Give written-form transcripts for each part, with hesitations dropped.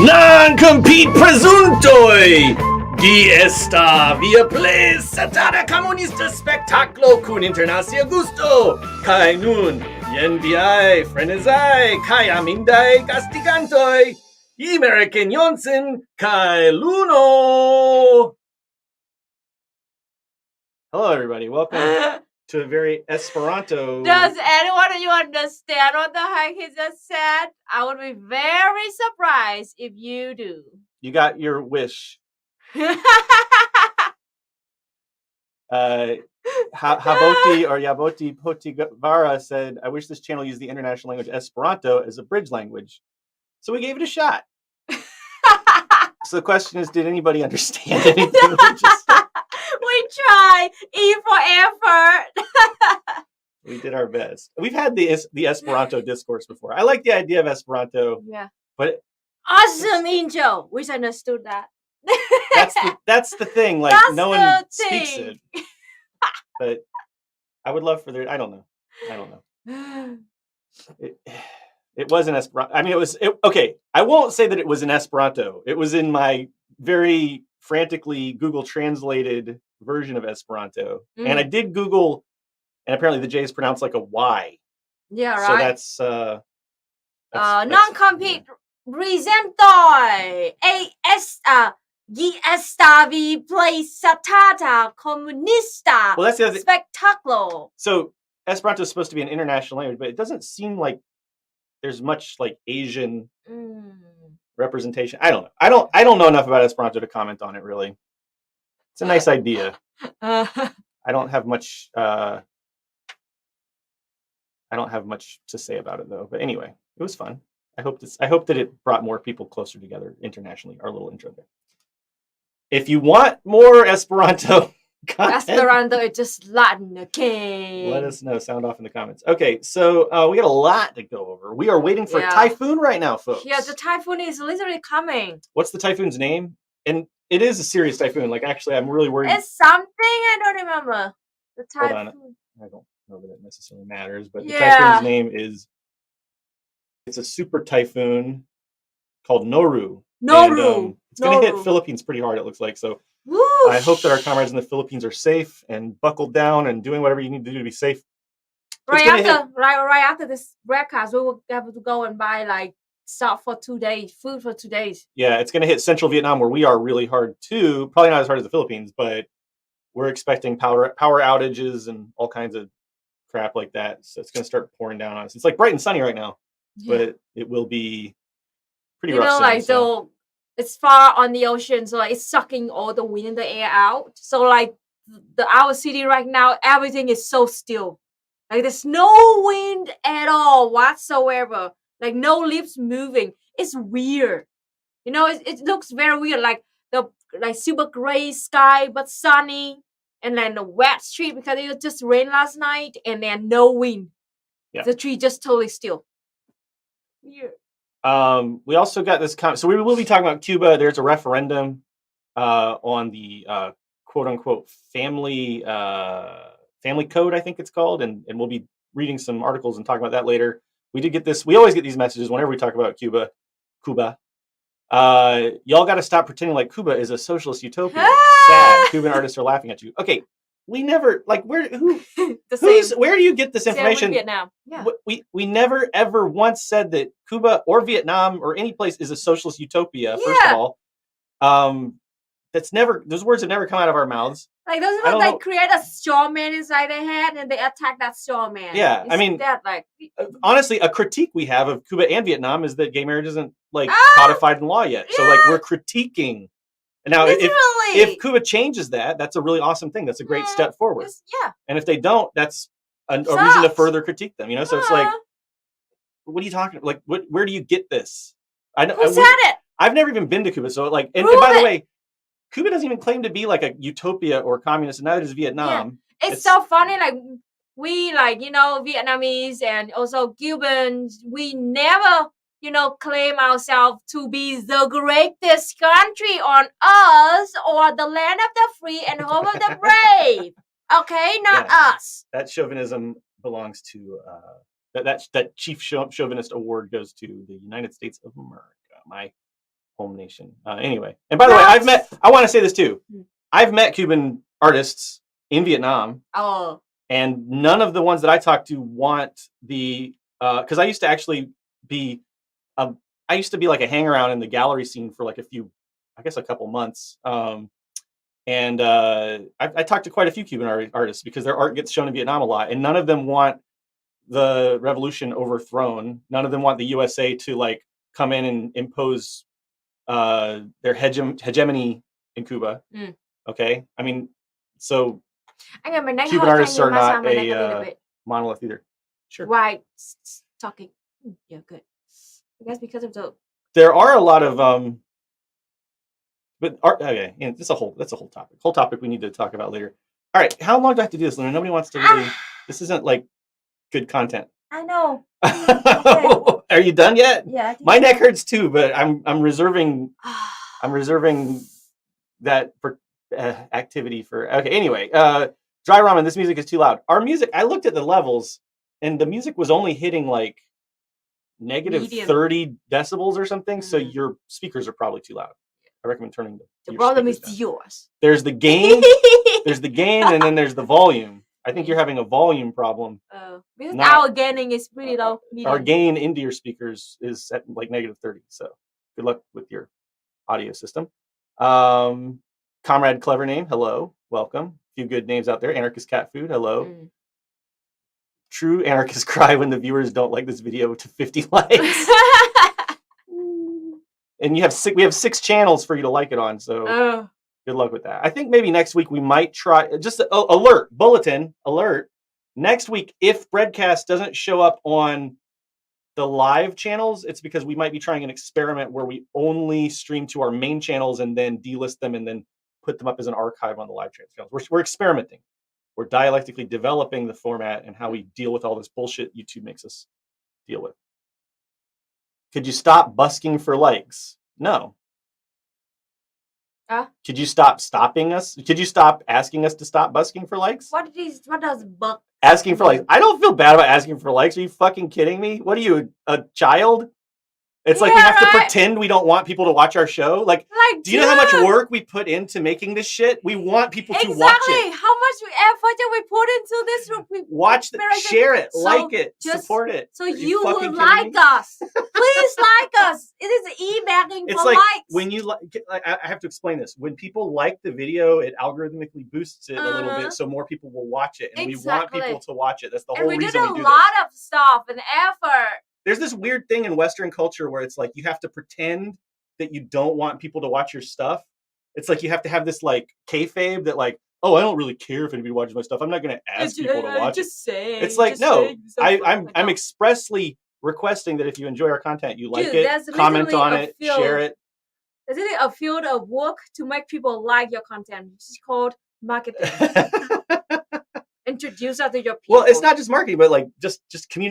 Non-compete presuntoi! Di esta via plesatara comunista spectaclo cun internacia gusto! Kai nun, yen viai frenezai, kai amindai castigantoi! American Johnson, kai Luno! Hello everybody, welcome to a very Esperanto... Does anyone of you understand what the heck he just said? I would be very surprised if you do. You got your wish. Haboti or Yaboti Potigavara said, I wish this channel used the international language Esperanto as a bridge language. So we gave it a shot. So the question is, did anybody understand anything we just said? We tried. E for effort. We did our best. We've had the Esperanto discourse before. I like the idea of Esperanto. Yeah. But awesome, Angel. Wish I understood that. That's the thing. Like That's no the one speaks thing. it. But I would love for there. I don't know. It was an Esperanto. I mean, okay. I won't say that it was in Esperanto. It was in my very frantically Google translated version of Esperanto. And I did Google, and apparently the J is pronounced like a Y. Yeah, So right. that's non-compete presentoi gli stavi placata comunista Well, that's the other thing. spectaculo. So Esperanto is supposed to be an international language, but it doesn't seem like there's much like Asian representation. I don't know. I don't know enough about Esperanto to comment on it really. It's a nice idea. I don't have much to say about it though. But anyway, it was fun. I hope that it brought more people closer together internationally. Our little intro there. If you want more Esperanto content, Esperanto is just Latin, okay? Let us know. Sound off in the comments. Okay, so we got a lot to go over. We are waiting for Typhoon right now, folks. Yeah, the typhoon is literally coming. What's the typhoon's name? And it is a serious typhoon. Like, actually, I'm really worried. It's something I don't remember. The typhoon. Hold on. I don't know that it necessarily matters, but the typhoon's name is. It's a super typhoon called Noru. And, it's going to hit Philippines pretty hard, it looks like. So Whoosh. I hope that our comrades in the Philippines are safe and buckled down and doing whatever you need to do to be safe. Right after this broadcast, we will have to go and buy like stuff for 2 days, food for 2 days. Yeah, it's going to hit central Vietnam where we are really hard too. Probably not as hard as the Philippines, but we're expecting power outages and all kinds of crap like that. So it's going to start pouring down on us. It's like bright and sunny right now, but it will be pretty rough soon, it's far on the ocean, so like it's sucking all the wind and the air out. So like our city right now, everything is so still. Like there's no wind at all whatsoever. Like no leaves moving. It's weird. It looks very weird. Like the super gray sky but sunny, and then the wet street because it just rained last night, and then no wind. Yeah. The tree just totally still. Weird. We also got this comment. So we will be talking about Cuba. There's a referendum on the quote unquote family code, I think it's called, and we'll be reading some articles and talking about that later. We did get this. We always get these messages whenever we talk about Cuba. Y'all got to stop pretending like Cuba is a socialist utopia. Sad. Cuban artists are laughing at you. Okay. We never where do you get this information? Vietnam. Yeah. We never ever once said that Cuba or Vietnam or any place is a socialist utopia. First of all, those words have never come out of our mouths. Like those people like create a straw man inside their head and they attack that straw man. Yeah, I mean, honestly, a critique we have of Cuba and Vietnam is that gay marriage isn't codified in law yet. So we're critiquing. And now, if Cuba changes that, that's a really awesome thing. That's a great step forward. And if they don't, that's a reason to further critique them. So it's like, what are you talking about? Like, where do you get this? Who said it? I've never even been to Cuba. So and by the way, Cuba doesn't even claim to be like a utopia or communist, and neither does Vietnam. Yeah. It's so funny. Like we Vietnamese and also Cubans, we never claim ourselves to be the greatest country on earth or the land of the free and home of the brave. Okay, not us. That chauvinism belongs to that chief chauvinist award goes to the United States of America, my home nation. Anyway, and by the way, I want to say this too. I've met Cuban artists in Vietnam. Oh. And none of the ones that I talked to want the because I used to actually be. I used to be like a hang around in the gallery scene for like a couple months. And I talked to quite a few Cuban artists because their art gets shown in Vietnam a lot, and none of them want the revolution overthrown. None of them want the USA to come in and impose their hegemony in Cuba. Okay, I mean, so Cuban artists are not a monolith either. Sure. Right, talking. Yeah, good. I guess because of there are a lot of but art. Okay, that's a whole topic. Whole topic we need to talk about later. All right, how long do I have to do this, Luna? Nobody wants to really. This isn't like good content. I know. Are you done yet? Yeah. My neck hurts too, but I'm reserving. I'm reserving that activity for. Okay, anyway, Dry Ramen. This music is too loud. Our music. I looked at the levels, and the music was only hitting like negative Medium. 30 decibels or something. So your speakers are probably too loud. I recommend turning the problem is down. yours. There's the gain. There's the gain, and then there's the volume. I think you're having a volume problem. Because our gaining is pretty low. Our gain into your speakers is at like negative 30. So good luck with your audio system. Comrade Clever Name, hello, welcome. A few good names out there. Anarchist Cat Food, hello. True anarchists cry when the viewers don't like this video to 50 likes. And we have 6 channels for you to like it on, so good luck with that. I think maybe next week we might try just bulletin alert. Next week, if BREADCAST doesn't show up on the live channels, it's because we might be trying an experiment where we only stream to our main channels and then delist them and then put them up as an archive on the live channels. We're experimenting. We're dialectically developing the format and how we deal with all this bullshit YouTube makes us deal with. Could you stop busking for likes? No. Could you stop stopping us? Could you stop asking us to stop busking for likes? What does buck? Asking for likes. I don't feel bad about asking for likes. Are you fucking kidding me? What are you, a child? It's like we have to pretend we don't want people to watch our show. Like do you know how much work we put into making this shit? We want people to watch it. How much effort did we put into this? Watch it, share it, like it, support it. So you will like us. Please like us. It is e-begging for like likes. When you I have to explain this. When people like the video, it algorithmically boosts it a little bit, so more people will watch it, and we want people to watch it. That's the whole reason we do this. We did a lot of stuff and effort. There's this weird thing in Western culture where it's like you have to pretend that you don't want people to watch your stuff. It's like you have to have this like kayfabe that like, oh, I don't really care if anybody watches my stuff. I'm not going to ask people to watch it. It's like, no, I'm expressly requesting that if you enjoy our content, you like it, comment on it, share it. There's really a field of work to make people like your content. It's called marketing. Introduce that to your people. Well, it's not just marketing, but like just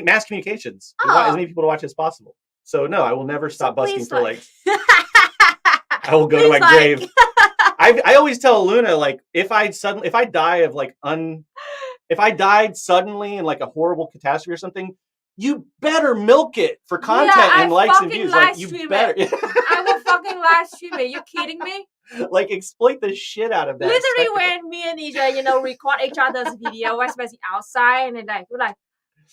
mass communications. We want as many people to watch as possible. So no, I will never stop busking for likes. I will go to my grave. I always tell Luna, like, if I died suddenly in like a horrible catastrophe or something, you better milk it for content and likes and views. Like you better. I will fucking live stream it. Are you kidding me? Like exploit the shit out of that. Literally, when me and EJ, record each other's video, especially outside, and then we're like,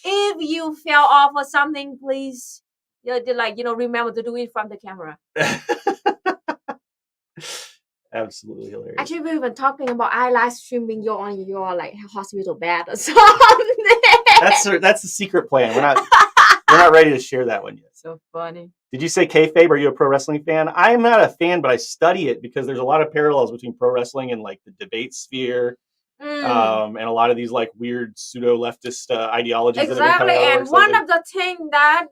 if you fell off or something, please, remember to do it from the camera. Absolutely hilarious. Actually, we've been talking about live streaming your like hospital bed or something. That's the secret plan. We're not ready to share that one yet. So funny. Did you say kayfabe? Are you a pro wrestling fan? I am not a fan, but I study it because there's a lot of parallels between pro wrestling and like the debate sphere, and a lot of these like weird pseudo leftist ideologies. Exactly, that have been coming out and one of the things that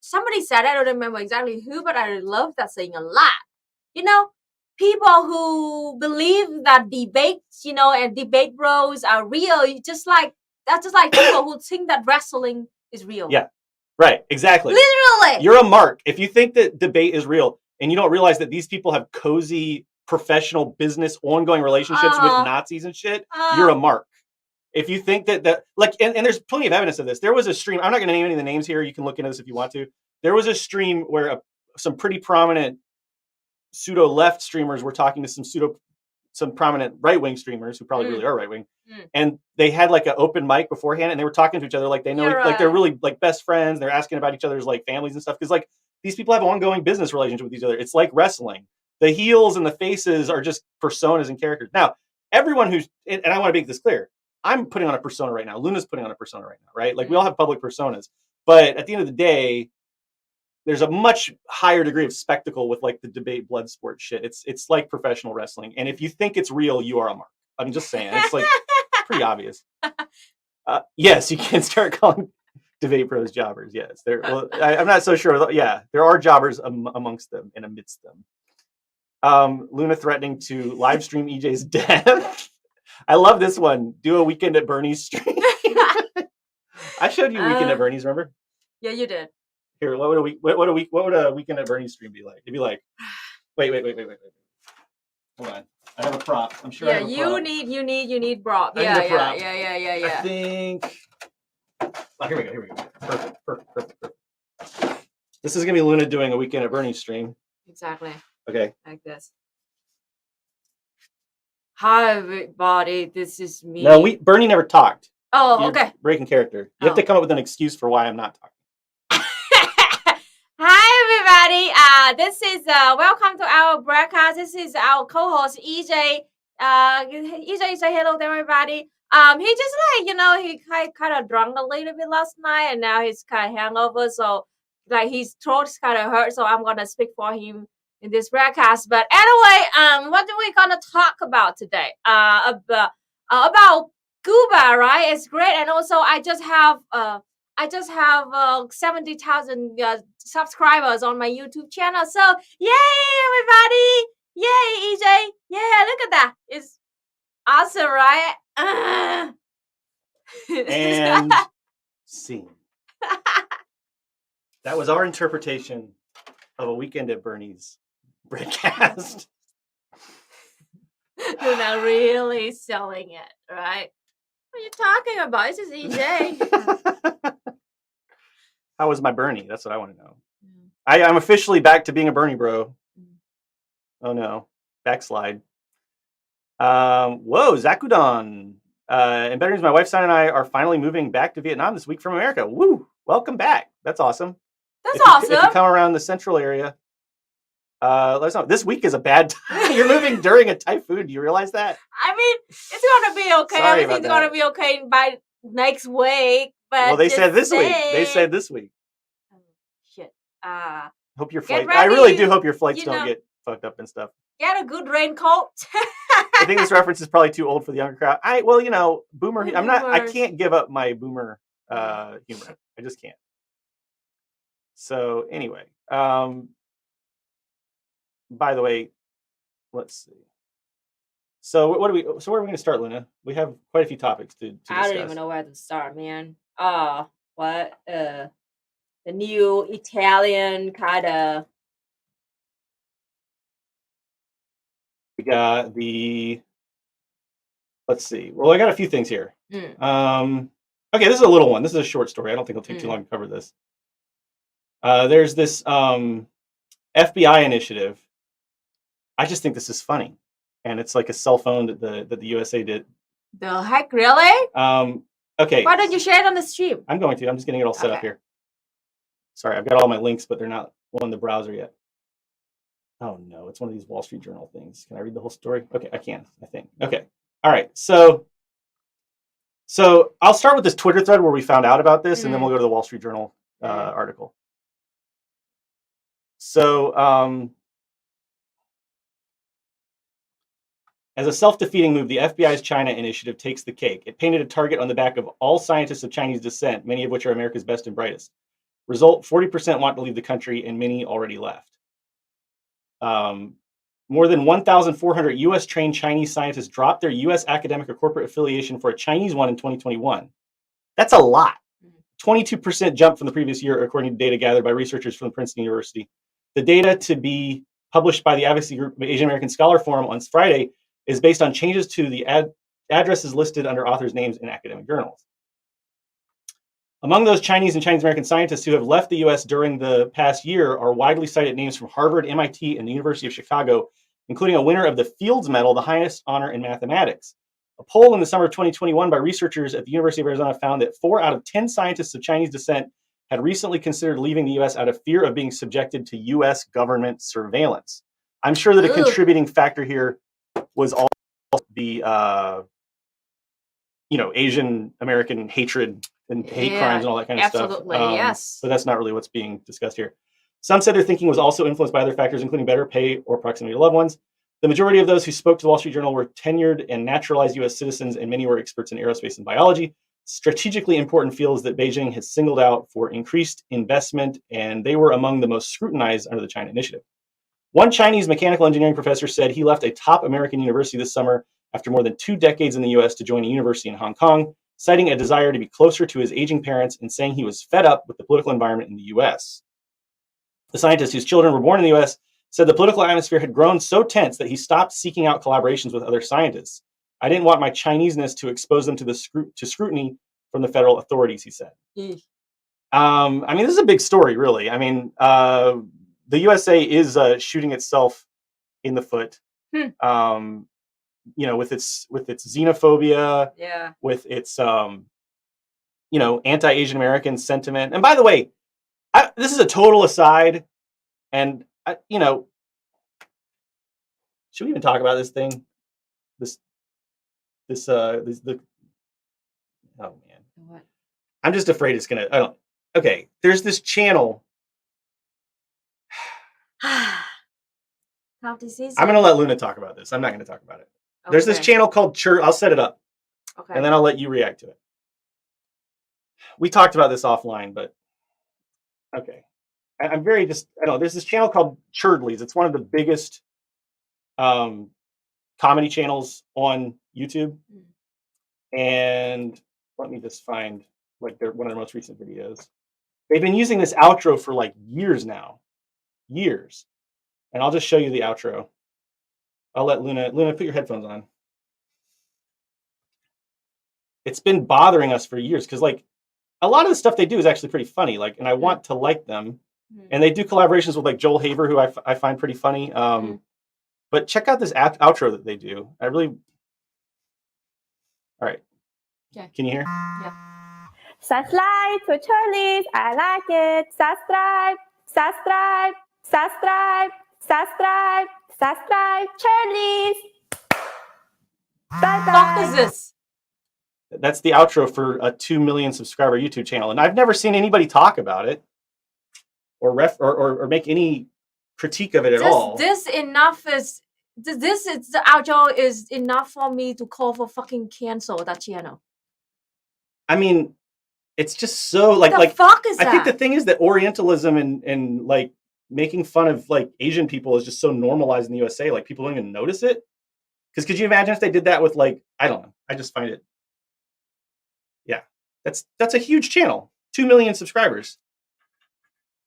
somebody said, I don't remember exactly who, but I love that saying a lot. People who believe that debates, and debate bros are real, that's just like people who think that wrestling is real. Yeah. Right, exactly. Literally. You're a mark. If you think that debate is real and you don't realize that these people have cozy, professional, business, ongoing relationships with Nazis and shit, you're a mark. If you think that and there's plenty of evidence of this. There was a stream, I'm not going to name any of the names here. You can look into this if you want to. There was a stream where some pretty prominent pseudo-left streamers were talking to some prominent right-wing streamers who probably really are right-wing, and they had like an open mic beforehand, and they were talking to each other like they know, like they're really like best friends. They're asking about each other's like families and stuff because like these people have ongoing business relationship with each other. It's like wrestling. The heels and the faces are just personas and characters. Now, everyone and I want to make this clear. I'm putting on a persona right now. Luna's putting on a persona right now, right? Like we all have public personas, but at the end of the day, there's a much higher degree of spectacle with like the debate blood sport shit. It's like professional wrestling. And if you think it's real, you are a mark. I'm just saying. It's like pretty obvious. Yes, you can start calling debate pros jobbers. Yes. I'm not so sure. Yeah, there are jobbers amongst them and amidst them. Luna threatening to live stream EJ's death. I love this one. Do a Weekend at Bernie's stream. I showed you Weekend at Bernie's, remember? Yeah, you did. Here, what would a Weekend at Bernie's stream be like? It'd be like, wait. Hold on. I have a prop. I'm sure Yeah, I have a prop. you need prop. I need a prop. Yeah. I think. Oh, here we go. Perfect. This is gonna be Luna doing a weekend at Bernie's stream. Exactly. Okay. Like this. Hi everybody, this is me. No, Bernie never talked. Oh, You're okay. breaking character. You have to come up with an excuse for why I'm not talking. Hi everybody. This is welcome to our broadcast. This is our co-host EJ. EJ, say hello to everybody. He just he kind of drunk a little bit last night, and now he's kind of hangover, so like his throat's kind of hurt. So I'm gonna speak for him in this broadcast. But anyway, what are we gonna talk about today? About Cuba, right? It's great, and also I just have 70,000 subscribers on my YouTube channel. So yay, everybody! Yay, EJ! Yeah, look at that. It's awesome, right? And scene. That was our interpretation of a weekend at Bernie's BREADCAST. You're not really selling it, right? What are you talking about? This is EJ. How was my Bernie? That's what I want to know. I'm officially back to being a Bernie bro. Oh no, backslide. Whoa, Zakudon. And better news, my wife, son, and I are finally moving back to Vietnam this week from America. Woo! Welcome back. That's awesome. Awesome. If you come around the central area, let us know. This week is a bad time. You're moving during a typhoon. Do you realize that? I mean, it's gonna be okay. Sorry Everything's about that. gonna be okay by next week. But Well, they said this week. They said this week. Oh, shit. Hope your Get flight. I really ready, do hope your flights you don't know. get fucked up and stuff. Get a good raincoat. I think this reference is probably too old for the younger crowd. Boomer. We're I'm not. I boomers. can't give up my boomer humor. I just can't. So anyway, by the way, let's see. So where are we going to start, Luna? We have quite a few topics to discuss. I don't even know where to start, man. What? The new Italian kind of. We got the. Let's see. Well, I got a few things here. Okay, this is a little one. This is a short story. I don't think it'll take too long to cover this. There's this FBI initiative. I just think this is funny, and it's like a cell phone that the USA did. The heck, really? Okay. Why don't you share it on the stream? I'm going to. I'm just getting it all set up here. Sorry, I've got all my links, but they're not on the browser yet. Oh no, it's one of these Wall Street Journal things. Can I read the whole story? Okay, I can. I think. Okay. All right. So I'll start with this Twitter thread where we found out about this, and then we'll go to the Wall Street Journal article. So, as a self-defeating move, the FBI's China initiative takes the cake. It painted a target on the back of all scientists of Chinese descent, many of which are America's best and brightest. Result, 40% want to leave the country, and many already left. More than 1,400 U.S.-trained Chinese scientists dropped their U.S. academic or corporate affiliation for a Chinese one in 2021. That's a lot. 22% jump from the previous year, according to data gathered by researchers from Princeton University. The data to be published by the advocacy group Asian American Scholar Forum on Friday is based on changes to the addresses listed under authors' names in academic journals. Among those Chinese and Chinese American scientists who have left the U.S. during the past year are widely cited names from Harvard, MIT, and the University of Chicago, including a winner of the Fields Medal, the highest honor in mathematics. A poll in the summer of 2021 by researchers at the University of Arizona found that 4 out of 10 scientists of Chinese descent had recently considered leaving the U.S. out of fear of being subjected to U.S. government surveillance. I'm sure that a contributing factor here was also the, Asian American hatred and hate crimes and all that kind of stuff. Absolutely, yes. But that's not really what's being discussed here. Some said their thinking was also influenced by other factors, including better pay or proximity to loved ones. The majority of those who spoke to the Wall Street Journal were tenured and naturalized U.S. citizens, and many were experts in aerospace and biology, strategically important fields that Beijing has singled out for increased investment, and they were among the most scrutinized under the China initiative. One Chinese mechanical engineering professor said he left a top American university this summer after more than 2 decades in the U.S. to join a university in Hong Kong, citing a desire to be closer to his aging parents and saying he was fed up with the political environment in the U.S. The scientist, whose children were born in the U.S., said the political atmosphere had grown so tense that he stopped seeking out collaborations with other scientists. I didn't want my Chineseness to expose them to scrutiny from the federal authorities, he said. I mean, this is a big story, really. I mean, the USA is shooting itself in the foot. You know, with its xenophobia, with its you know, anti-Asian American sentiment. And by the way, this is a total aside, and you know, should we even talk about this thing? Oh man, What? I'm just afraid it's gonna. I don't. Okay, there's this channel. I'm gonna let Luna talk about this. I'm not gonna talk about it. Okay. There's this channel called Churd. I'll set it up, okay, and then I'll let you react to it. We talked about this offline, but okay. I'm very just. I don't know. There's this channel called Churdleys. It's one of the biggest comedy channels on YouTube. And let me just find like one of their most recent videos. They've been using this outro for like years now. Years. And I'll just show you the outro. I'll let Luna put your headphones on. It's been bothering us for years because like a lot of the stuff they do is actually pretty funny. Like, and I want to like them. And they do collaborations with like Joel Haver, who I find pretty funny. But check out this outro that they do. I really. All right. Okay. Can you hear? Yeah. Subscribe to Charlie's. I like it. Subscribe. Charlie's. Bye bye. What is this? That's the outro for a 2 million subscriber YouTube channel, and I've never seen anybody talk about it or make any critique of it at all. This is the outro is enough for me to call for fucking cancel that channel. I mean, it's just so like fuck is that? I think the thing is that Orientalism and like making fun of like Asian people is just so normalized in the USA, like people don't even notice it. Because could you imagine if they did that with like, I don't know. I just find it. Yeah, that's a huge channel. 2 million subscribers.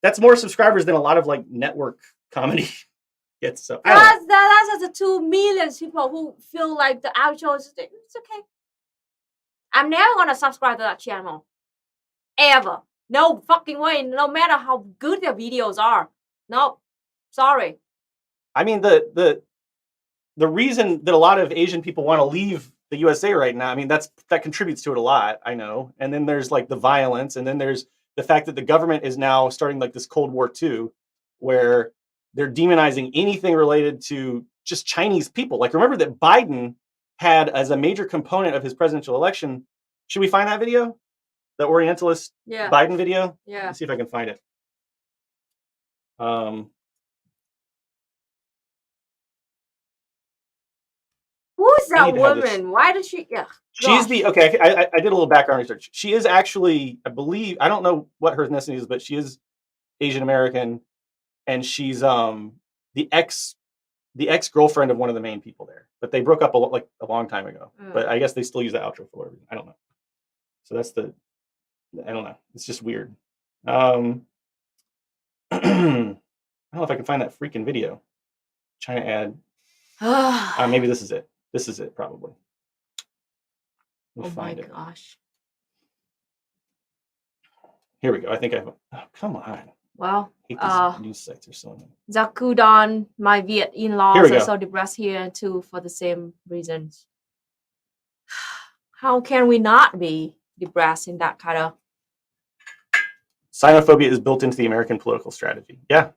That's more subscribers than a lot of like network comedy gets. So that's the 2 million people who feel like the outro is it's okay. I'm never gonna subscribe to that channel. Ever. No fucking way. No matter how good their videos are. No. Sorry. I mean the reason that a lot of Asian people want to leave the USA right now, I mean that contributes to it a lot, I know. And then there's like the violence, and then there's the fact that the government is now starting like this Cold War II, where they're demonizing anything related to just Chinese people. Like, remember that Biden had as a major component of his presidential election. Should we find that video? The Orientalist Biden video? Yeah. Let's see if I can find it. Who is that woman? Why does she? Yeah. She's okay. I did a little background research. She is actually, I believe, I don't know what her ethnicity is, but she is Asian American, and she's the ex-girlfriend of one of the main people there. But they broke up a long time ago. But I guess they still use the outro for whatever reason. I don't know. So that's I don't know. It's just weird. I don't know if I can find that freaking video. China ad. Maybe this is it. This is it, probably. We'll find it. Gosh. Here we go. I think oh, come on. Well, I hate these news sites are so annoying. Zakudan, my Viet in-laws are so depressed here too for the same reasons. How can we not be depressed in that kind of? Xenophobia is built into the American political strategy. Yeah,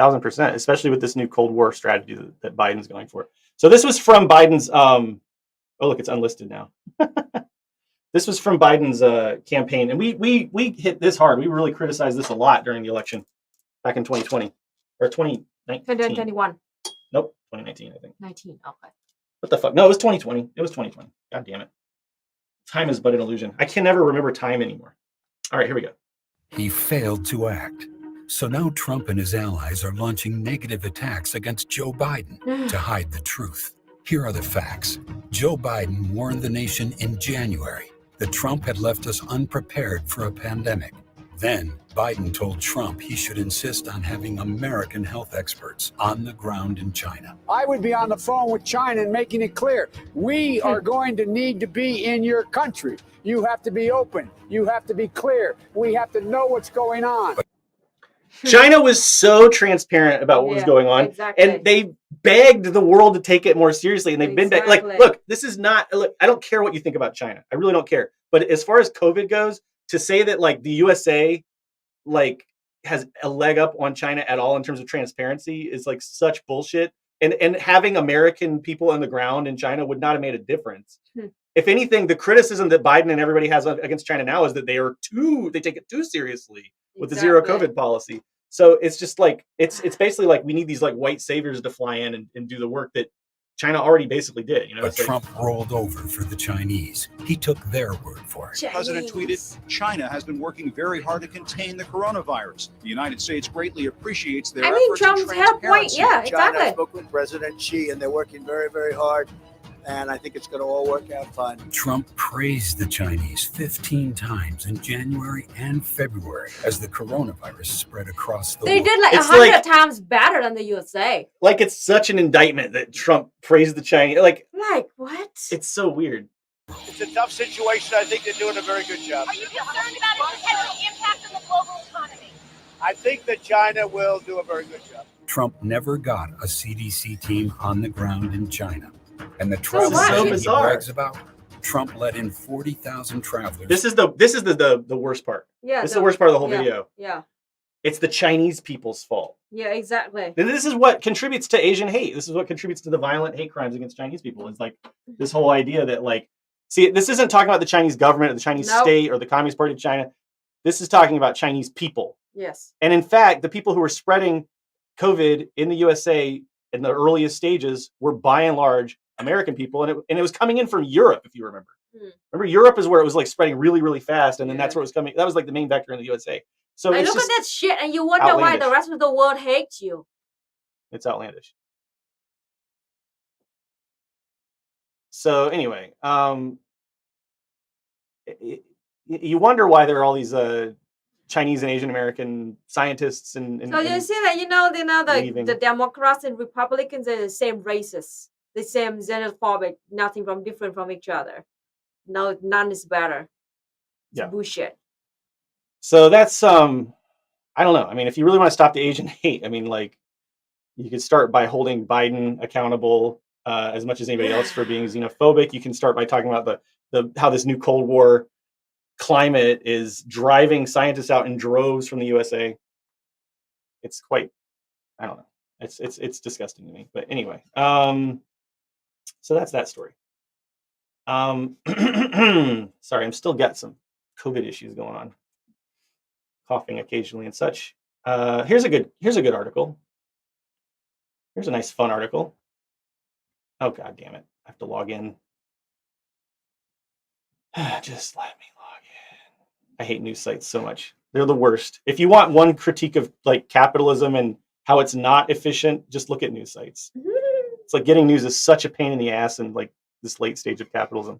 1000%, especially with this new Cold War strategy that Biden's going for. So this was from Biden's, oh, look, it's unlisted now. This was from Biden's campaign. And we hit this hard. We really criticized this a lot during the election back in 2020 or 2019. 2021. Nope, 2019, I think. 19, okay. What the fuck? No, it was 2020. It was 2020. God damn it. Time is but an illusion. I can never remember time anymore. All right, here we go. He failed to act. So now Trump and his allies are launching negative attacks against Joe Biden to hide the truth. Here are the facts. Joe Biden warned the nation in January that Trump had left us unprepared for a pandemic. Then, Biden told Trump he should insist on having American health experts on the ground in China. I would be on the phone with China and making it clear, we are going to need to be in your country. You have to be open. You have to be clear. We have to know what's going on. China was so transparent about what was going on, and they begged the world to take it more seriously. And they've been like, look, this is not. Look, I don't care what you think about China. I really don't care. But as far as COVID goes, to say that like the USA like has a leg up on China at all in terms of transparency is like such bullshit. And having American people on the ground in China would not have made a difference. If anything, the criticism that Biden and everybody has against China now is that they take it too seriously with the zero COVID policy. So it's just like, it's basically like we need these like white saviors to fly in and do the work that China already basically did. You know, but Trump rolled over for the Chinese. He took their word for it. The president tweeted, China has been working very hard to contain the coronavirus. The United States greatly appreciates their efforts and Trump's had a point. Yeah, exactly. China spoke with President Xi, and they're working very, very hard. And I think it's going to all work out fine. Trump praised the Chinese 15 times in January and February as the coronavirus spread across the world. They did like 100 times better than the USA. Like it's such an indictment that Trump praised the Chinese. Like what? It's so weird. It's a tough situation. I think they're doing a very good job. Are you concerned about its potential impact on the global economy? I think that China will do a very good job. Trump never got a CDC team on the ground in China. And the travel he brags about, Trump let in 40,000 travelers. This is the worst part. Yeah, this is the worst part of the whole video. Yeah, it's the Chinese people's fault. Yeah, exactly. And this is what contributes to Asian hate. This is what contributes to the violent hate crimes against Chinese people. It's like this whole idea that like, see, this isn't talking about the Chinese government or the Chinese state or the Communist Party of China. This is talking about Chinese people. Yes. And in fact, the people who were spreading COVID in the USA in the earliest stages were by and large American people, and it was coming in from Europe, if you remember. Remember, Europe is where it was like spreading really, really fast, and then that's where it was coming. That was like the main vector in the USA. So I look at that shit, and you wonder why the rest of the world hates you. It's outlandish. So anyway, you wonder why there are all these Chinese and Asian American scientists and so you see that the Democrats and Republicans are the same races. The same xenophobic, nothing different from each other. No, none is better. It's bullshit. So that's I don't know. I mean, if you really want to stop the Asian hate, I mean, like, you could start by holding Biden accountable as much as anybody else for being xenophobic. You can start by talking about the how this new Cold War climate is driving scientists out in droves from the USA. It's quite, I don't know. It's disgusting to me. But anyway, so that's that story. Sorry, I'm still got some COVID issues going on, coughing occasionally and such. Here's a good article. Here's a nice fun article. Oh god damn it! I have to log in. Just let me log in. I hate news sites so much. They're the worst. If you want one critique of like capitalism and how it's not efficient, just look at news sites. It's like getting news is such a pain in the ass in like this late stage of capitalism.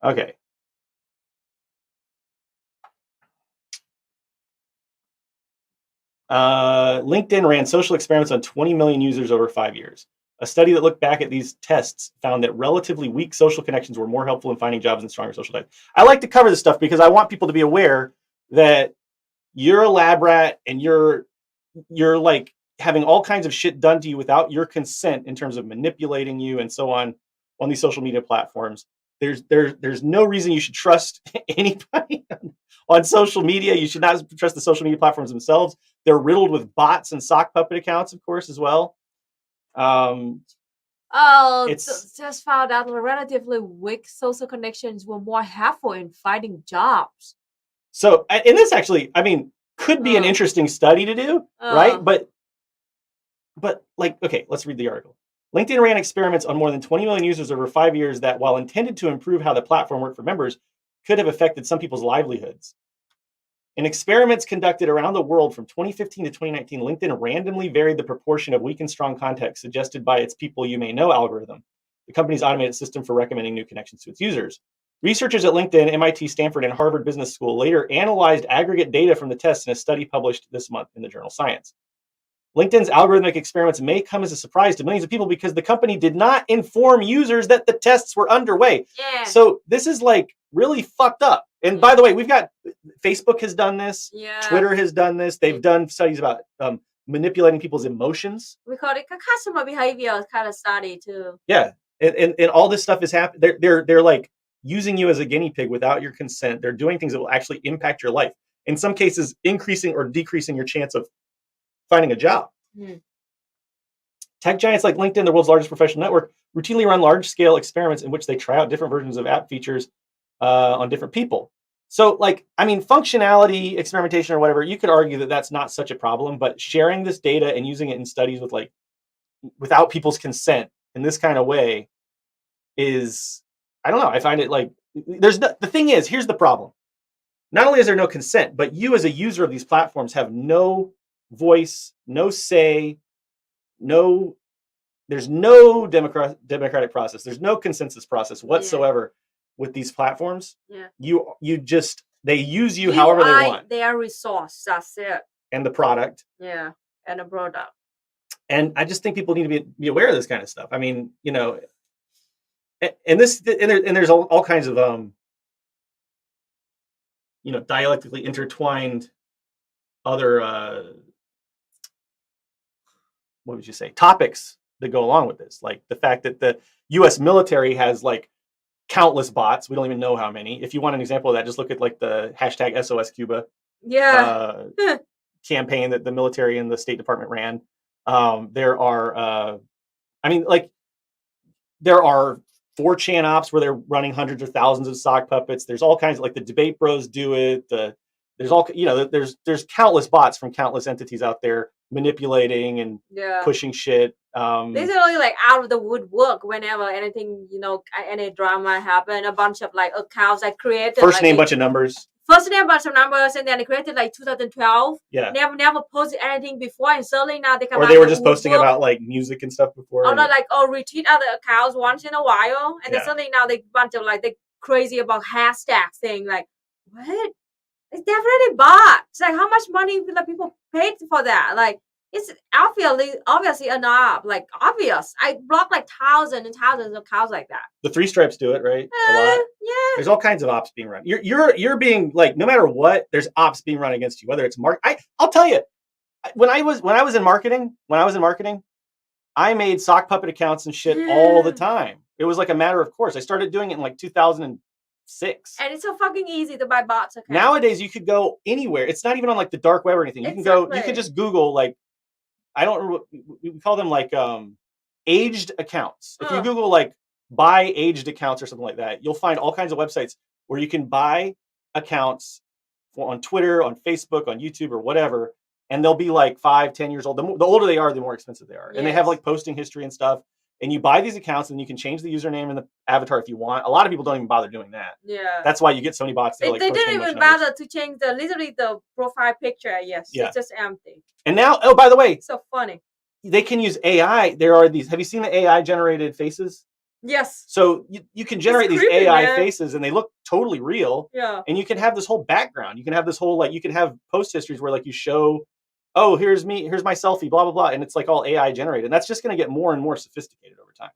Okay. LinkedIn ran social experiments on 20 million users over 5 years. A study that looked back at these tests found that relatively weak social connections were more helpful in finding jobs and stronger social ties. I like to cover this stuff because I want people to be aware that you're a lab rat and you're like having all kinds of shit done to you without your consent in terms of manipulating you and so on these social media platforms. There's no reason you should trust anybody on social media. You should not trust the social media platforms themselves. They're riddled with bots and sock puppet accounts, of course, as well. Just found out that relatively weak social connections were more helpful in finding jobs. So, and this actually, I mean, could be an interesting study to do, right? But like, okay, let's read the article. LinkedIn ran experiments on more than 20 million users over 5 years that, while intended to improve how the platform worked for members, could have affected some people's livelihoods. In experiments conducted around the world from 2015 to 2019, LinkedIn randomly varied the proportion of weak and strong context suggested by its people you may know algorithm, the company's automated system for recommending new connections to its users. Researchers at LinkedIn, MIT, Stanford, and Harvard Business School later analyzed aggregate data from the tests in a study published this month in the journal Science. LinkedIn's algorithmic experiments may come as a surprise to millions of people because the company did not inform users that the tests were underway. Yeah. So this is like really fucked up. And by the way, we've got Facebook has done this. Yeah. Twitter has done this. They've done studies about manipulating people's emotions. We call it customer behavior kind of study too. Yeah, and all this stuff is happening. They're like using you as a guinea pig without your consent. They're doing things that will actually impact your life. In some cases, increasing or decreasing your chance of finding a job. Tech giants like LinkedIn, the world's largest professional network, routinely run large-scale experiments in which they try out different versions of app features on different people. So, like, I mean, functionality, experimentation, or whatever, you could argue that that's not such a problem, but sharing this data and using it in studies with like without people's consent in this kind of way is, I don't know. I find it like the thing is, here's the problem. Not only is there no consent, but you as a user of these platforms have no voice, no say, there's no democratic process. There's no consensus process whatsoever with these platforms. Yeah. They use you however they want. They are resource. That's it. And the product. Yeah. And the product. And I just think people need to be aware of this kind of stuff. I mean, you know, and there's all kinds of you know, dialectically intertwined other what would you say, topics that go along with this, like the fact that the U.S. military has like countless bots. We don't even know how many. If you want an example of that, just look at like the hashtag SOS Cuba campaign that the military and the State Department ran. There are, I mean, like there are 4chan ops where they're running hundreds of thousands of sock puppets. There's all kinds of, like the debate bros do it. There's all, you know, there's countless bots from countless entities out there manipulating and pushing shit. Literally like out of the woodwork whenever anything, you know, any drama happen, a bunch of like accounts I created. First name, bunch of numbers. First name, bunch of numbers, and then they created like 2012. Yeah. Never posted anything before, and suddenly now they come out. Or they were just posting about like music and stuff before. Or not like, retweet other accounts once in a while, and then suddenly now they bunch of like they crazy about hashtag thing. Like, what? It's definitely bots. Like, how much money will the people paid for that? Like, it's obviously enough. Like, obvious. I blocked like thousands and thousands of accounts like that. The Three Stripes do it, right? A lot. Yeah. There's all kinds of ops being run. You're being like, no matter what, there's ops being run against you. Whether it's I'll tell you, when I was in marketing, I made sock puppet accounts and shit all the time. It was like a matter of course. I started doing it in like 2006. And it's so fucking easy to buy bots. Okay? Nowadays, you could go anywhere. It's not even on like the dark web or anything. You could just Google like, I don't remember, we call them like aged accounts. If you Google like buy aged accounts or something like that, you'll find all kinds of websites where you can buy accounts on Twitter, on Facebook, on YouTube, or whatever. And they'll be like 5-10 years old. The older they are, the more expensive they are. Yes. And they have like posting history and stuff. And you buy these accounts and you can change the username and the avatar if you want. A lot of people don't even bother doing that. Yeah. That's why you get so many bots. They didn't even bother to change literally the profile picture. Yes. Yeah. It's just empty. And now, by the way. So funny. They can use AI. There are these, have you seen the AI generated faces? Yes. So you can generate these AI faces and they look totally real. Yeah. And you can have this whole background. You can have this whole, like, you can have post histories where like you show, oh, here's me, here's my selfie, blah, blah, blah. And it's like all AI generated. And that's just going to get more and more sophisticated over time.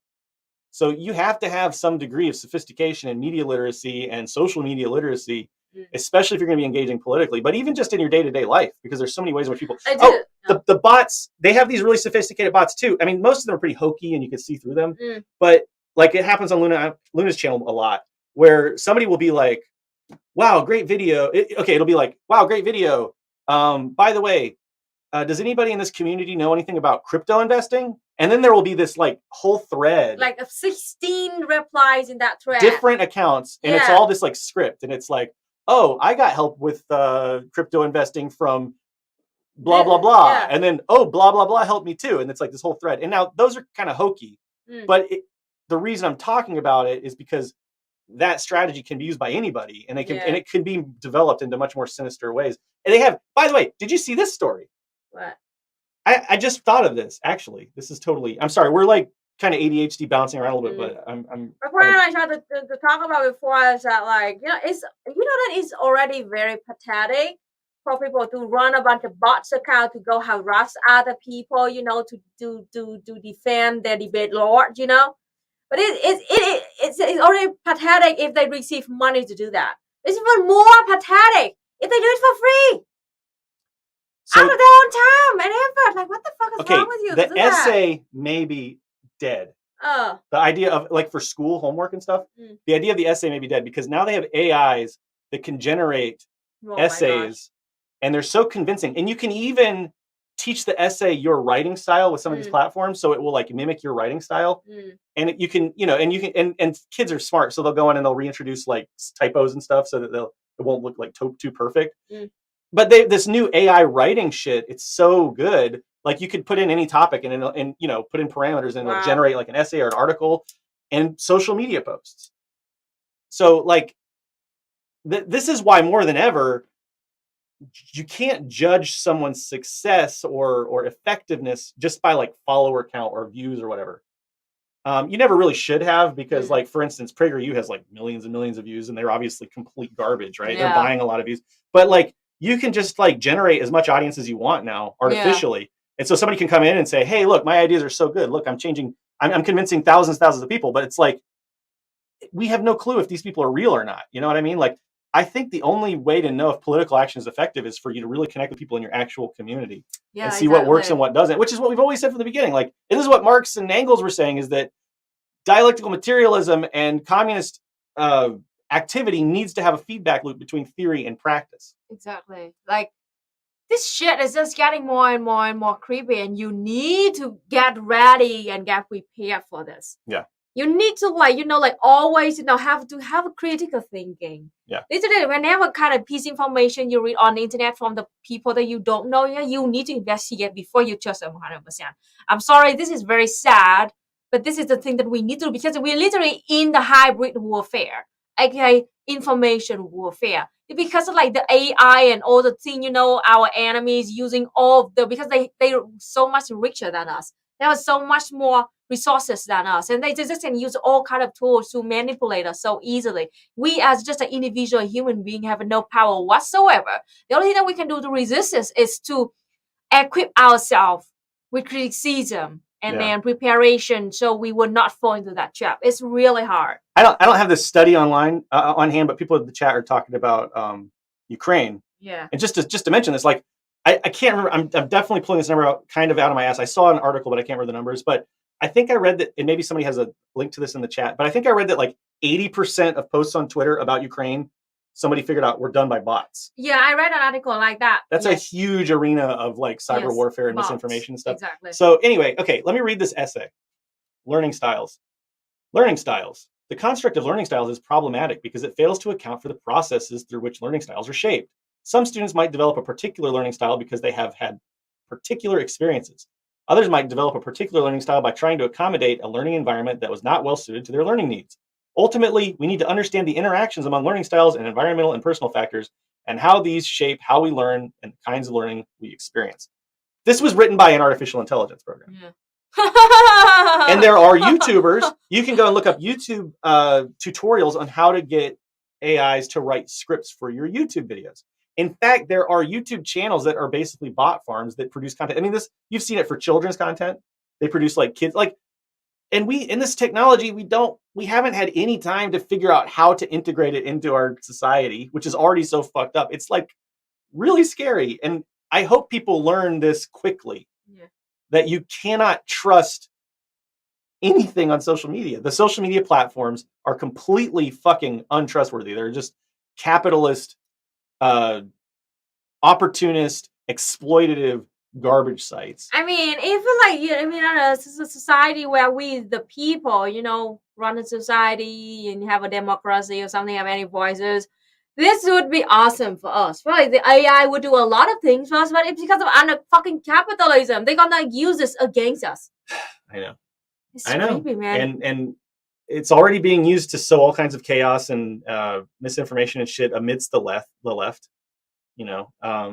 So you have to have some degree of sophistication and media literacy and social media literacy, especially if you're going to be engaging politically, but even just in your day-to-day life, because there's so many ways in which people, the bots, they have these really sophisticated bots too. I mean, most of them are pretty hokey and you can see through them, but like it happens on Luna's channel a lot where somebody will be like, wow, great video. It'll be like, wow, great video. By the way, does anybody in this community know anything about crypto investing? And then there will be this like whole thread, like 16 replies in that thread, different accounts, and it's all this like script, and it's like, oh, I got help with crypto investing from blah blah blah, and then oh, blah blah blah helped me too, and it's like this whole thread. And now those are kind of hokey, but the reason I'm talking about it is because that strategy can be used by anybody, and and it can be developed into much more sinister ways. And they have, by the way, did you see this story? What? I just thought of this, actually. This is totally, I'm sorry, we're like kind of ADHD bouncing around a little bit, but I'm The point I tried to talk about before is that, like, that it's already very pathetic for people to run a bunch of bots account to go harass other people, to defend their debate lord, But it's already pathetic if they receive money to do that. It's even more pathetic if they do it for free. so, Out of their own time and effort. Like, what the fuck is wrong with you? to do the that? essay may be dead. Oh. The idea of, like, for school homework and stuff, the idea of the essay may be dead because now they have AIs that can generate essays, and they're so convincing. And you can even teach the essay your writing style with some of these platforms, so it will like mimic your writing style. And you can, and kids are smart, so they'll go in and they'll reintroduce like typos and stuff, so that it won't look like too perfect. But this new AI writing shit, it's so good. Like, you could put in any topic and put in parameters, and it'll generate like an essay or an article and social media posts. So like, this is why more than ever, you can't judge someone's success or effectiveness just by like follower count or views or whatever. You never really should have, because like, for instance, PragerU has like millions and millions of views, and they're obviously complete garbage, right? They're buying a lot of views, but like, you can just like generate as much audience as you want now artificially. And so somebody can come in and say, hey, look, my ideas are so good. Look, I'm convincing thousands of people, but it's like, we have no clue if these people are real or not. You know what I mean? Like, I think the only way to know if political action is effective is for you to really connect with people in your actual community and see what works and what doesn't, which is what we've always said from the beginning. Like, this is what Marx and Engels were saying, is that dialectical materialism and communist activity needs to have a feedback loop between theory and practice. Exactly. Like, this shit is just getting more and more and more creepy, and you need to get ready and get prepared for this. Yeah. You need to always, have a critical thinking. Yeah. Literally, whenever kind of piece of information you read on the internet from the people that you don't know, you need to investigate before you trust them 100%. I'm sorry, this is very sad, but this is the thing that we need to do, because we're literally in the hybrid warfare, aka information warfare. Because of like the AI and all the thing, our enemies using all because they're so much richer than us. They have so much more resources than us, and they just can use all kind of tools to manipulate us so easily. We, as just an individual human being, have no power whatsoever. The only thing that we can do to resist this is to equip ourselves with criticism and then preparation, so we will not fall into that trap. It's really hard. I don't have this study online on hand, but people in the chat are talking about Ukraine. Yeah. And just to mention this, like, I can't remember. I'm definitely pulling this number out of my ass. I saw an article, but I can't remember the numbers. But I think I read that, and maybe somebody has a link to this in the chat, but I think I read that like 80% of posts on Twitter about Ukraine, somebody figured out were done by bots. Yeah, I read an article like that. That's a huge arena of like cyber warfare and misinformation and stuff. Exactly. So anyway, okay, let me read this essay. Learning styles. Learning styles. The construct of learning styles is problematic because it fails to account for the processes through which learning styles are shaped. Some students might develop a particular learning style because they have had particular experiences. Others might develop a particular learning style by trying to accommodate a learning environment that was not well suited to their learning needs. Ultimately, we need to understand the interactions among learning styles and environmental and personal factors, and how these shape how we learn and the kinds of learning we experience. This was written by an artificial intelligence program. Yeah. And there are YouTubers. You can go and look up YouTube tutorials on how to get AIs to write scripts for your YouTube videos. In fact, there are YouTube channels that are basically bot farms that produce content. I mean, you've seen it for children's content. They produce like kids, and in this technology, we haven't had any time to figure out how to integrate it into our society, which is already so fucked up. It's like really scary. And I hope people learn this quickly, that you cannot trust anything on social media. The social media platforms are completely fucking untrustworthy. They're just capitalist, opportunist, exploitative garbage sites. I mean, even in a society where we, the people, run a society and have a democracy or something, have any voices, this would be awesome for us. Right? The AI would do a lot of things for us, but it's because of fucking capitalism. They're gonna use this against us. I know. It's creepy, man. And it's already being used to sow all kinds of chaos and misinformation and shit amidst the left.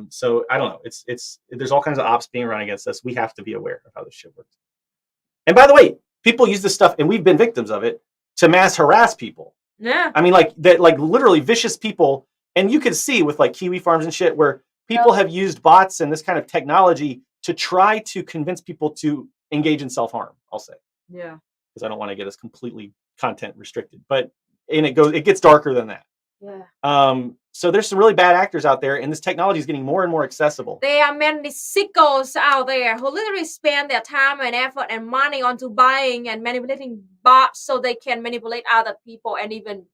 So I don't know. It's there's all kinds of ops being run against us. We have to be aware of how this shit works. And by the way, people use this stuff, and we've been victims of it, to mass harass people. Yeah. I mean, like that, like literally vicious people. And you could see with like kiwi farms and shit where people have used bots and this kind of technology to try to convince people to engage in self-harm, I'll say. Yeah. Because I don't want to get us completely content restricted. But it gets darker than that. Yeah. So there's some really bad actors out there, and this technology is getting more and more accessible. There are many sickos out there who literally spend their time and effort and money onto buying and manipulating bots so they can manipulate other people, and even,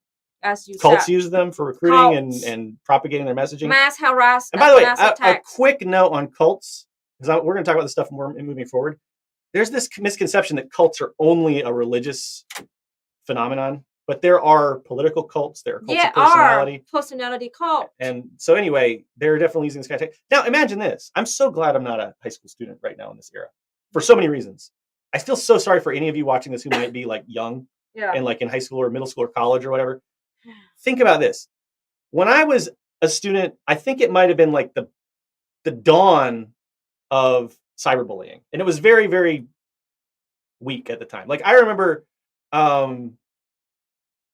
as you Cults said, use them for recruiting and propagating their messaging. mass harassment. And by the way, mass a attacks. quick note on cults, because we're going to talk about this stuff more moving forward. There's this misconception that cults are only a religious phenomenon, but there are political cults, there are cults of personality. Personality cult. And so anyway, they're definitely using this kind of tech. Now imagine this. I'm so glad I'm not a high school student right now in this era for so many reasons. I feel so sorry for any of you watching this who might be like young and like in high school or middle school or college or whatever. Think about this. When I was a student, I think it might have been like the dawn of cyberbullying. And it was very, very weak at the time. Like I remember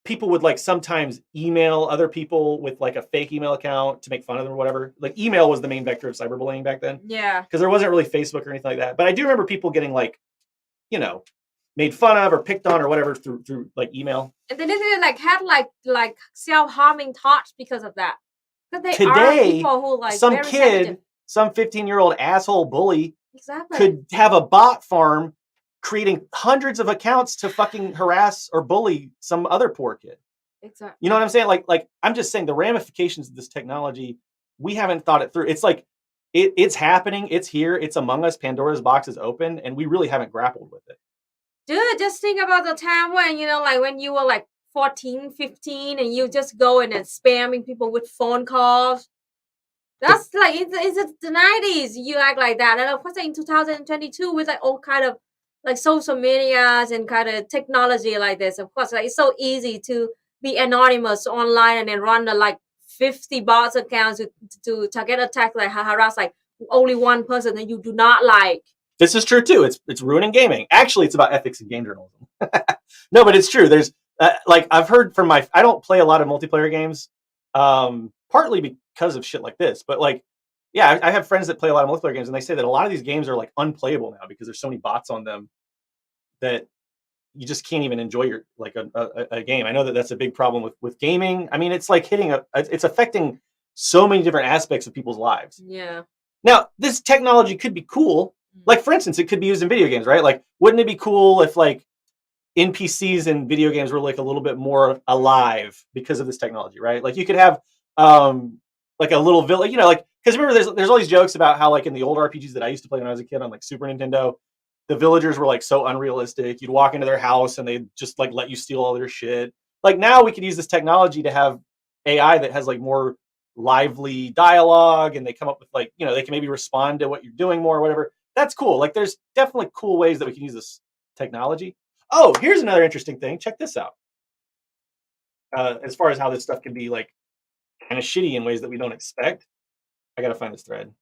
people would like sometimes email other people with like a fake email account to make fun of them or whatever. Like email was the main vector of cyberbullying back then. Yeah. Because there wasn't really Facebook or anything like that. But I do remember people getting like, made fun of or picked on or whatever through like email. And they literally like had like self-harming thoughts because of that. Because they are Today, people who like some very kid, sensitive. some 15-year-old asshole bully Exactly. could have a bot farm creating hundreds of accounts to fucking harass or bully some other poor kid. Exactly. You know what I'm saying? Like I'm just saying the ramifications of this technology, we haven't thought it through. It's like it's happening, it's here, it's among us. Pandora's box is open, and we really haven't grappled with it. Dude, just think about the time when, like when you were like 14, 15 and you just go in and spamming people with phone calls. That's like, it's the 90s. You act like that. And of course, in 2022, with like all kind of like social medias and kind of technology like this, of course, like it's so easy to be anonymous online and then run the like 50 bots accounts to target attack, like harass like only one person that you do not like. This is true too. It's ruining gaming. Actually, it's about ethics in game journalism. No, but it's true. There's like I've heard from I don't play a lot of multiplayer games, partly because of shit like this. But like, yeah, I have friends that play a lot of multiplayer games, and they say that a lot of these games are like unplayable now because there's so many bots on them that you just can't even enjoy your like a game. I know that that's a big problem with gaming. I mean, it's like it's affecting so many different aspects of people's lives. Yeah. Now, this technology could be cool. Like, for instance, it could be used in video games, right? Like, wouldn't it be cool if, like, NPCs in video games were, like, a little bit more alive because of this technology, right? Like, you could have, like, a little village, like, because remember, there's all these jokes about how, like, in the old RPGs that I used to play when I was a kid on, like, Super Nintendo, the villagers were, like, so unrealistic. You'd walk into their house and they'd just, like, let you steal all their shit. Like, now we could use this technology to have AI that has, like, more lively dialogue, and they come up with, like, they can maybe respond to what you're doing more or whatever. That's cool. Like, there's definitely cool ways that we can use this technology. Oh, here's another interesting thing. Check this out. As far as how this stuff can be, like, kind of shitty in ways that we don't expect. I got to find this thread.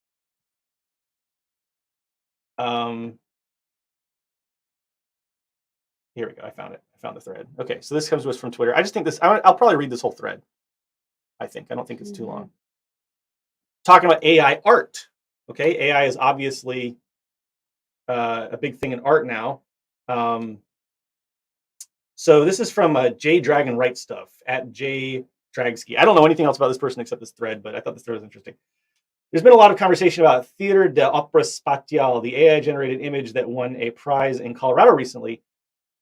Here we go. I found it. I found the thread. Okay, so this comes to us from Twitter. I just think this, I'll probably read this whole thread. I don't think it's too long. Talking about AI art. Okay, AI is obviously a big thing in art now. So this is from J Dragon Write Stuff at J Dragsky. I don't know anything else about this person except this thread, but I thought this thread was interesting. There's been a lot of conversation about Theater de Opera Spatiale, the AI generated image that won a prize in Colorado recently.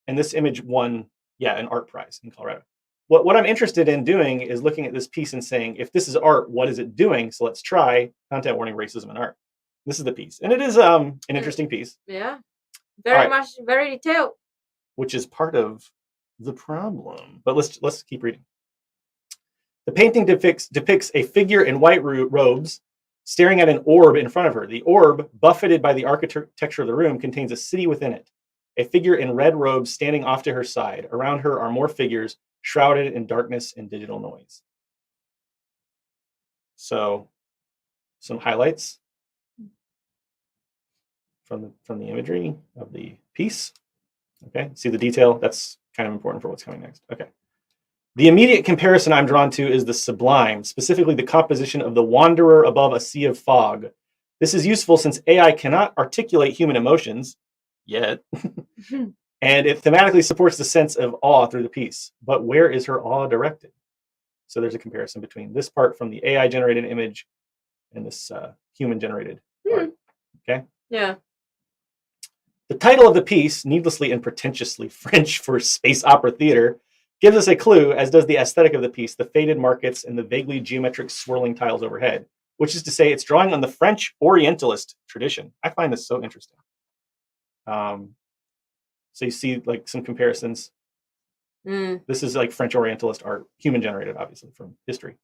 And this image won, an art prize in Colorado. What I'm interested in doing is looking at this piece and saying, if this is art, what is it doing? So let's try content warning, racism in art. This is the piece. And it is an interesting piece. Yeah. Very detailed. Which is part of the problem. But let's keep reading. The painting depicts a figure in white robes staring at an orb in front of her. The orb, buffeted by the architecture of the room, contains a city within it. A figure in red robes standing off to her side. Around her are more figures shrouded in darkness and digital noise. So, some highlights from the imagery of the piece. Okay, see the detail? That's kind of important for what's coming next. Okay. The immediate comparison I'm drawn to is the sublime, specifically the composition of the wanderer above a sea of fog. This is useful since AI cannot articulate human emotions yet, and it thematically supports the sense of awe through the piece. But where is her awe directed? So there's a comparison between this part from the AI-generated image and this human-generated art. Okay? Yeah. The title of the piece, needlessly and pretentiously French for space opera theater, gives us a clue, as does the aesthetic of the piece, the faded markets and the vaguely geometric swirling tiles overhead, which is to say it's drawing on the French Orientalist tradition. I find this so interesting. So you see like some comparisons. This is like French Orientalist art, human generated, obviously, from history.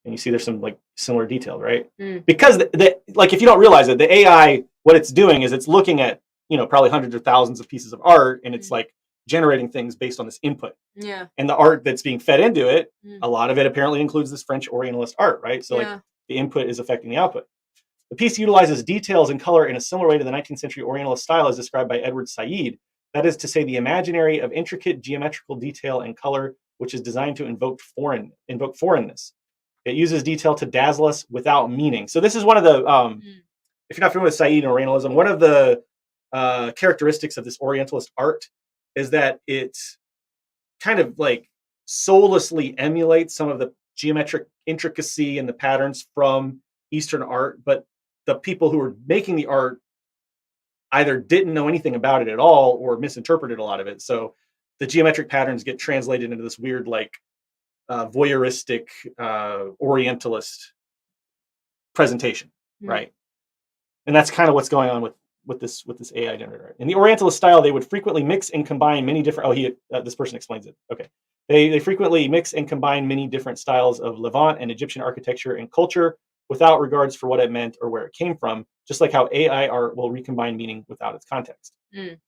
And you see there's some like similar detail, right? Because like if you don't realize it, the AI, what it's doing is it's looking at, probably hundreds or thousands of pieces of art, and it's like generating things based on this input. Yeah. And the art that's being fed into it, a lot of it apparently includes this French Orientalist art, right? So like the input is affecting the output. The piece utilizes details and color in a similar way to the 19th century Orientalist style as described by Edward Said. That is to say, the imaginary of intricate geometrical detail and color, which is designed to invoke foreignness. It uses detail to dazzle us without meaning. So this is one of the, if you're not familiar with Said and Orientalism, one of the characteristics of this Orientalist art is that it kind of like soullessly emulates some of the geometric intricacy and the patterns from Eastern art, but the people who were making the art either didn't know anything about it at all or misinterpreted a lot of it. So the geometric patterns get translated into this weird, like voyeuristic Orientalist presentation, right? And that's kind of what's going on with this AI generator. In the Orientalist style, they would frequently mix and combine many different. This person explains it. Okay, they frequently mix and combine many different styles of Levant and Egyptian architecture and culture without regards for what it meant or where it came from, just like how AI art will recombine meaning without its context.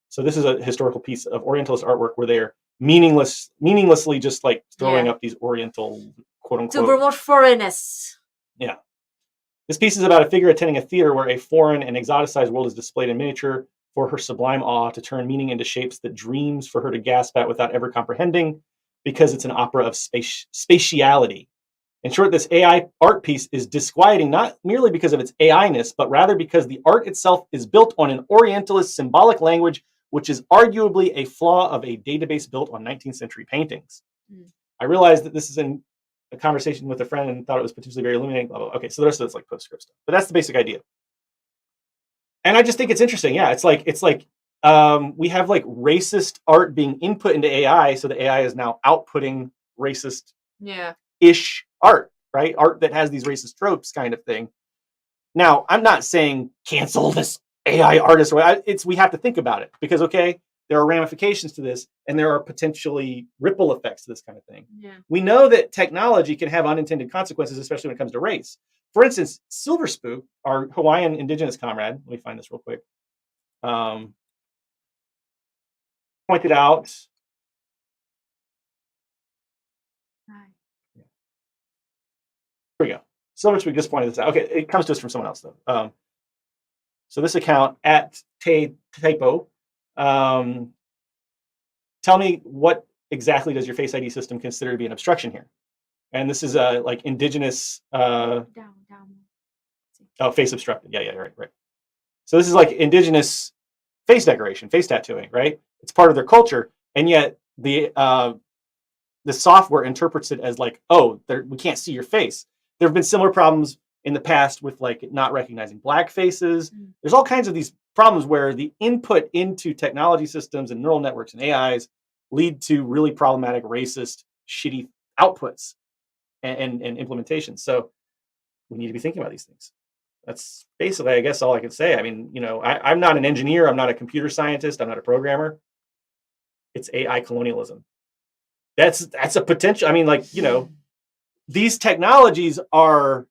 So this is a historical piece of Orientalist artwork where they're meaninglessly just like throwing up these Oriental quote unquote to promote foreignness. Yeah. This piece is about a figure attending a theater where a foreign and exoticized world is displayed in miniature for her sublime awe to turn meaning into shapes that dreams for her to gasp at without ever comprehending, because it's an opera of spatiality. In short, this AI art piece is disquieting not merely because of its AI-ness, but rather because the art itself is built on an Orientalist symbolic language, which is arguably a flaw of a database built on 19th century paintings. I realized that this is in a conversation with a friend and thought it was potentially very illuminating. Blah, blah, blah. Okay, so the rest of it's like postscript stuff, but that's the basic idea. And I just think it's interesting. Yeah, it's like we have like racist art being input into AI, so the AI is now outputting racist-ish art, right? Art that has these racist tropes, kind of thing. Now, I'm not saying cancel this AI artist. We have to think about it because there are ramifications to this, and there are potentially ripple effects to this kind of thing. We know that technology can have unintended consequences, especially when it comes to race. For instance, Silver Spook, our Hawaiian indigenous comrade, let me find this real quick, pointed out. Here we go. Silver Spook just pointed this out. Okay, it comes to us from someone else, though. So this account, at Typo, tell me what exactly does your Face ID system consider to be an obstruction here? And this is like indigenous face obstructed. Yeah, right. So this is like indigenous face decoration, face tattooing, right? It's part of their culture, and yet the software interprets it as like, we can't see your face. There have been similar problems in the past with like not recognizing black faces. There's all kinds of these problems where the input into technology systems and neural networks and AIs lead to really problematic, racist, shitty outputs and implementations. So we need to be thinking about these things. That's basically, I guess, all I can say. I mean, I'm not an engineer. I'm not a computer scientist. I'm not a programmer. It's AI colonialism. That's a potential. I mean, these technologies are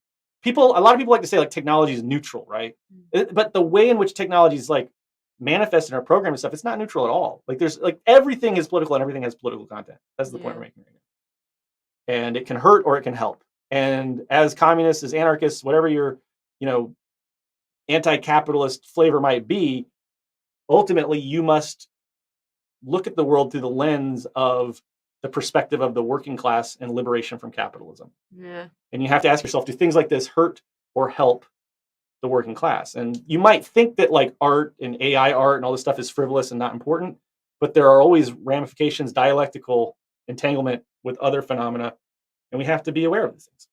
a lot of people like to say like technology is neutral, right? But the way in which technology is like manifest in our program and stuff, it's not neutral at all. Like there's like everything is political and everything has political content. That's the point we're making right now. And it can hurt or it can help. And as communists, as anarchists, whatever your, anti-capitalist flavor might be, ultimately you must look at the world through the lens of the perspective of the working class and liberation from capitalism. Yeah. And you have to ask yourself, do things like this hurt or help the working class? And you might think that like art and AI art and all this stuff is frivolous and not important, but there are always ramifications, dialectical entanglement with other phenomena, and we have to be aware of these things.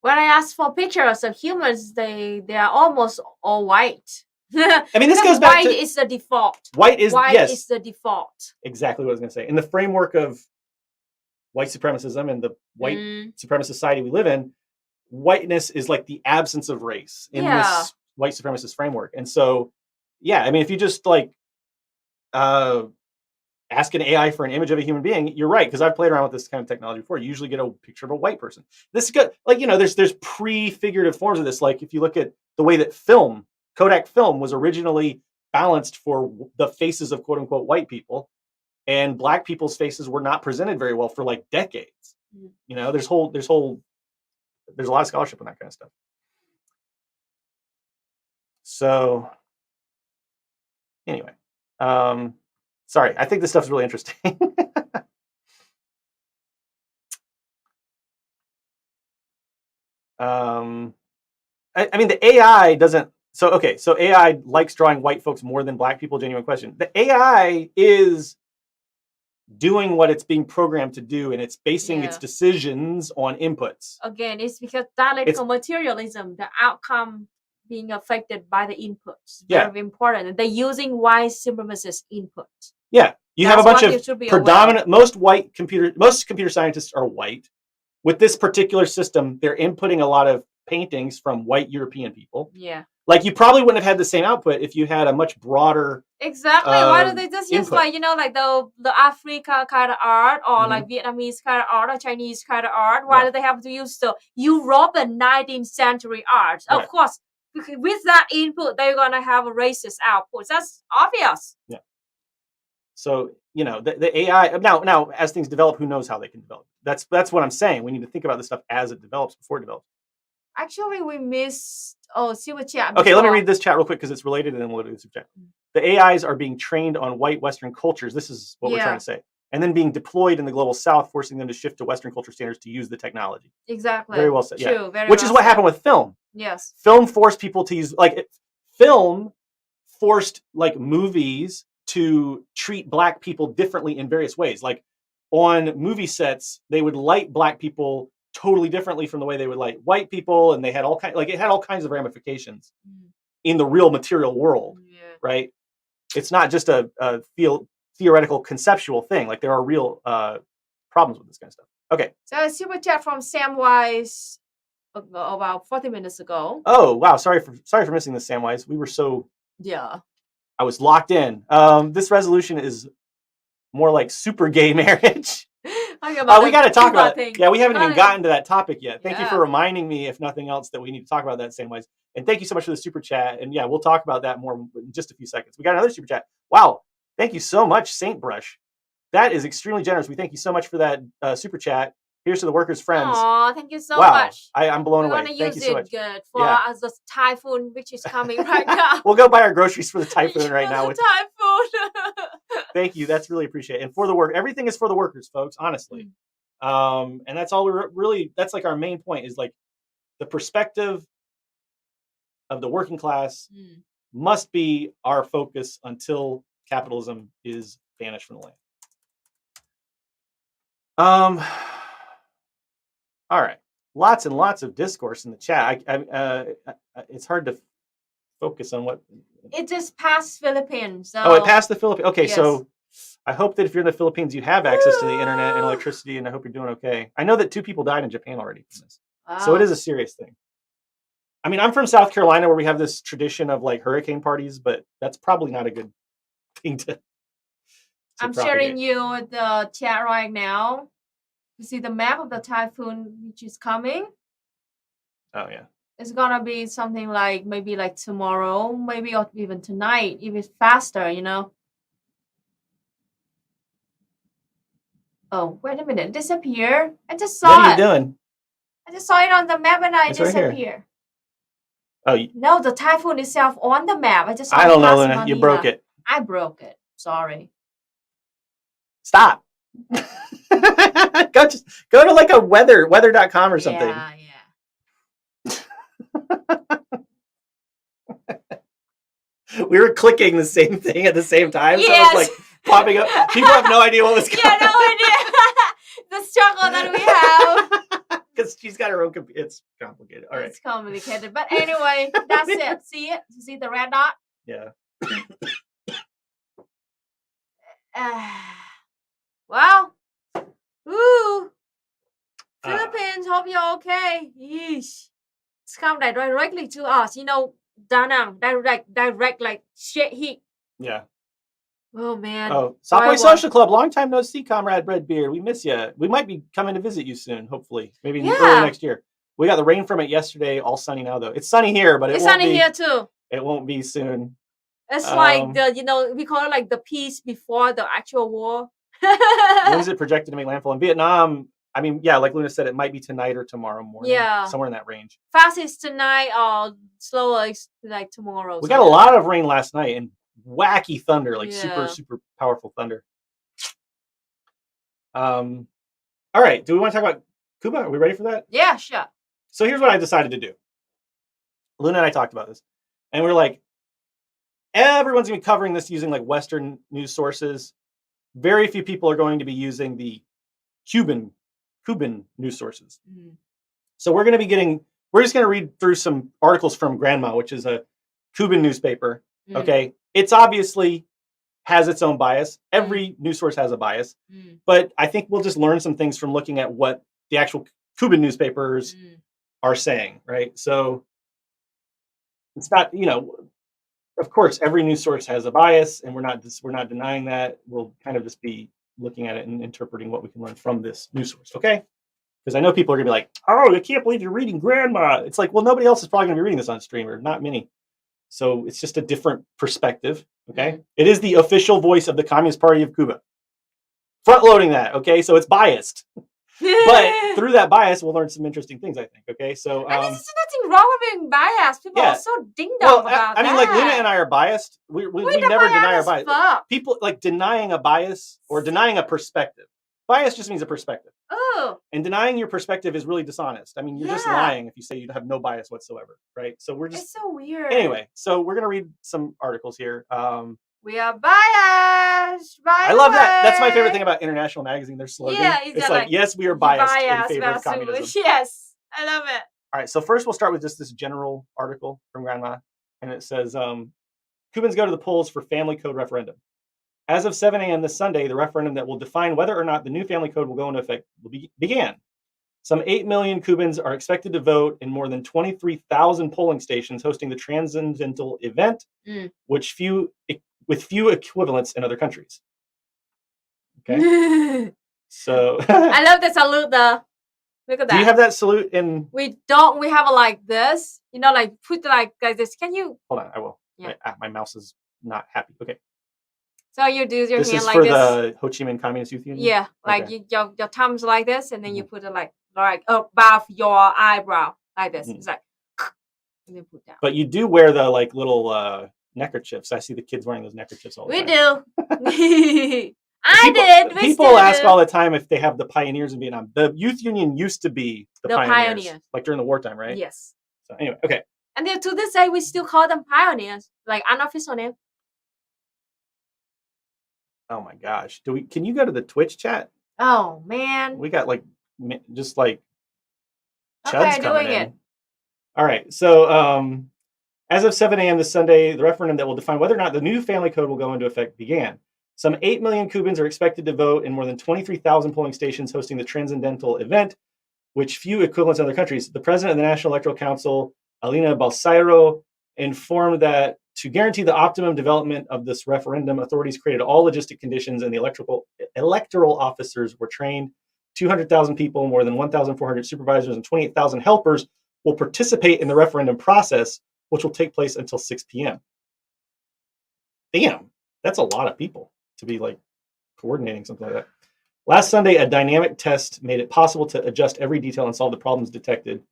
When I ask for pictures of humans, they are almost all white. I mean, this goes back white to is the default. white is yes, the default. exactly what I was going to say. In the framework of white supremacism and the white supremacist society we live in, whiteness is like the absence of race in this white supremacist framework. And so, yeah, I mean, if you just like ask an AI for an image of a human being, you're right, because I've played around with this kind of technology before. You usually get a picture of a white person. This is good. Like, you know, there's prefigurative forms of this. Like if you look at the way that Kodak film was originally balanced for the faces of quote unquote white people, and black people's faces were not presented very well for like decades. You know, there's a lot of scholarship on that kind of stuff. So anyway, sorry, I think this stuff's really interesting. I mean, the AI doesn't. So AI likes drawing white folks more than black people. Genuine question. The AI is doing what it's being programmed to do, and it's basing its decisions on inputs. Again, it's because dialectical materialism, the outcome being affected by the inputs. Very important. And they're using white supremacist inputs. Yeah. You have a bunch of predominant, most computer scientists are white. With this particular system, they're inputting a lot of paintings from white European people. Yeah. Like you probably wouldn't have had the same output if you had a much broader. Exactly. Why do they just use like, you know, like the Africa kind of art or like Vietnamese kind of art or Chinese kind of art? Why do they have to use the European 19th century art? Of course, with that input, they're going to have a racist output. That's obvious. Yeah. So, you know, the AI now as things develop, who knows how they can develop? That's what I'm saying. We need to think about this stuff as it develops before it develops. Actually, we missed super chat. Okay, let me read this chat real quick because it's related, and then we'll do the super chat. The AIs are being trained on white Western cultures. This is what we're trying to say. And then being deployed in the global South, forcing them to shift to Western culture standards to use the technology. Exactly. Very well said. True. Yeah. Which is what happened with film. Yes. Film forced people to use film forced like movies to treat black people differently in various ways. Like on movie sets, they would light black people totally differently from the way they would light white people, and they had it had all kinds of ramifications in the real material world. Right? It's not just a theoretical conceptual thing. Like there are real problems with this kind of stuff. Okay. So a super chat from Samwise about 40 minutes ago. Oh wow, sorry for missing this, Samwise. We were so I was locked in. This resolution is more like super gay marriage. We got to talk about it. Yeah, we haven't even gotten to that topic yet. Thank you for reminding me, if nothing else, that we need to talk about that Samwise. And thank you so much for the super chat. And yeah, we'll talk about that more in just a few seconds. We got another super chat. Wow. Thank you so much, Saintbrush. That is extremely generous. We thank you so much for that super chat. Here's to the workers' friends. Aw, thank you so much. I'm blown away. Thank you so much. Good for the typhoon, which is coming right now. We'll go buy our groceries for the typhoon right now. Typhoon. Thank you. That's really appreciated. And for the work, everything is for the workers, folks. Honestly, and that's all we're really. That's like our main point is like the perspective of the working class must be our focus until capitalism is banished from the land. All right, lots and lots of discourse in the chat. It's hard to focus on what. It just passed Philippines. So... Oh, it passed the Philippines. Okay, yes. So I hope that if you're in the Philippines, you have access to the internet and electricity, and I hope you're doing okay. I know that 2 people died in Japan already from this, so it is a serious thing. I mean, I'm from South Carolina, where we have this tradition of like hurricane parties, but that's probably not a good thing to I'm propagate. Sharing you the chat right now. You see the map of the typhoon which is coming? Oh, yeah. It's going to be something like maybe like tomorrow, maybe or even tonight, if it's faster, you know? Oh, wait a minute. Disappear. I just saw it. What are you doing? I just saw it on the map and I disappeared. Right. Oh, no, the typhoon itself on the map. I just saw it. I don't know, Lena. You broke it. I broke it. Sorry. Stop. Go to like a weather.com or something. Yeah. We were clicking the same thing at the same time. So it Yes. was like popping up. People have no idea what was going Yeah, on. no idea. The struggle that we have. Because she's got her own computer. It's complicated. All right. It's complicated. But anyway, that's it. See it? You see the red dot? Yeah. Well. Ooh. Philippines, hope you're okay. Yeesh. It's come directly to us. You know, Da Nang, direct like shit heat. Yeah. Oh man. Oh, Subway Why- Social Club. Long time no see, comrade Breadbeard. We miss you. We might be coming to visit you soon, hopefully. Maybe Yeah. early next year. We got the rain from it yesterday. All sunny now, though. It's sunny here, but It's it won't sunny be. here too. It won't be soon. It's like we call it like the peace before the actual war. When is it projected to make landfall in Vietnam? I mean, yeah, like Luna said, it might be tonight or tomorrow morning. Yeah. Somewhere in that range. Fast is tonight or slower is like tomorrow. We got a lot of rain last night and wacky thunder, like Yeah. super powerful thunder. All right. Do we want to talk about Cuba? Are we ready for that? Yeah, sure. So here's what I decided to do. Luna and I talked about this, and we're like, everyone's gonna be covering this using like Western news sources. Very few people are going to be using the Cuban news sources. Mm. So we're just gonna read through some articles from Granma, which is a Cuban newspaper. Mm. Okay. It's obviously has its own bias. Every news source has a bias, but I think we'll just learn some things from looking at what the actual Cuban newspapers are saying, right? So it's not, of course, every news source has a bias, and we're not denying that. We'll kind of just be looking at it and interpreting what we can learn from this news source, okay? Because I know people are gonna be like, "Oh, I can't believe you're reading Grandma." It's like, well, nobody else is probably gonna be reading this on stream, or not many. So it's just a different perspective, okay? It is the official voice of the Communist Party of Cuba. Front loading that, okay? So it's biased. But through that bias, we'll learn some interesting things, I think. Okay, so and there's nothing wrong with being biased. People yeah. are so ding dong about I mean, that. like Luna and I are biased. We never deny our bias. Fuck. People like denying a bias or denying a perspective. Bias just means a perspective. Oh. And denying your perspective is really dishonest. I mean, you're just lying if you say you have no bias whatsoever, right? So we're just It's so weird. anyway. So we're gonna read some articles here. We are biased. I love that. That's my favorite thing about International Magazine. Their slogan. Yeah, It's like, yes, we are biased in favor of communism. Yes, I love it. All right, so first we'll start with just this general article from Grandma, and it says, Cubans go to the polls for family code referendum. As of 7 a.m. this Sunday, the referendum that will define whether or not the new family code will go into effect began. Some 8 million Cubans are expected to vote in more than 23,000 polling stations hosting the transcendental event, with few equivalents in other countries. Okay, so I love the salute though. Look at that. Do you have that salute in? We don't. We have it like this. Like put like this. Can you? Hold on, I will. Yeah. My mouse is not happy. Okay. So you do your This hand is like for this. the Ho Chi Minh Communist Youth Union? Yeah, like Okay. your thumbs like this, and then you put it like above your eyebrow like this. It's like, and then put down. But you do wear the like little neckerchiefs. I see the kids wearing those neckerchiefs all the We time. do. I did. We People still ask do. all the time if they have the pioneers in Vietnam. The youth union used to be the pioneers, like during the wartime, right? Yes. So anyway, okay. And then to this day, we still call them pioneers, like unofficial name. Oh my gosh, can you go to the Twitch chat? Oh man. We got like just like Okay, chuds coming doing in. it. All right, so as of 7 a.m. this Sunday, the referendum that will define whether or not the new family code will go into effect began. Some 8 million Cubans are expected to vote in more than 23,000 polling stations hosting the transcendental event, which few equivalents in other countries. The president of the National Electoral Council, Alina Balseiro, informed that to guarantee the optimum development of this referendum, authorities created all logistic conditions and the electoral officers were trained. 200,000 people, more than 1,400 supervisors, and 28,000 helpers will participate in the referendum process, which will take place until 6 p.m. Damn, that's a lot of people to be like coordinating something like that. Last Sunday, a dynamic test made it possible to adjust every detail and solve the problems detected.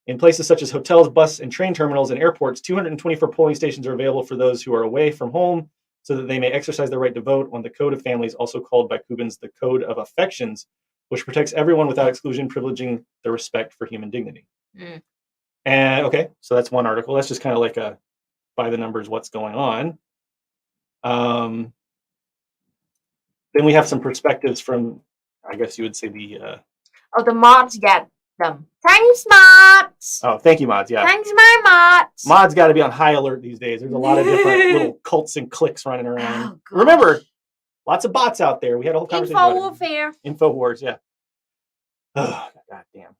In places such as hotels, bus and train terminals, and airports, 224 polling stations are available for those who are away from home, so that they may exercise their right to vote on the Code of Families, also called by Cubans the Code of Affections, which protects everyone without exclusion, privileging the respect for human dignity. And okay, so that's one article. That's just kind of like a by the numbers what's going on. Then we have some perspectives from, I guess you would say the mods get them. Thanks, mods. oh, thank you, mods. Yeah, Thanks, my mods. mods got to be on high alert these days. There's a lot of different little cults and cliques running around. Oh, Remember, lots of bots out there. We had a whole conversation Info about warfare. Info wars, yeah. Oh, god damn.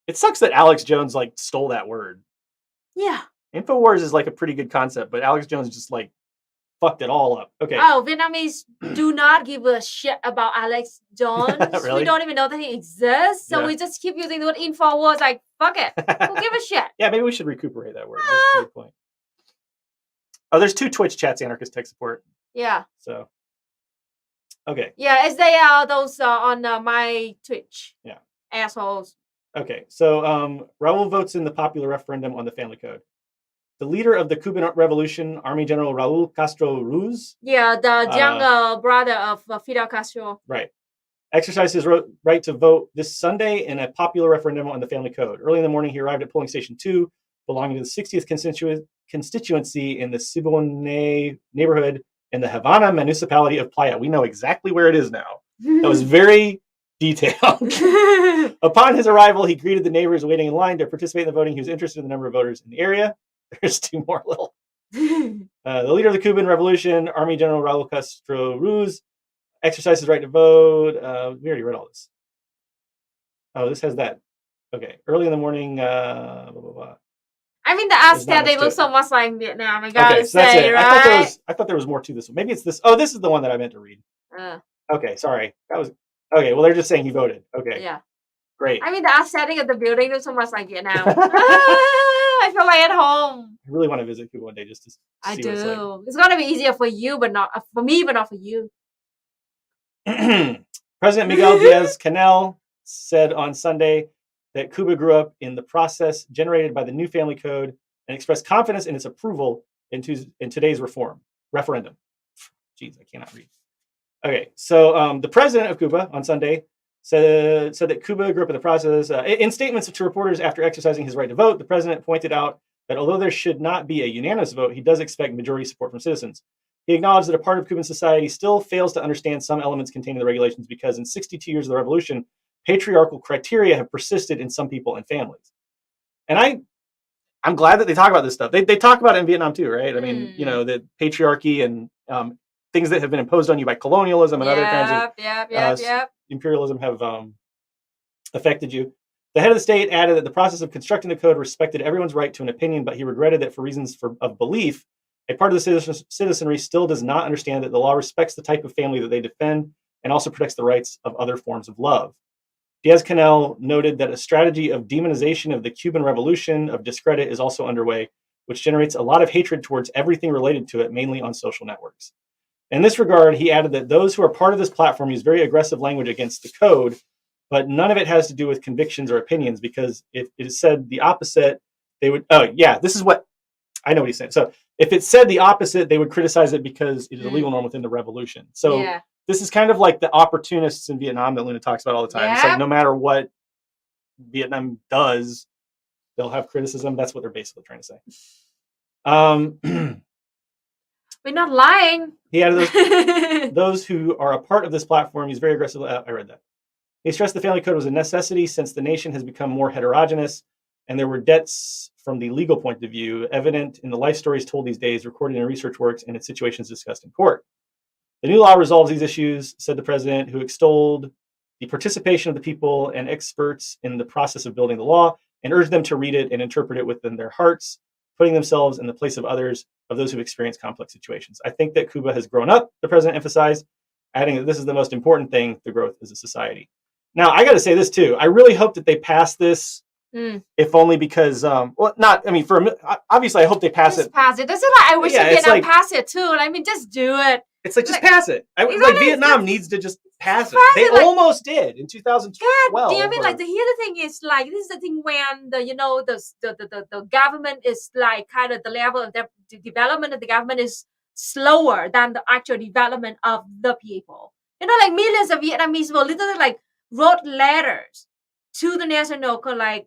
It sucks that Alex Jones like stole that word. Yeah. Infowars is like a pretty good concept, but Alex Jones just like fucked it all up. Okay. Oh, Vietnamese do not give a shit about Alex Jones. Really? We don't even know that he exists. So Yeah. we just keep using the word Infowars. Like, fuck it. Who give a shit? Yeah, maybe we should recuperate that word. That's a good point. Oh, there's 2 Twitch chats, Anarchist Tech Support. Yeah. So, okay. Yeah, as they are those on my Twitch. Yeah. Assholes. Okay. So, Raul votes in the popular referendum on the family code. The leader of the Cuban Revolution, Army General Raul Castro Ruz, Yeah, the younger brother of Fidel Castro. right, exercised his right to vote this Sunday in a popular referendum on the family code. Early in the morning, he arrived at polling station 2, belonging to the 60th constituency in the Siboney neighborhood in the Havana municipality of Playa. We know exactly where it is now. That was very detailed. Upon his arrival, he greeted the neighbors waiting in line to participate in the voting. He was interested in the number of voters in the area. There's 2 more little. The leader of the Cuban Revolution, Army General Raul Castro Ruz, exercised his right to vote. We already read all this. Oh, this has that. Okay. Early in the morning, blah, blah, blah. I mean, the There's not Aztec, they much to look it. so much like Vietnam. I gotta Okay, so that's say, it. right? I thought there was more to this one. Maybe it's this. Oh, this is the one that I meant to read. Okay, sorry. That was okay. Well, they're just saying he voted. Okay, Yeah. great. I mean, the aesthetic of the building looks so much like Vietnam. I feel like at home. I really want to visit Cuba one day just to see I what do. it's like. It's gonna be easier for you, but not for me, but not for you. President Miguel Diaz-Canel said on Sunday that Cuba grew up in the process generated by the new family code and expressed confidence in its approval in today's referendum. Jeez, I cannot read. Okay, so the president of Cuba on Sunday said that Cuba grew up in the process. In statements to reporters after exercising his right to vote, the president pointed out that although there should not be a unanimous vote, he does expect majority support from citizens. He acknowledged that a part of Cuban society still fails to understand some elements contained in the regulations because in 62 years of the revolution, patriarchal criteria have persisted in some people and families. And I'm glad that they talk about this stuff. They talk about it in Vietnam too, right? I mean, you know, the patriarchy and things that have been imposed on you by colonialism and other kinds of imperialism have affected you. The head of the state added that the process of constructing the code respected everyone's right to an opinion, but he regretted that for reasons of belief, a part of the citizenry still does not understand that the law respects the type of family that they defend and also protects the rights of other forms of love. Diaz-Canel noted that a strategy of demonization of the Cuban Revolution of discredit is also underway, which generates a lot of hatred towards everything related to it, mainly on social networks. In this regard, he added that those who are part of this platform use very aggressive language against the code, but none of it has to do with convictions or opinions, because if it said the opposite, they would, this is what, I know what he's saying. So if it said the opposite, they would criticize it because it is a legal norm within the revolution. So this is kind of like the opportunists in Vietnam that Luna talks about all the time. It's like no matter what Vietnam does, they'll have criticism. That's what they're basically trying to say. We're not lying. He added those who are a part of this platform use very aggressively. I read that. He stressed the family code was a necessity since the nation has become more heterogeneous and there were debts from the legal point of view evident in the life stories told these days, recorded in research works, and its situations discussed in court. The new law resolves these issues, said the president, who extolled the participation of the people and experts in the process of building the law and urged them to read it and interpret it within their hearts, putting themselves in the place of others, of those who've experienced complex situations. I think that Cuba has grown up, the president emphasized, adding that this is the most important thing, the growth as a society. Now, I got to say this too. I really hope that they pass this, if only because, obviously I hope they pass it. Pass it. This is why I wish Vietnam pass it too. I mean, just do it. It's like, just pass it. Vietnam needs to just pass it. They almost did in 2012. God damn it! Like, here the thing is, like, this is the thing when the government is like kind of the level of the development of the government is slower than the actual development of the people. You know, like millions of Vietnamese will literally like wrote letters to the National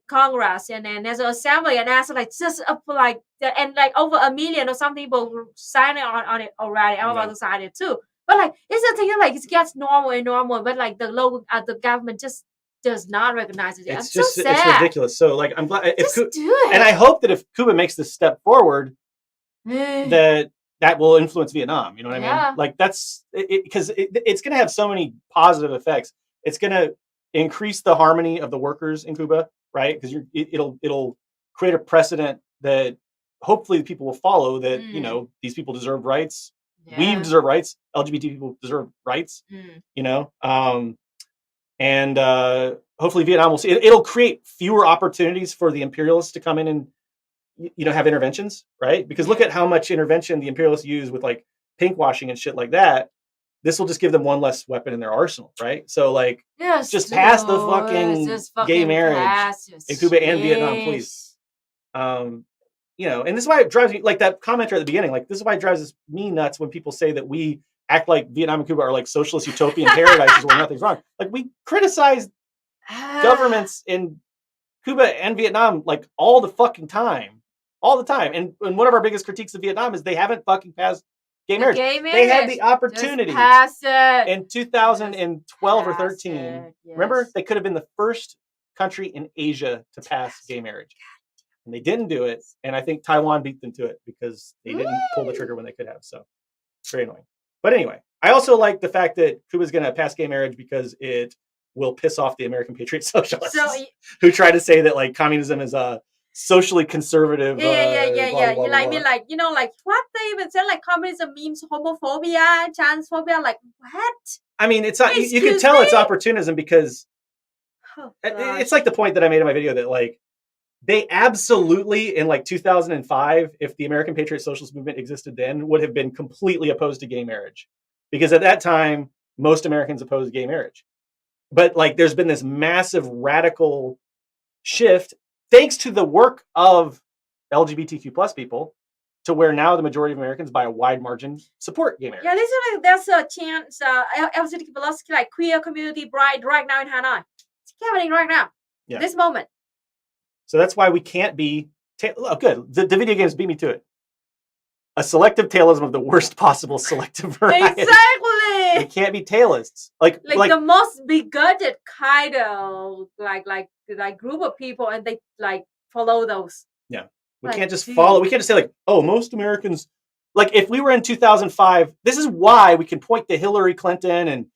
Congress and then National Assembly and asked like just like and like over 1 million or some people signed on it already. I'm about to sign it too. But like it's a thing like it gets normal and normal, but like the local the government just does not recognize it. It's just so it's ridiculous. So like I'm glad just do it. and I hope that if Cuba makes this step forward, that will influence Vietnam. You know what I mean? Like that's because it's going to have so many positive effects. It's going to increase the harmony of the workers in Cuba, right? Because it'll create a precedent that hopefully people will follow. That you know these people deserve rights. We deserve rights. LGBT people deserve rights. You know, and hopefully Vietnam will see. It'll create fewer opportunities for the imperialists to come in and have interventions, right? Because look at how much intervention the imperialists use with like pink washing and shit like that. This will just give them one less weapon in their arsenal, right? So like, just pass the fucking gay marriage in Cuba and Vietnam, please. And this is why it drives me, like that commenter at the beginning, like this is why it drives me nuts when people say that we act like Vietnam and Cuba are like socialist utopian paradises where nothing's wrong. Like we criticize governments in Cuba and Vietnam like all the fucking time. All the time. And one of our biggest critiques of Vietnam is they haven't fucking passed gay marriage. They had the opportunity in 2012 or 13. Yes. Remember, they could have been the first country in Asia to pass gay marriage. And they didn't do it. And I think Taiwan beat them to it because they didn't pull the trigger when they could have. So very annoying. But anyway, I also like the fact that Cuba's going to pass gay marriage because it will piss off the American patriot socialists who try to say that like communism is a socially conservative. Blah, blah, blah, like me, like like what they even said, like communism means homophobia, transphobia. Like what? I mean, it's not. You can tell it's opportunism because it's like the point that I made in my video that like they absolutely in like 2005, if the American Patriot Socialist Movement existed then, would have been completely opposed to gay marriage because at that time most Americans opposed gay marriage. But like, there's been this massive radical shift. Thanks to the work of LGBTQ plus people, to where now the majority of Americans, by a wide margin, support gay marriage. Yeah, there's a chance LGBTQ plus like queer community bride right now in Hanoi. It's happening right now, this moment. So that's why we can't be. Good. The video games beat me to it. A selective tailism of the worst possible selective variety. Exactly. We can't be tailists. Like the most bigoted kind of like group of people, and they like follow those. Yeah, we can't just follow. We can't just say like, oh, most Americans. Like if we were in 2005, this is why we can point to Hillary Clinton and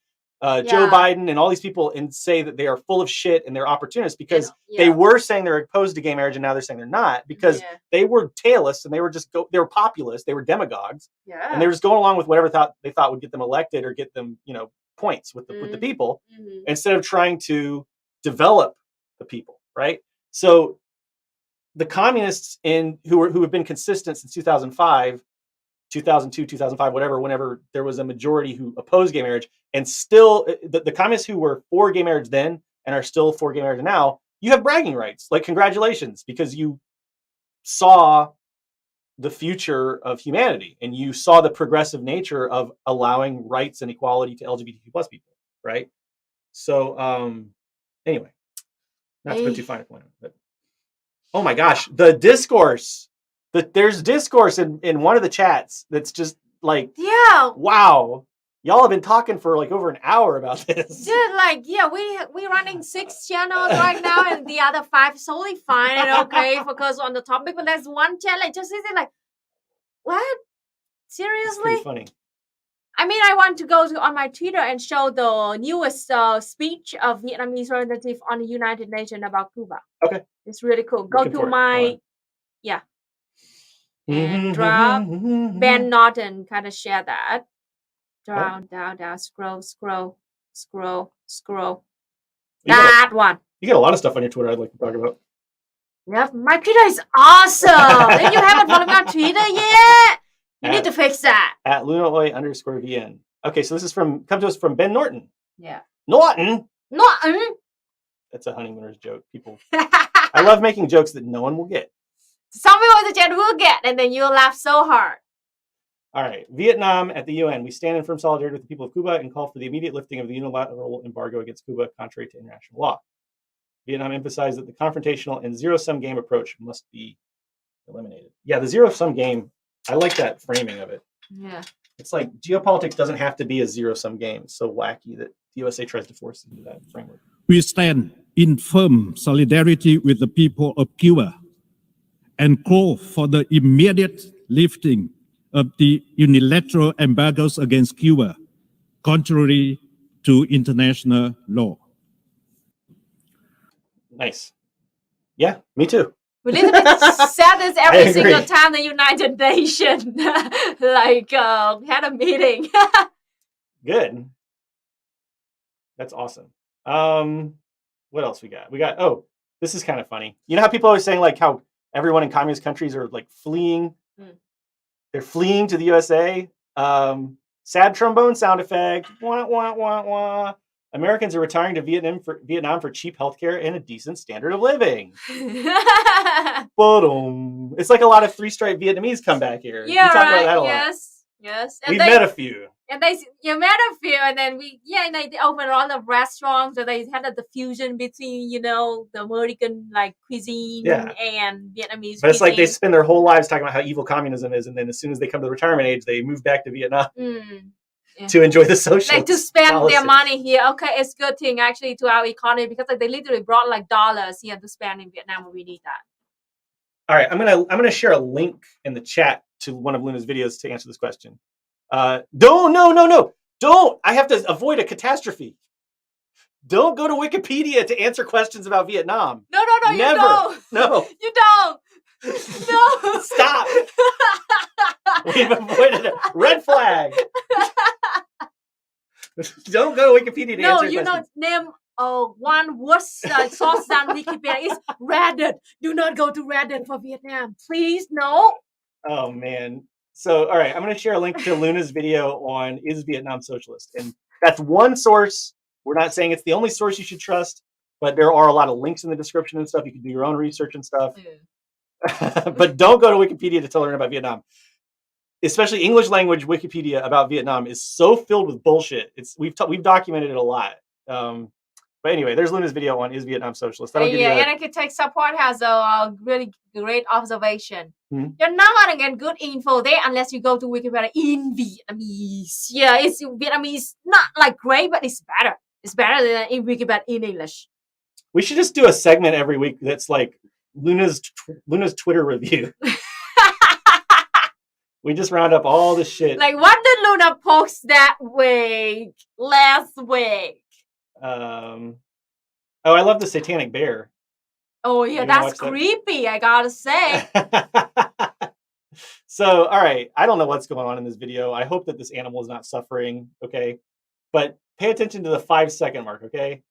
Joe Biden and all these people and say that they are full of shit and they're opportunists because they were saying they're opposed to gay marriage and now they're saying they're not because they were tailists and they were they were populists, they were demagogues, and they were just going along with whatever they thought would get them elected or get them points with the people instead of trying to develop the people, right? So the communists who have been consistent since 2005. 2002, 2005, whatever, whenever there was a majority who opposed gay marriage, and still the communists who were for gay marriage then and are still for gay marriage now, you have bragging rights. Like, congratulations, because you saw the future of humanity and you saw the progressive nature of allowing rights and equality to LGBTQ plus people, right? So, anyway, not to put too fine a point on it, but oh my gosh, the discourse. There's discourse in one of the chats that's just like, wow, y'all have been talking for like over an hour about this. Dude, like, we're running 6 channels right now, and the other 5 is totally fine and okay focus on the topic. But there's one channel just is like, what? Seriously? It's pretty funny. I mean, I want to go on my Twitter and show the newest speech of Vietnamese representative on the United Nations about Cuba. Okay, it's really cool. Go to my and drop Ben Norton, kind of share that down, scroll that one. You get a lot of stuff on your Twitter I'd like to talk about. Yeah, my Twitter is awesome. If you haven't followed me on Twitter yet, you need to fix that at @lunaoi_vn. Okay, so this is comes to us from Ben Norton. Yeah, Norton. That's a honeymooner's joke. People, I love making jokes that no one will get. Some people the chat will get, and then you'll laugh so hard. All right. Vietnam at the UN. We stand in firm solidarity with the people of Cuba and call for the immediate lifting of the unilateral embargo against Cuba, contrary to international law. Vietnam emphasized that the confrontational and zero-sum game approach must be eliminated. Yeah, the zero-sum game, I like that framing of it. Yeah. It's like geopolitics doesn't have to be a zero-sum game. It's so wacky that the USA tries to force into that framework. We stand in firm solidarity with the people of Cuba and call for the immediate lifting of the unilateral embargoes against Cuba, contrary to international law. Nice. Yeah, me too. We little bit said this every I single agree. time the United Nations had a meeting. Good. That's awesome. What else we got? Oh, this is kind of funny. You know how people are always saying like how everyone in communist countries are like fleeing? They're fleeing to the USA. Sad trombone sound effect. Wah, wah, wah, wah. Americans are retiring to Vietnam for cheap healthcare and a decent standard of living. Boom. It's like a lot of three-stripe Vietnamese come back here. Yeah, we talk about that a lot. Yes. We've met a few. And met a few, and then they opened a lot of restaurants, so they had the fusion between, the American cuisine and Vietnamese. But it's like they spend their whole lives talking about how evil communism is, and then as soon as they come to the retirement age, they move back to Vietnam to enjoy the social. To spend their money here. Okay, it's good thing actually to our economy because they literally brought dollars here to spend in Vietnam. We need that. All right, I'm gonna share a link in the chat to one of Luna's videos to answer this question. Don't. I have to avoid a catastrophe. Don't go to Wikipedia to answer questions about Vietnam. No, Never. You don't. No. You don't. No. Stop. We've avoided a red flag. Don't go to Wikipedia to answer questions. No, name one worse source than Wikipedia is Reddit. Do not go to Reddit for Vietnam. Please, no. Oh, man. So, all right, I'm going to share a link to Luna's video on Is Vietnam Socialist? And that's one source. We're not saying it's the only source you should trust, but there are a lot of links in the description and stuff. You can do your own research and stuff. But don't go to Wikipedia to learn about Vietnam. Especially English language Wikipedia about Vietnam is so filled with bullshit. We've documented it a lot. But anyway, there's Luna's video on Is Vietnam Socialist? Anarchitect Support has a really great observation. You're not going to get good info there unless you go to Wikipedia in Vietnamese. Yeah, it's Vietnamese, not great, but it's better. It's better than in Wikipedia in English. We should just do a segment every week that's like Luna's Twitter review. We just round up all the shit. What did Luna post that week? Last week? I love the satanic bear. Oh yeah, that's creepy, I gotta say. So, all right, I don't know what's going on in this video. I hope that this animal is not suffering, okay? But pay attention to the 5-second mark, okay?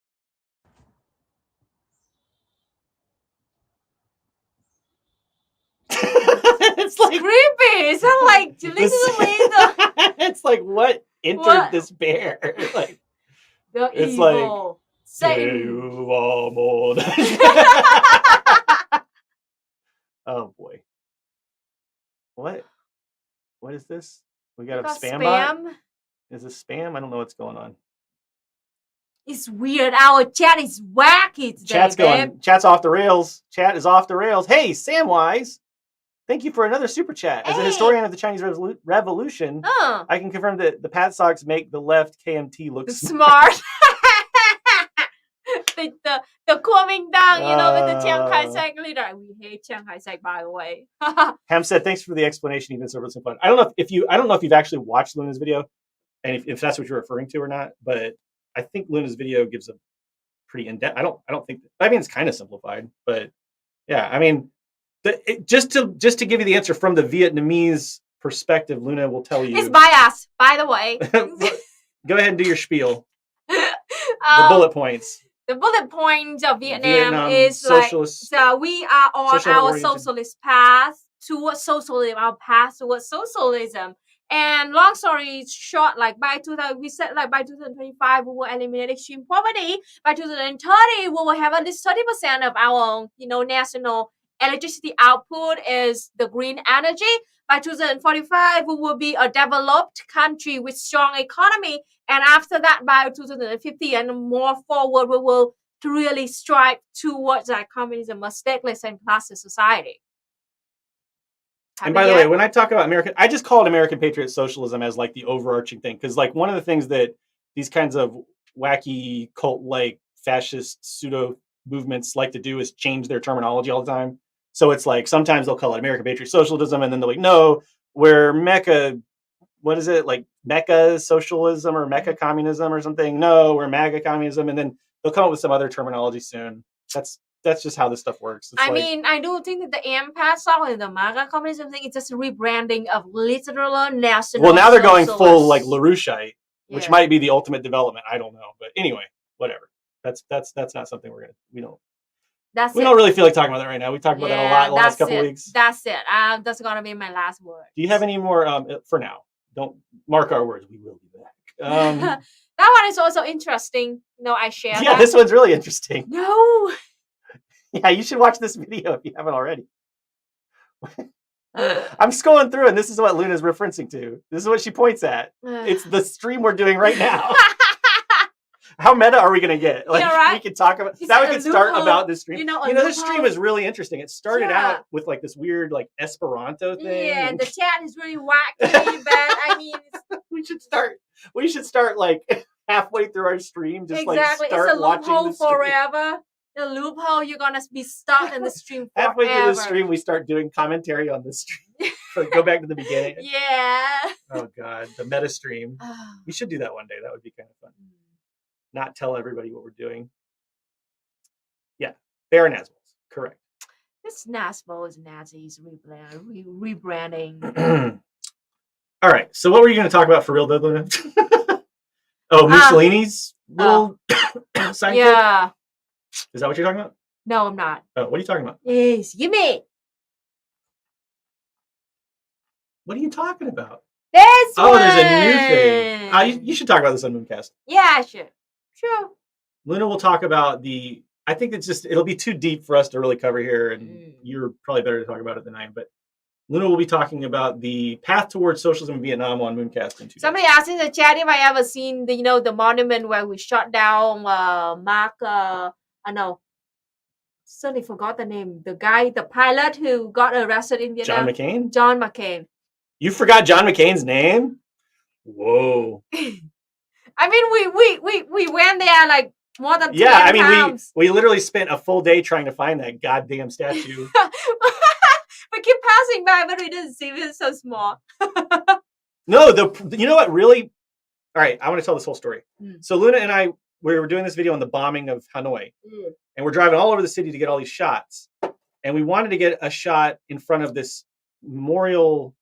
It's creepy. It's not like literally it's like what entered this bear? The it's evil. You are more than... Oh boy. What is this? We got a spam bot? Is this spam? I don't know what's going on. It's weird. Our chat is wacky today. Chat's off the rails. Chat is off the rails. Hey, Samwise. Thank you for another super chat. As a historian of the Chinese Revolution, I can confirm that the Pat Socks make the left KMT look smart. the Kuomintang, with the Chiang Kai-shek leader. We hate Chiang Kai-shek, by the way. Ham said, "Thanks for the explanation. Even so, fun." I don't know if you've actually watched Luna's video, and if that's what you're referring to or not. But I think Luna's video gives a pretty in-depth. I don't think. I mean, it's kind of simplified, but yeah. I mean, just to give you the answer from the Vietnamese perspective, Luna will tell you. It's biased, by the way. Go ahead and do your spiel. The bullet points. The bullet points of Vietnam is socialist, so we are on our socialist path towards socialism, our path towards socialism. And long story short, by 2025 we will eliminate extreme poverty. By 2030 we will have at least 30% of our national electricity output is the green energy. by 2045 we will be a developed country with strong economy, and after that by 2050 and more forward we will really strive towards like communism, a stateless and classless society. And by the way, when I talk about American, I just call it American patriot socialism as like the overarching thing. Because like one of the things that these kinds of wacky cult-like fascist pseudo movements like to do is change their terminology all the time. So it's like sometimes they'll call it American patriot socialism, and then they're like, no, we're Mecca. What is it, like Mecca socialism or Mecca communism or something? No, we're MAGA communism, and then they'll come up with some other terminology soon. That's just how this stuff works. It's I mean, I do think that the impasse and the MAGA communism thing is just a rebranding of literal national. Well, now they're going full like LaRoucheite, which Yeah. might be the ultimate development. I don't know, but anyway, whatever. That's not something we don't really feel like talking about that right now. We talked about that a lot the last couple weeks. That's it. That's gonna be my last word. Do you have any more for now? Don't mark our words. We will be back. That one is also interesting. No, I share. Yeah, this one's really interesting. No. Yeah, you should watch this video if you haven't already. I'm scrolling through, and this is what Luna's referencing to. This is what she points at. It's the stream we're doing right now. How meta are we going to get? Like, right. We could talk about It's that. like We a could start loophole. about this stream. You know, this stream is really interesting. It started out with like this weird like Esperanto thing. Yeah, and the chat is really wacky, but I mean, we should start like halfway through our stream. Just exactly, like start it's a watching loophole the stream. forever. The loophole, you're gonna be stuck in the stream forever. Halfway through the stream, we start doing commentary on the stream. So go back to the beginning. Yeah. Oh God, the meta stream. We should do that one day. That would be kind of fun. Not tell everybody what we're doing. Yeah, they are Nazis. Correct. This Nazis is Nazis rebranding. All right. So what were you going to talk about for real, though, Luna? Oh, Mussolini's little sidekick? Yeah. Is that what you're talking about? No, I'm not. Oh, what are you talking about? Yes, give me. What are you talking about? This one. There's a new thing. You should talk about this on Mooncast. Yeah, I should. Sure. Luna will talk about I think it'll be too deep for us to really cover here, and you're probably better to talk about it than I am, but Luna will be talking about the path towards socialism in Vietnam on Mooncast in 2 days. Somebody asked in the chat if I ever seen the monument where we shot down suddenly forgot the name. The pilot who got arrested in Vietnam. John McCain? John McCain. You forgot John McCain's name? Whoa. I mean, we went there like more than 10 I mean, times. we literally spent a full day trying to find that goddamn statue. We keep passing by, but we didn't see it. It's so small. No, you know what really? All right, I want to tell this whole story. So Luna and I, we were doing this video on the bombing of Hanoi, and we're driving all over the city to get all these shots. And we wanted to get a shot in front of this memorial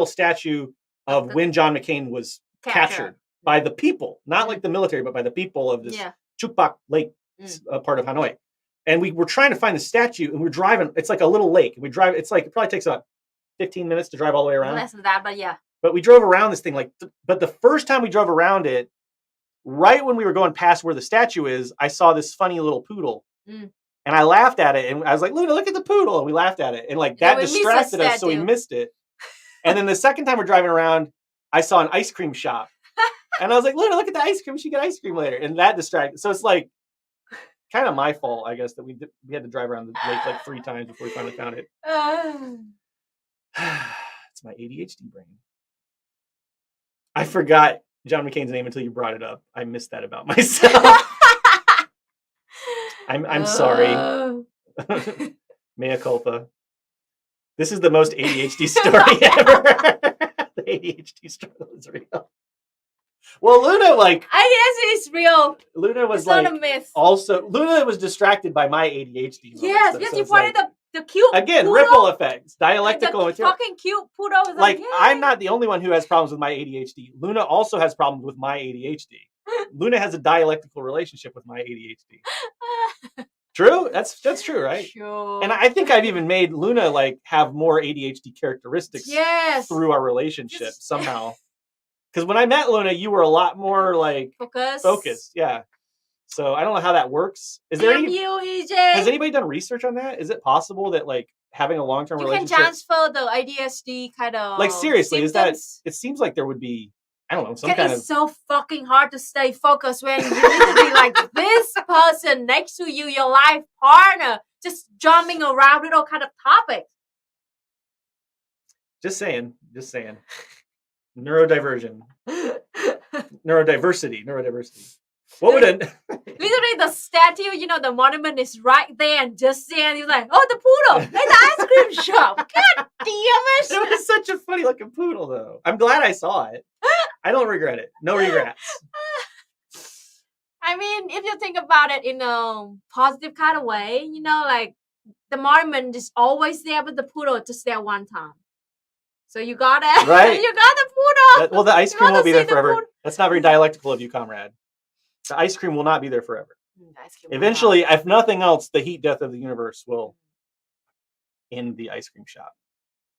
statue of when John McCain was captured by the people, not like the military, but by the people of this Chuk Pak Lake part of Hanoi. And we were trying to find the statue, and we're driving. It's like a little lake. We drive. It's like it probably takes about 15 minutes to drive all the way around. Less than that, but yeah. But we drove around this thing but the first time we drove around it, right when we were going past where the statue is, I saw this funny little poodle, and I laughed at it, and I was like, "Luna, look at the poodle!" And we laughed at it, and like that distracted us, so we missed it. And then the second time we're driving around, I saw an ice cream shop, and I was like, "Luna, look at the ice cream! We should get ice cream later." And that distracted. So it's like kind of my fault, I guess, that we had to drive around the lake like 3 times before we finally found it. It's my ADHD brain. I forgot John McCain's name until you brought it up. I missed that about myself. I'm sorry. Mea culpa. This is the most ADHD story ever. The ADHD struggle is real. Well, Luna, like, I guess it's real. Luna was it's like, not a myth. Also, Luna was distracted by my ADHD. Yes, you pointed the cute again poodle. Ripple effects, dialectical material. Fucking cute poodle. Was like, yay. I'm not the only one who has problems with my ADHD. Luna also has problems with my ADHD. Luna has a dialectical relationship with my ADHD. True? That's true, right? Sure. And I think I've even made Luna like have more ADHD characteristics through our relationship somehow. Because when I met Luna, you were a lot more like focused. Yeah. So I don't know how that works. Is there has anybody done research on that? Is it possible that like having a long-term You can relationship. transfer the ADHD kind of Like seriously, is that? symptoms. It seems like there would be, I don't know, some It kind is of. so fucking hard to stay focused when you need to be like this person next to you, your life partner, just jumping around with all kind of topics. Just saying. Neurodiversion. Neurodiversity. What would it? Literally, the statue, the monument is right there, and just there, you're like, oh, the poodle at the ice cream shop. God damn it! It was such a funny looking poodle, though. I'm glad I saw it. I don't regret it. No regrets. I mean, if you think about it in a positive kind of way, like the monument is always there, but the poodle just there one time. So you got it. Right. You got the poodle. Well, the ice You cream wanna won't be see there the forever. poodle? That's not very dialectical of you, comrade. The ice cream will not be there forever. The ice cream will Eventually, if nothing else, the heat death of the universe will end the ice cream shop.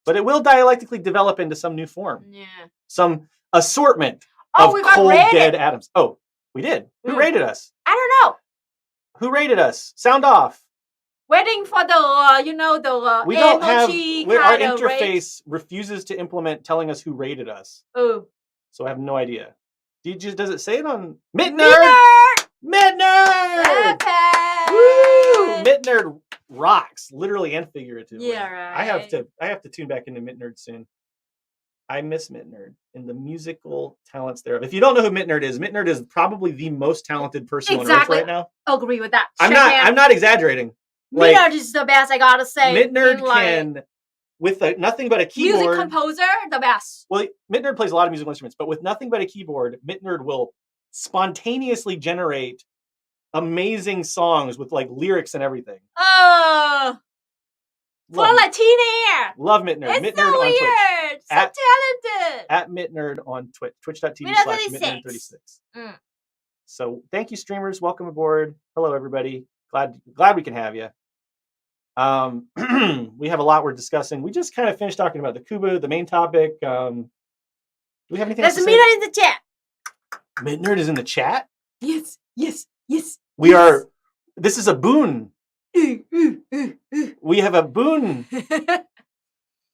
But it will dialectically develop into some new form. not. Yeah. Some assortment Oh, of we got cold, rated. dead atoms. Oh, we did. Who rated us? I don't know. Who rated us? Sound off. Waiting for the, the We don't have. emoji Our kind of rate. interface refuses to implement telling us who rated us. Oh. So I have no idea. Does it say it on Mittnerd? Nerd! Mittnerd! Woo! Mittnerd rocks, literally and figuratively. Yeah, right. I have to tune back into Mittnerd soon. I miss Mittnerd and the musical talents thereof. If you don't know who Mittnerd is probably the most talented person on earth right now. Agree with that. I'm not exaggerating. Like, Mittnerd is the best, I gotta say. Mittnerd In, like, can, with nothing but a keyboard. music composer, the best. Well, Mittnerd plays a lot of musical instruments, but with nothing but a keyboard, Mittnerd will spontaneously generate amazing songs with like lyrics and everything. Oh, full of teen hair. Love Mittnerd. It's Mittnerd so on Twitch. weird. So talented. At Mittnerd on Twitch. Twitch.tv/Mittnerd36. Mm. So thank you, streamers. Welcome aboard. Hello, everybody. Glad we can have you. We have a lot we're discussing. We just kind of finished talking about the Cuba, the main topic. Do we have anything else There's to a say? Mittnerd in the chat. Mittnerd is in the chat? Yes. We are. This is a boon. We have a boon.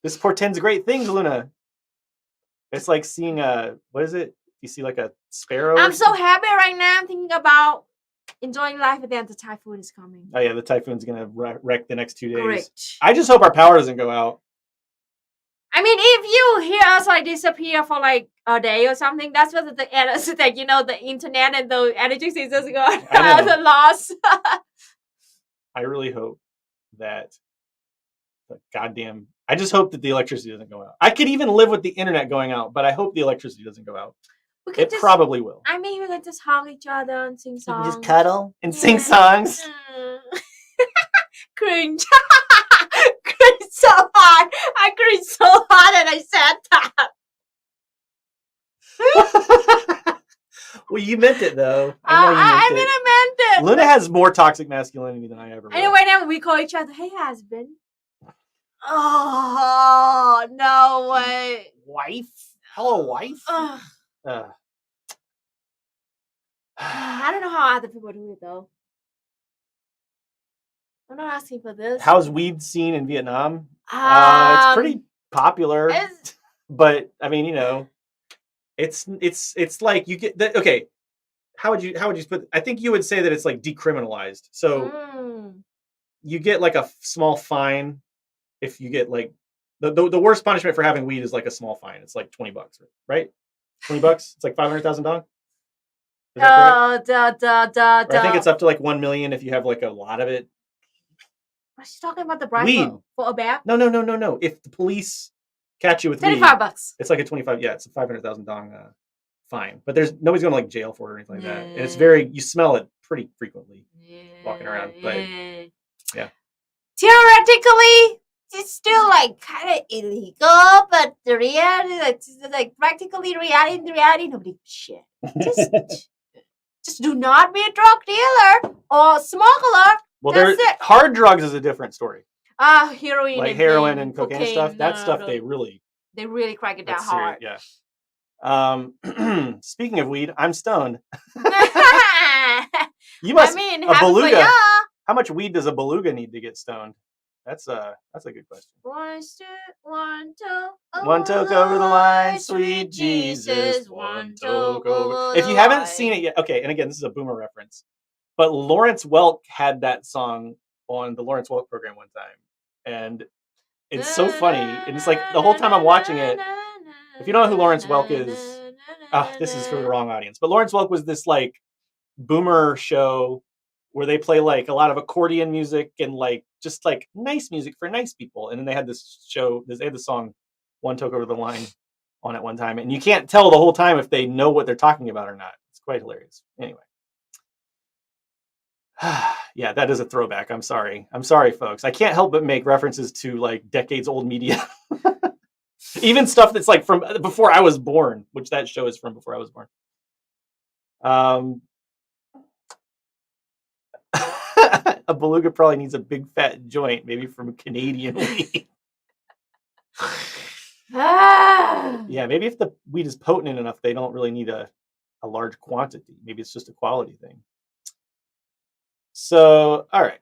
This portends great things, Luna. It's like seeing what is it? You see like a sparrow? I'm so happy right now. I'm thinking about enjoying life, and then the typhoon is coming. Oh yeah, the typhoon's gonna wreck the next 2 days. Great. I just hope our power doesn't go out. I mean, if you hear us like disappear for like a day or something, that's what the the internet and the energy systems got lost. I really hope that I just hope that the electricity doesn't go out. I could even live with the internet going out, but I hope the electricity doesn't go out. It probably will. I mean, we can just hug each other and sing songs. Just cuddle and sing songs. Cringe. Cringe so hard. I cringe so hard and I said that. Well, you meant it though. I meant it. Luna has more toxic masculinity than I ever will. Anyway, now we call each other, hey husband. Oh, no way. Wife? Hello, wife? I don't know how other people do it though. I'm not asking for this. How's weed scene in Vietnam? It's pretty popular. But I mean, it's like you get the, okay. How would you put? I think you would say that it's like decriminalized. So you get like a small fine if you get like the worst punishment for having weed is like a small fine. It's like $20, right? $20. It's like 500,000 dong. Is that correct? Or I think it's up to like 1 million if you have like a lot of it. She's talking about the bribe weed for a bag. No. If the police catch you with weed, $25. It's like a 25. Yeah, it's a 500,000 dong fine. But nobody's going to like jail for it or anything like that. And it's you smell it pretty frequently walking around. But yeah, theoretically, it's still like kind of illegal, but the reality, like practically in reality, nobody gives a shit. Just do not be a drug dealer or smuggler. Well, hard drugs is a different story. Heroin, like heroin and cocaine stuff. That stuff they really crack it down hard. Yeah. Speaking of weed, I'm stoned. You must. I mean, a beluga. How much weed does a beluga need to get stoned? That's a good question. One toke One toke over the line, sweet Jesus. One toke over. If you haven't seen it yet, okay. And again, this is a boomer reference, but Lawrence Welk had that song on the Lawrence Welk program one time, and it's so funny. And it's like the whole time I'm watching it. If you don't know who Lawrence Welk is, this is for the wrong audience. But Lawrence Welk was this like boomer show where they play like a lot of accordion music and like just like nice music for nice people. And then they had this show, they had the song One Toke Over the Line on at one time. And you can't tell the whole time if they know what they're talking about or not. It's quite hilarious. Anyway. Yeah, that is a throwback. I'm sorry, folks. I can't help but make references to like decades old media. Even stuff that's like from before I was born, which that show is from before I was born. A beluga probably needs a big fat joint, maybe from Canadian weed. Yeah, maybe if the weed is potent enough, they don't really need a large quantity. Maybe it's just a quality thing. So, all right.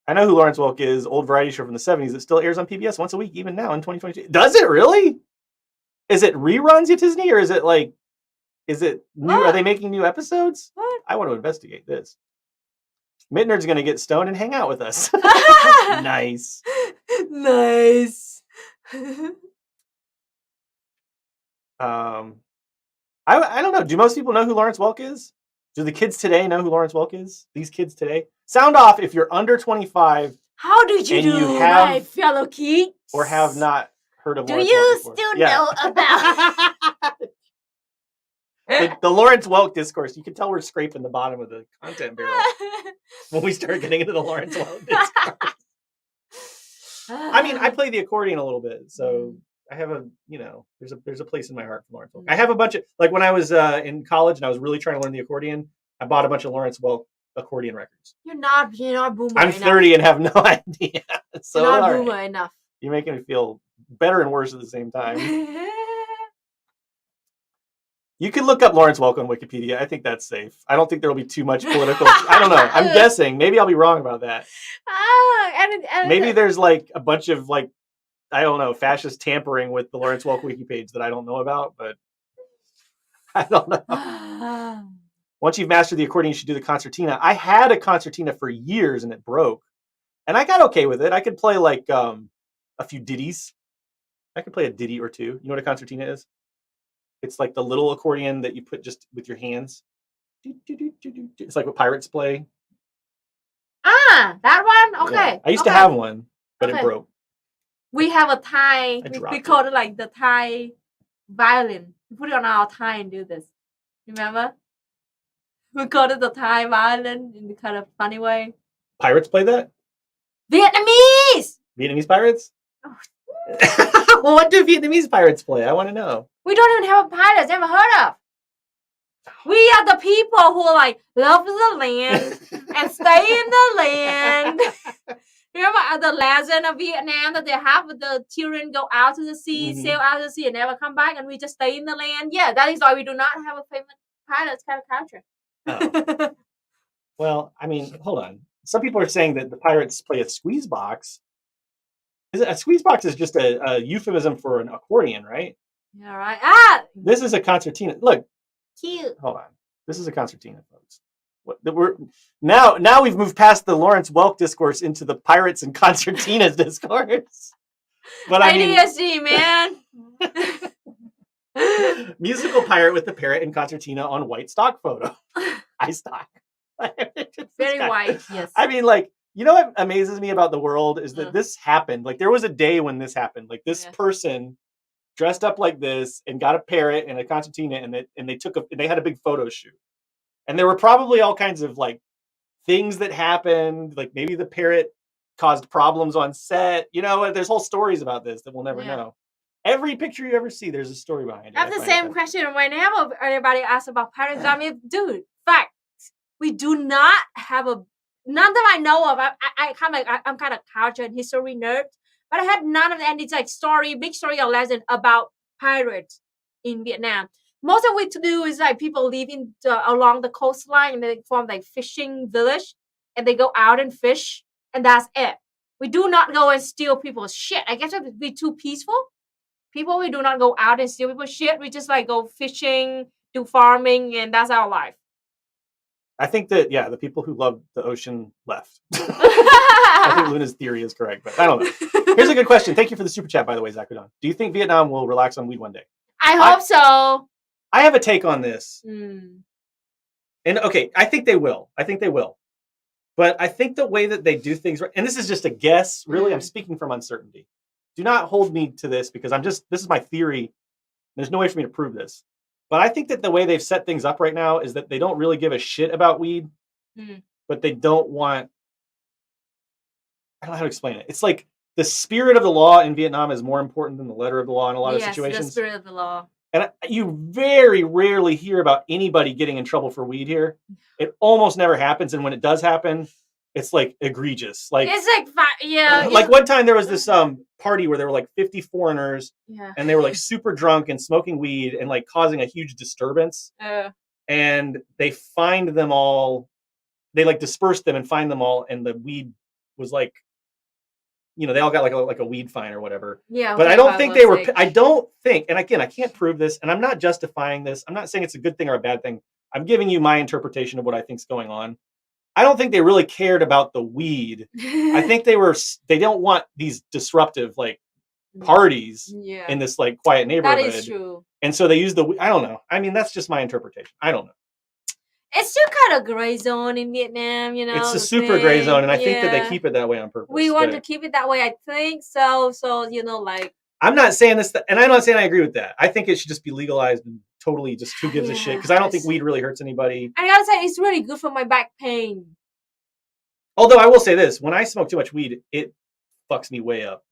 I know who Lawrence Welk is, old variety show from the 70s that still airs on PBS once a week, even now in 2022. Does it really? Is it reruns, Disney, or is it like, is it new? Are they making new episodes? What? I want to investigate this. Mittner's going to get stoned and hang out with us. Nice. Nice. I don't know. Do most people know who Lawrence Welk is? Do the kids today know who Lawrence Welk is? These kids today? Sound off if you're under 25. How did you and do, you have, my fellow kids? Or have not heard of Do Lawrence you Welk before. still know about the Lawrence Welk discourse? You can tell we're scraping the bottom of the content barrel when we start getting into the Lawrence Welk discourse. I mean, I play the accordion a little bit, so I have a, there's a place in my heart for Lawrence Welk. I have a bunch of, like when I was in college and I was really trying to learn the accordion, I bought a bunch of Lawrence Welk accordion records. You're not boomer I'm enough. 30 and have no idea. So You're not all boomer right. enough. You're making me feel better and worse at the same time. You can look up Lawrence Welk on Wikipedia. I think that's safe. I don't think there will be too much political. I don't know. I'm guessing. Maybe I'll be wrong about that. Maybe there's like a bunch of like, I don't know, fascist tampering with the Lawrence Welk wiki page that I don't know about, but I don't know. Once you've mastered the accordion, you should do the concertina. I had a concertina for years and it broke. And I got okay with it. I could play like a few ditties. I could play a ditty or two. You know what a concertina is? It's like the little accordion that you put just with your hands. It's like what pirates play. That one? Okay. Yeah. I used to have one, but it broke. We have a Thai, we call it like the Thai violin. We put it on our Thai and do this. Remember? We call it the Thai violin in the kind of funny way. Pirates play that? Vietnamese! Vietnamese pirates? Oh. What do Vietnamese pirates play? I want to know. We don't even have a pilot. Never heard of. We are the people who like love the land and stay in the land. Remember the legend of Vietnam that they have the children go out to the sea, sail out to the sea, and never come back, and we just stay in the land? Yeah, that is why we do not have a famous pilots kind of culture. Oh. Well, I mean, hold on. Some people are saying that the pirates play a squeeze box. A squeeze box is just a euphemism for an accordion, right? Yeah, right. This is a concertina. Look. Cute. Hold on. This is a concertina, folks. Now we've moved past the Lawrence Welk discourse into the pirates and concertinas discourse. But I mean, ADHD, man. Musical pirate with the parrot and concertina on white stock photo. iStock. Very white, yes. I mean, like, you know what amazes me about the world is that this happened. Like, there was a day when this happened. Like, this person dressed up like this and got a parrot and a concertina, and they had a big photo shoot. And there were probably all kinds of like things that happened. Like maybe the parrot caused problems on set. You know, there's whole stories about this that we'll never know. Every picture you ever see, there's a story behind it. I have the same question whenever anybody asks about pirates. I mean, dude, fact, we do not have none that I know of. I'm kind of culture and history nerd, but I had none of any like big story or legend about pirates in Vietnam. Most of what to do is like people living along the coastline and they form like fishing village and they go out and fish and that's it. We do not go and steal people's shit. I guess it would be too peaceful. People, we do not go out and steal people's shit. We just like go fishing, do farming, and that's our life. I think that, yeah, the people who love the ocean left. I think Luna's theory is correct, but I don't know. Here's a good question. Thank you for the super chat, by the way, Zakudon. Do you think Vietnam will relax on weed one day? I hope so. I have a take on this. Mm. And okay, I think they will. But I think the way that they do things, and this is just a guess, really, I'm speaking from uncertainty. Do not hold me to this because this is my theory. There's no way for me to prove this. But I think that the way they've set things up right now is that they don't really give a shit about weed, but they don't want, I don't know how to explain it. It's like the spirit of the law in Vietnam is more important than the letter of the law in a lot of situations. The spirit of the law. And you very rarely hear about anybody getting in trouble for weed here. It almost never happens. And when it does happen, it's like egregious. Like it's like, yeah. Like one time there was this party where there were like 50 foreigners and they were like super drunk and smoking weed and like causing a huge disturbance. And they fined them all. They like dispersed them and fined them all. And the weed was like, you know, they all got like a weed fine or whatever. Yeah. But I don't think they were, I don't think, and again, I can't prove this and I'm not justifying this. I'm not saying it's a good thing or a bad thing. I'm giving you my interpretation of what I think's going on. I don't think they really cared about the weed. I think they don't want these disruptive like parties in this like quiet neighborhood. That is true. And so they use I don't know. I mean, that's just my interpretation. I don't know. It's still kind of gray zone in Vietnam, you know. It's a super gray zone, and I think that they keep it that way on purpose. We want to keep it that way, I think. So you know, like I'm not saying this, and I'm not saying I agree with that. I think it should just be legalized and totally just who gives a shit, because I don't think weed really hurts anybody. I gotta say, it's really good for my back pain. Although I will say this, when I smoke too much weed, it fucks me way up.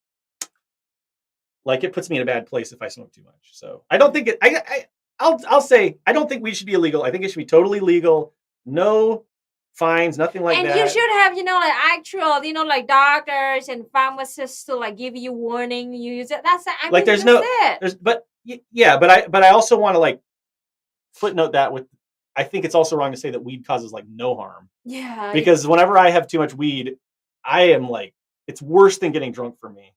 Like it puts me in a bad place if I smoke too much. So I don't think it. I'll say I don't think weed should be illegal. I think it should be totally legal. No fines, nothing like that. And you should have, you know, like actual, you know, like doctors and pharmacists to like give you warning. You use it. That's it. Like there's no, but I also want to like footnote that with. I think it's also wrong to say that weed causes like no harm. Yeah. Because whenever I have too much weed, I am like, it's worse than getting drunk for me.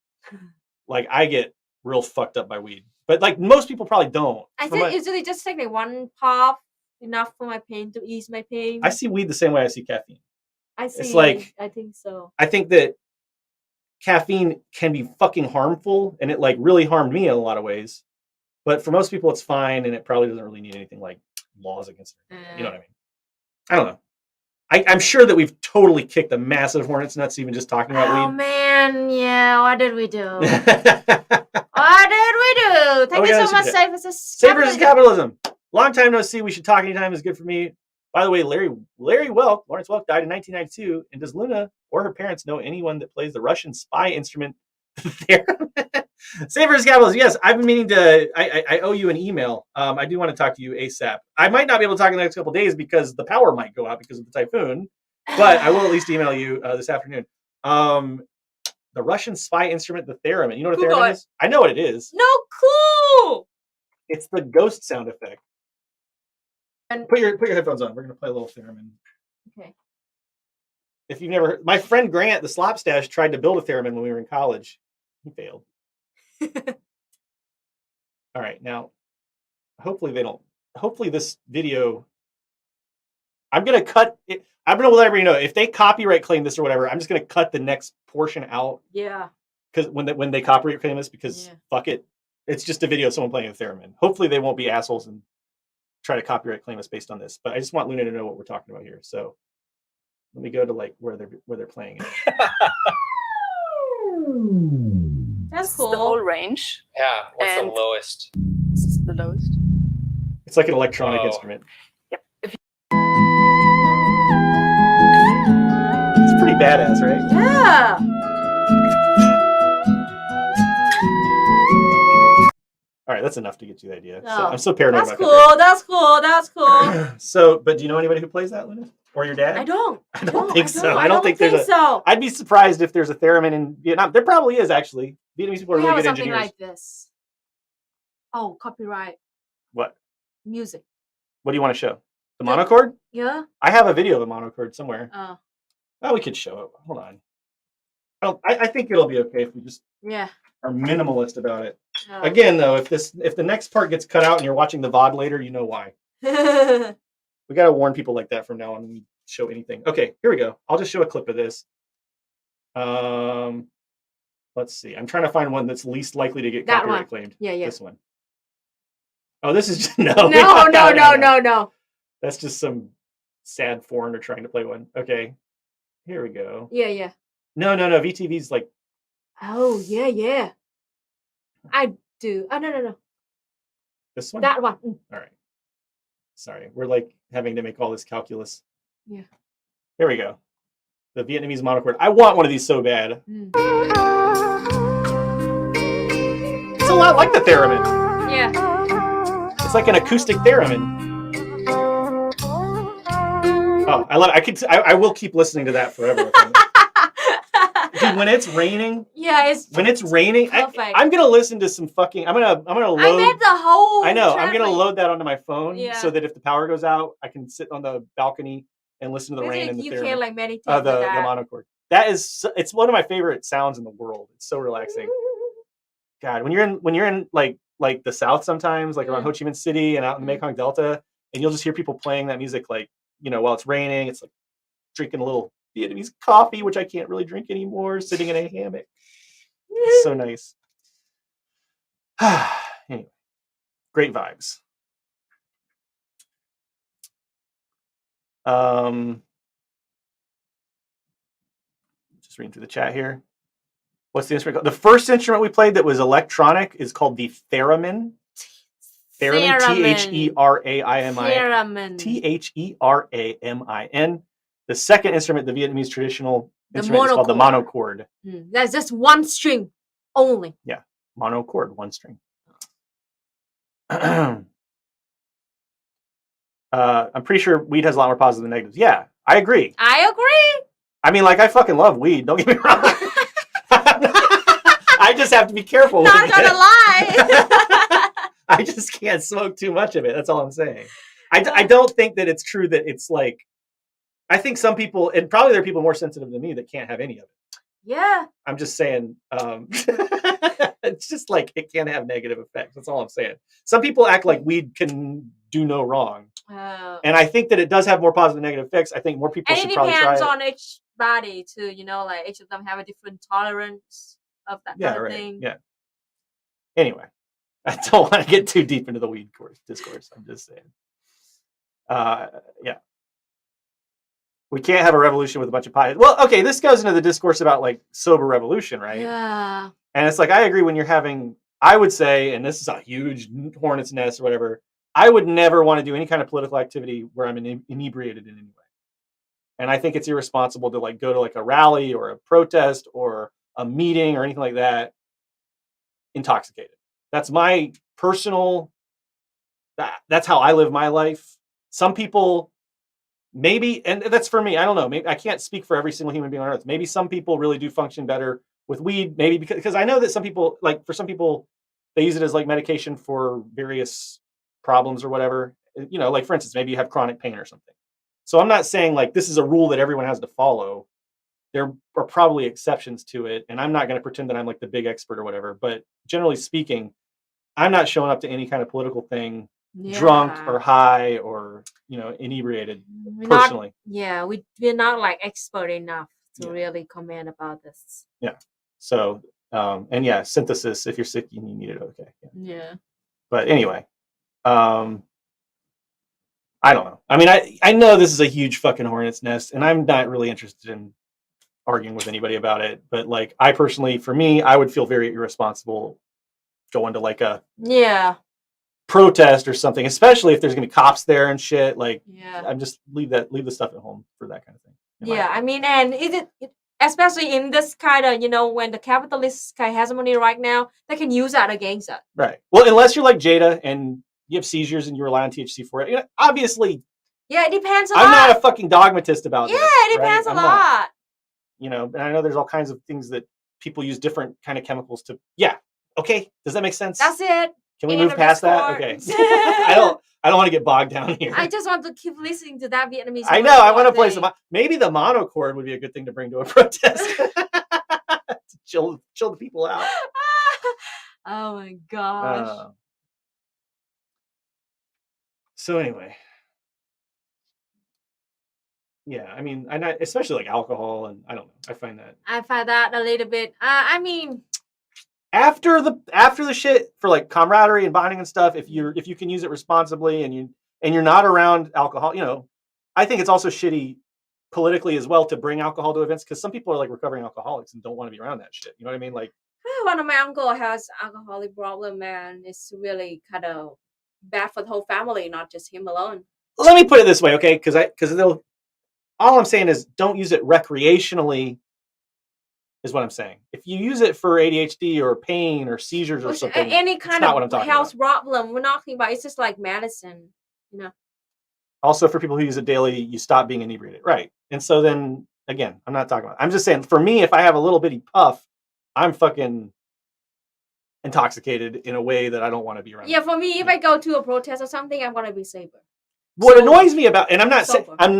Like I get real fucked up by weed. But like most people probably don't. I think usually just take like one puff, enough for my pain to ease my pain. I see weed the same way I see caffeine. I see. It's like, I think so. I think that caffeine can be fucking harmful, and it like really harmed me in a lot of ways. But for most people, it's fine, and it probably doesn't really need anything like laws against it. You know what I mean? I don't know. I'm sure that we've totally kicked a massive hornet's nuts even just talking about weed. Oh man, yeah. What did we do? What did we do? Thank you so much, Savers Capitalism. Long time no see. We should talk anytime is good for me. By the way, Lawrence Welk died in 1992. And does Luna or her parents know anyone that plays the Russian spy instrument theremin? Savers Capitalism. Yes, I've been meaning to. I owe you an email. I do want to talk to you ASAP. I might not be able to talk in the next couple of days because the power might go out because of the typhoon. But I will at least email you this afternoon. The Russian spy instrument, the theremin. You know what a theremin is? I know what it is. No, cool. It's the ghost sound effect. And put your headphones on. We're gonna play a little theremin. Okay. If you've never heard, my friend Grant, the Slopstash, tried to build a theremin when we were in college. He failed. All right, now hopefully this video, I'm gonna cut it. I'm gonna let everybody know if they copyright claim this or whatever, I'm just gonna cut the next portion out. Yeah. Because when they copyright claim this, because fuck it. It's just a video of someone playing a theremin. Hopefully they won't be assholes and try to copyright claim us based on this. But I just want Luna to know what we're talking about here. So let me go to like where they're playing it. That's cool. The whole range. Yeah. What's the lowest? This is the lowest. It's like an electronic instrument. Yep. It's pretty badass, right? Yeah. All right, that's enough to get you the idea. Oh, So I'm so paranoid that's about cool. That's cool. That's cool. So, but do you know anybody who plays that, Luna? Or your dad? I don't. I don't think so. I don't think there's so. I'd be surprised if there's a theremin in Vietnam. There probably is, actually. Vietnamese people are We really have good something engineers. like this. Oh, copyright What? music. What do you want to show? The monochord? Yeah. I have a video of a monochord somewhere. Oh. Oh, we could show it. Hold on. I think it'll be okay if we just Yeah. are minimalist about it. Again, though, if the next part gets cut out and you're watching the VOD later, you know why. We gotta warn people like that from now on when we show anything. Okay, here we go. I'll just show a clip of this. Let's see. I'm trying to find one that's least likely to get copyright claimed. Yeah. This one. Oh, this is just, no. No. That's just some sad foreigner trying to play one. Okay, here we go. Yeah. No. VTV's like. Oh, yeah. I do. Oh, no. This one? That one. All right. Sorry, we're like having to make all this calculus. Yeah. Here we go. The Vietnamese monochord. I want one of these so bad. It's a lot like the theremin. Yeah. It's like an acoustic theremin. Oh, I love it. I will keep listening to that forever. Dude, when it's raining. Yeah, when it's raining, I'm gonna listen to some fucking. I'm gonna load. I meant the whole. I know. traffic. I'm gonna load that onto my phone so Yeah. that if the power goes out, I can sit on the balcony and listen to the rain and the You theremin. can like meditate. The monochord. That is. It's one of my favorite sounds in the world. It's so relaxing. God, when you're in like the South sometimes, like around Ho Chi Minh City and out in the Mekong Delta, and you'll just hear people playing that music like while it's raining. It's like drinking a little Vietnamese coffee, which I can't really drink anymore, sitting in a hammock. It's so nice. Anyway, great vibes. Just reading through the chat here. What's the instrument called? The first instrument we played that was electronic is called the theremin. Theremin. Theramin. The second instrument, the Vietnamese traditional instrument, is called the monochord. That's just one string only. Yeah, monochord, one string. I'm pretty sure weed has a lot more positives than negatives. Yeah, I agree. I mean, like, I fucking love weed. Don't get me wrong. I just have to be careful. Not gonna lie. I just can't smoke too much of it. That's all I'm saying. I don't think that it's true that it's like. I think some people, and probably there are people more sensitive than me that can't have any of it. Yeah. I'm just saying, it's just like it can have negative effects. That's all I'm saying. Some people act like weed can do no wrong. And I think that it does have more positive and negative effects. I think more people should probably try it. And it depends on each body too, like each of them have a different tolerance of that kind of thing. Yeah. Anyway, I don't want to get too deep into the weed discourse. I'm just saying. Yeah. We can't have a revolution with a bunch of pies. Well, okay, this goes into the discourse about like sober revolution, right? Yeah. And it's like, I agree when you're having, I would say, and this is a huge hornet's nest or whatever, I would never want to do any kind of political activity where I'm inebriated in any way. And I think it's irresponsible to like go to like a rally or a protest or a meeting or anything like that intoxicated. That's my personal, that's how I live my life. Some people maybe, and that's for me, I don't know, maybe I can't speak for every single human being on earth. Maybe some people really do function better with weed, maybe because I know that some people, like for some people, they use it as like medication for various problems or whatever, like for instance, maybe you have chronic pain or something. So I'm not saying like this is a rule that everyone has to follow. There are probably exceptions to it, and I'm not going to pretend that I'm like the big expert or whatever, but generally speaking, I'm not showing up to any kind of political thing drunk or high or inebriated personally. We're not like expert enough to really comment about this. So and synthesis, if you're sick you need it. Okay. But anyway, I don't know. I mean, I know this is a huge fucking hornet's nest, and I'm not really interested in arguing with anybody about it, but like I personally, for me, I would feel very irresponsible going to like a protest or something, especially if there's gonna be cops there and shit. Like, I'm just leave the stuff at home for that kind of thing. I mean, and it especially in this kind of when the capitalist kind of hegemony right now, they can use that against us. Right. Well, unless you're like Jada and you have seizures and you rely on THC for it, obviously. Yeah, it depends a lot. I'm not a fucking dogmatist about this. It depends a lot. And I know there's all kinds of things that people use different kind of chemicals to. Yeah. Okay. Does that make sense? That's it. Can we move past that? Okay. I don't want to get bogged down here. I just want to keep listening to that Vietnamese. I know. I want to play some. Maybe the monochord would be a good thing to bring to a protest. chill the people out. Oh my gosh. So anyway, yeah, I mean, I not especially like alcohol, and I don't know. I find that a little bit. I mean, after the shit for like camaraderie and bonding and stuff, if you can use it responsibly and you're not around alcohol, you know, I think it's also shitty politically as well to bring alcohol to events because some people are like recovering alcoholics and don't want to be around that shit. You know what I mean? Like one of my uncle has alcoholic problem, and it's really kind of bad for the whole family, not just him alone. Let me put it this way, okay? Because all I'm saying is don't use it recreationally. Is what I'm saying. If you use it for ADHD or pain or seizures or something, any kind of health about. problem, we're not talking about. It's just like medicine, you know. Also, for people who use it daily, you stop being inebriated, right? And so then again, I'm not talking about. I'm just saying, for me, if I have a little bitty puff, I'm fucking intoxicated in a way that I don't want to be around. Yeah, for me, if I go to a protest or something, I'm gonna be safer. What annoys me about, and I'm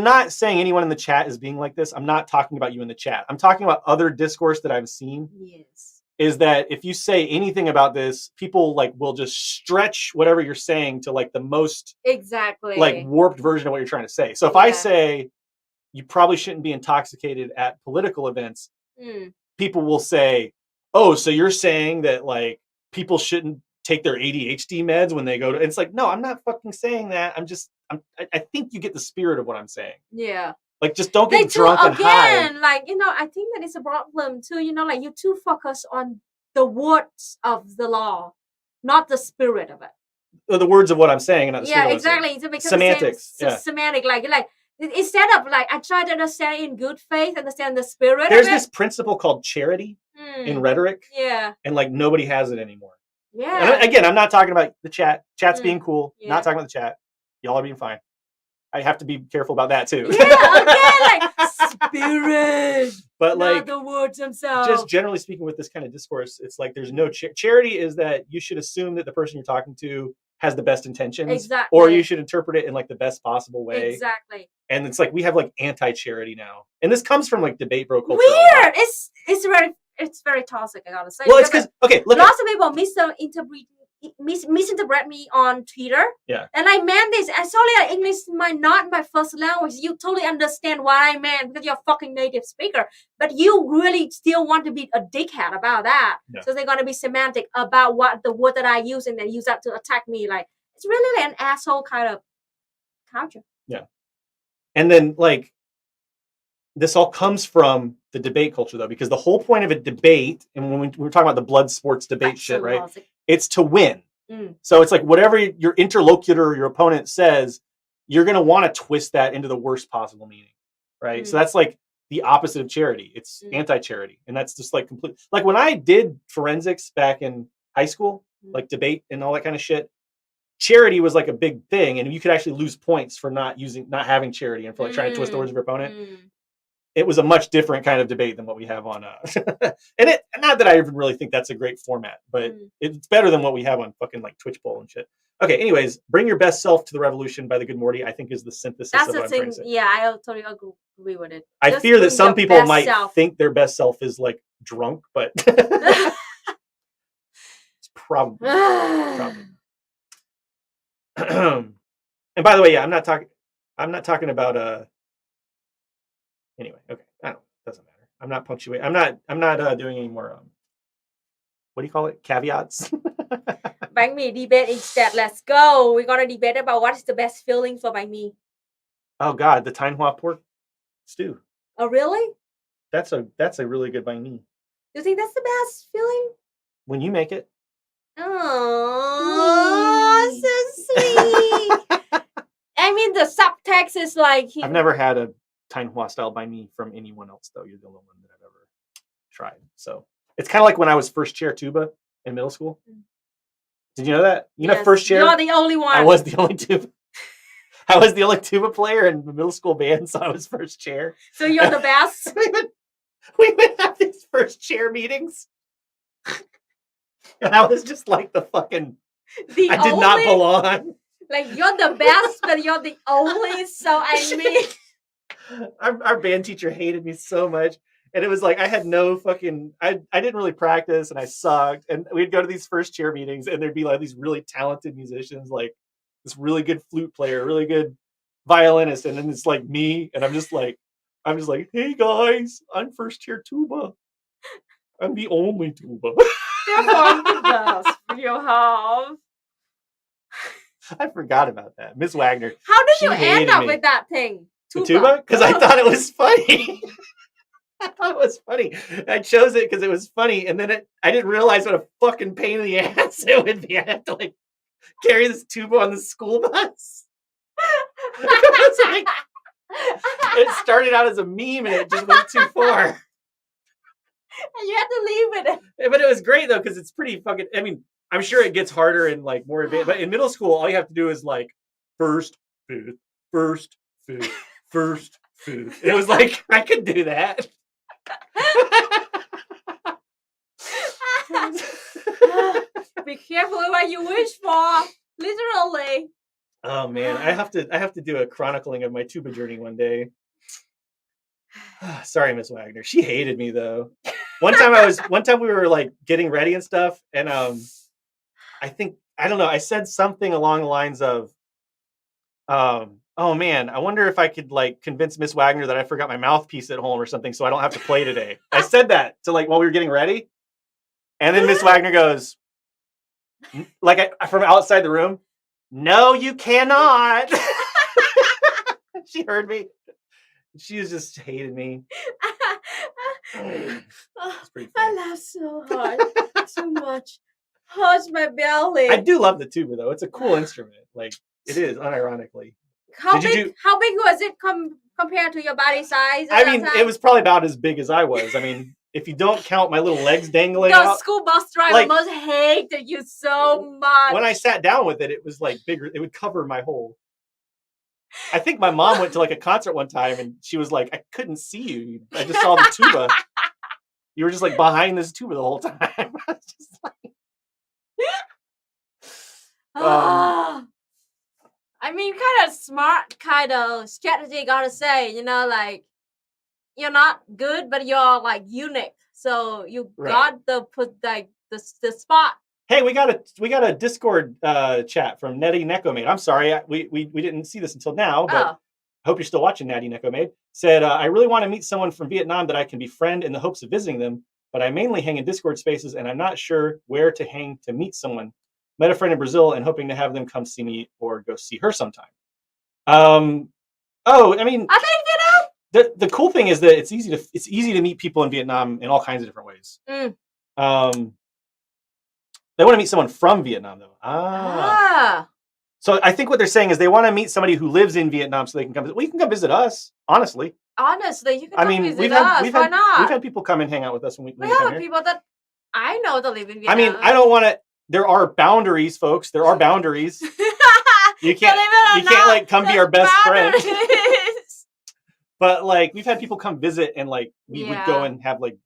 not saying anyone in the chat is being like this. I'm not talking about you in the chat. I'm talking about other discourse that I've seen. Yes. Is that if you say anything about this, people like will just stretch whatever you're saying to like the most like warped version of what you're trying to say. So if I say you probably shouldn't be intoxicated at political events, people will say, "Oh, so you're saying that like people shouldn't take their ADHD meds when they go to," it's like, no, I'm not fucking saying that. I think you get the spirit of what I'm saying. Yeah. Like, just don't get drunk and high. Like, you know, I think that is a problem too. You know, like you too focus on the words of the law, not the spirit of it. The words of what I'm saying, and not the spirit of exactly. It's because semantics. Semantic, like instead of like I try to understand in good faith, understand the spirit. There's of it. this principle called charity in rhetoric. Yeah. And like nobody has it anymore. Yeah. And again, I'm not talking about the chat. Chat's being cool. Yeah. Not talking about the chat. Y'all are being fine. I have to be careful about that too. Yeah, again, like spirit. But like not the words themselves. Just generally speaking, with this kind of discourse, it's like there's no charity is that you should assume that the person you're talking to has the best intentions, exactly, or you should interpret it in like the best possible way. Exactly. And it's like we have like anti-charity now, and this comes from like debate bro culture. Weird. It's very toxic. I gotta say. Well, it's because lots of people misinterpret me on Twitter. Yeah. And I meant this. And sorry, like English might not my first language. You totally understand what I meant because you're a fucking native speaker. But you really still want to be a dickhead about that. Yeah. So they're gonna be semantic about what the word that I use and then use that to attack me. Like it's really like an asshole kind of culture. Yeah. And then like this all comes from the debate culture though, because the whole point of a debate, and when we were talking about the blood sports debate shit, right? It's to win. So it's like whatever your interlocutor or your opponent says, you're going to want to twist that into the worst possible meaning, right? So that's like the opposite of charity. It's anti-charity. And that's just like complete. Like when I did forensics back in high school, like debate and all that kind of shit, charity was like a big thing. And you could actually lose points for not having charity and for like trying to twist the words of your opponent. It was a much different kind of debate than what we have on, and not that I even really think that's a great format, but it's better than what we have on fucking like Twitch poll and shit. Okay, anyways, Bring Your Best Self to the Revolution by the Good Morty, I think is the synthesis of what I'm trying to say. Yeah, I totally agree with it. I fear that some people might think their best self is like drunk, but it's probably. And by the way, yeah, I'm not talking about anyway, okay. I don't. Doesn't matter. I'm not punctuating. I'm not doing any more. What do you call it? Caveats. Bánh mì debate instead. Let's go. We're gonna debate about what is the best feeling for bánh mì. Oh God, the Taiwan pork stew. Oh really? That's a really good bánh mì. You think that's the best feeling? When you make it. Oh, so sweet. I mean, the subtext is like. I've never had a Taiwan style bánh mì from anyone else though. You're the only one that I've ever tried. So it's kind of like when I was first chair tuba in middle school. Did you know that? You know, first chair. You're the only one. I was the only tuba. I was the only tuba player in the middle school band, so I was first chair. So you're the best. we would have these first chair meetings, and I was just like the fucking. I did not belong. Like you're the best, but you're the only. So I mean. Our band teacher hated me so much. And it was like I had no fucking I didn't really practice and I sucked. And we'd go to these first chair meetings and there'd be like these really talented musicians, like this really good flute player, really good violinist, and then it's like me, and I'm just like, hey guys, I'm first chair tuba. I'm the only tuba. I forgot about that. Miss Wagner. How did she you end hated up me. with that thing? The tuba? Because I thought it was funny. I thought it was funny. I chose it because it was funny, and then I didn't realize what a fucking pain in the ass it would be. I had to like carry this tuba on the school bus. It started out as a meme and it just went too far. And you had to leave it. But it was great though, because it's pretty fucking. I mean, I'm sure it gets harder and like more advanced. But in middle school, all you have to do is like first, fifth, first, fifth, first, fifth. It was like I could do that. Be careful what you wish for. Literally. Oh man, I have to do a chronicling of my tuba journey one day. Sorry, Miss Wagner. She hated me though. One time we were like getting ready and stuff, and I don't know, I said something along the lines of oh man, I wonder if I could like convince Miss Wagner that I forgot my mouthpiece at home or something so I don't have to play today. I said that to like while we were getting ready. And then Miss Wagner goes, like from outside the room, no, you cannot. She heard me. She was just hated me. I laugh so hard. So much. Hurts my belly. I do love the tuba though. It's a cool instrument. Like it is, unironically. How big was it compared to your body size? I mean, it was probably about as big as I was. I mean, if you don't count my little legs dangling out. The school bus driver must hate you so much. When I sat down with it, it was like bigger. It would cover my whole. I think my mom went to like a concert one time and she was like, I couldn't see you. I just saw the tuba. You were just like behind this tuba the whole time. I was just like... I mean, kind of smart, kind of strategy, gotta say, you know, like, you're not good, but you're like unique. So you got the spot. Hey, we got a Discord chat from Nettie Necomade. I'm sorry, we didn't see this until now, but I hope you're still watching. Natty Necomade said, I really want to meet someone from Vietnam that I can befriend in the hopes of visiting them, but I mainly hang in Discord spaces and I'm not sure where to hang to meet someone. Met a friend in Brazil and hoping to have them come see me or go see her sometime. I mean, I think the cool thing is that it's easy to meet people in Vietnam in all kinds of different ways. They want to meet someone from Vietnam though. So I think what they're saying is they want to meet somebody who lives in Vietnam so they can come visit. Well, you can come visit us, honestly. Honestly, you can come visit us. Why not? We've had people come and hang out with us when we have people that I know that live in Vietnam. I mean, I don't want to. There are boundaries, folks. There are boundaries. You can't like come be our best friend. But like we've had people come visit and like we would go and have like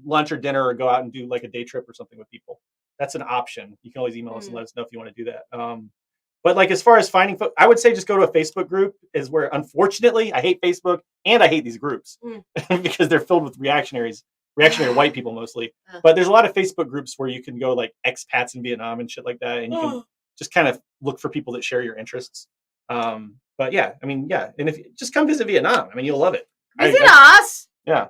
lunch or dinner or go out and do like a day trip or something with people. That's an option. You can always email us and let us know if you want to do that. But like as far as finding folks, I would say just go to a Facebook group is where unfortunately I hate Facebook and I hate these groups because they're filled with reactionary white people mostly. But there's a lot of Facebook groups where you can go like expats in Vietnam and shit like that. And you can just kind of look for people that share your interests. But yeah, I mean, yeah. And if you just come visit Vietnam, I mean, you'll love it. Visit us. Yeah.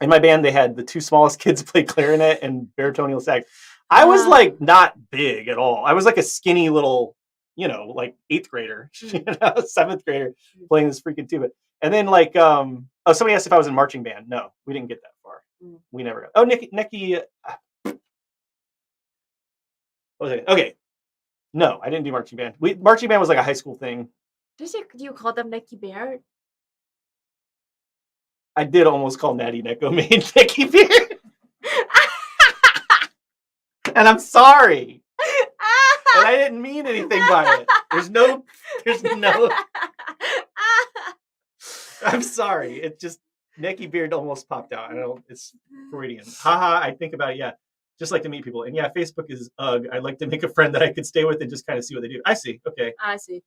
In my band, they had the two smallest kids play clarinet and baritone sax. I was like not big at all. I was like a skinny little, like 8th grader, 7th grader playing this freaking tuba. And then like, somebody asked if I was in marching band. No, we didn't get that far. We never got. Oh, Nikki. What was it? Okay. No, I didn't do marching band. Marching band was like a high school thing. Do you call them Nicky Beard? I did almost call Natty Necomade Nicky Beard. And I'm sorry. And I didn't mean anything by it. There's no. I'm sorry. It just Nicky Beard almost popped out. It's Freudian. Haha, I think about it. Yeah. Just like to meet people. And yeah, Facebook is ugh. I'd like to make a friend that I could stay with and just kind of see what they do. I see. Okay. I see.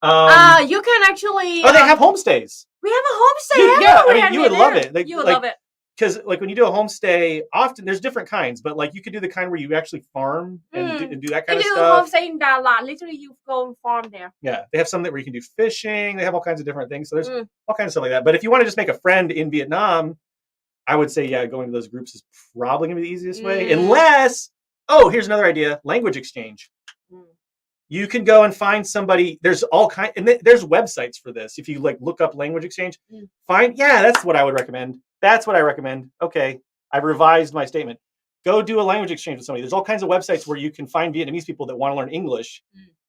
You can actually. Oh, they have homestays. We have a homestay. Yeah, I mean, you would love it. You would love it. because like when you do a homestay, often there's different kinds, but like you could do the kind where you actually farm and do that kind If of you stuff. homestay in Dalat, literally you go and farm there. Yeah, they have some where you can do fishing. They have all kinds of different things. So there's all kinds of stuff like that. But if you want to just make a friend in Vietnam, I would say, yeah, going to those groups is probably going to be the easiest way. Unless, here's another idea, language exchange. You can go and find somebody. There's all kinds, and there's websites for this. If you like look up language exchange, that's what I would recommend. That's what I recommend. Okay, I've revised my statement. Go do a language exchange with somebody. There's all kinds of websites where you can find Vietnamese people that want to learn English,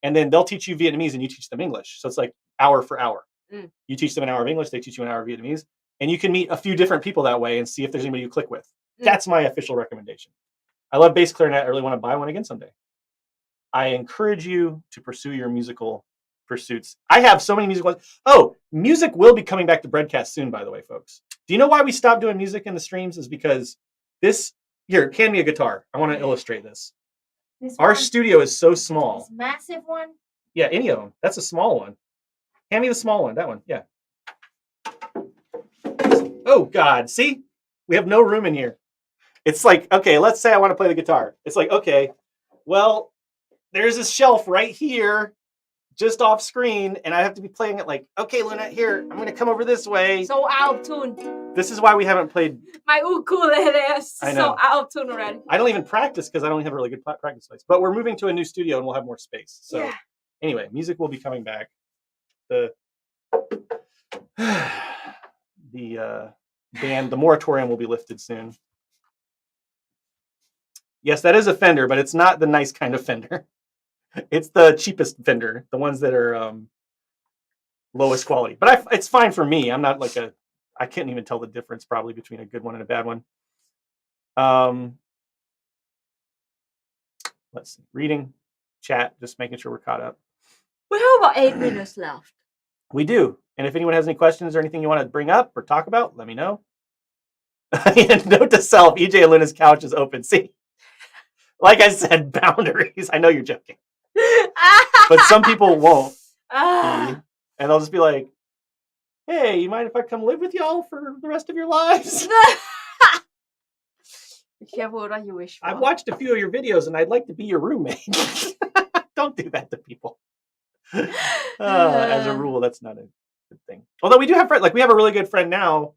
and then they'll teach you Vietnamese and you teach them English. So it's like hour for hour. You teach them an hour of English, they teach you an hour of Vietnamese, and you can meet a few different people that way and see if there's anybody you click with. That's my official recommendation. I love bass clarinet. I really want to buy one again someday. I encourage you to pursue your musical pursuits. I have so many musical. Music will be coming back to BREADCAST soon, by the way, folks. Do you know why we stopped doing music in the streams? Is because here, hand me a guitar. I want to illustrate this. Our studio is so small. This massive one? Yeah, any of them. That's a small one. Hand me the small one. That one. Yeah. Oh, God. See? We have no room in here. It's like, okay, let's say I want to play the guitar. It's like, okay, well, there's this shelf right here, just off screen, and I have to be playing it like, okay, Luna, here, I'm going to come over this way. So out of tune. This is why we haven't played. My ukulele is so out of tune already. I don't even practice because I don't have a really good practice place. But we're moving to a new studio and we'll have more space. So anyway, music will be coming back. The ban, the moratorium will be lifted soon. Yes, that is a Fender, but it's not the nice kind of Fender. It's the cheapest Fender, the ones that are lowest quality. But it's fine for me. I'm not like I can't even tell the difference probably between a good one and a bad one. Let's see. Reading, chat, just making sure we're caught up. We have about 8 minutes left. We do. And if anyone has any questions or anything you want to bring up or talk about, let me know. And note to self, EJ and Luna's couch is open. See, like I said, boundaries. I know you're joking. But some people won't. And they'll just be like, hey, you mind if I come live with y'all for the rest of your lives? Be careful what you wish for. I've watched a few of your videos and I'd like to be your roommate. Don't do that to people. As a rule, that's not a good thing. Although we do have friends, like we have a really good friend now.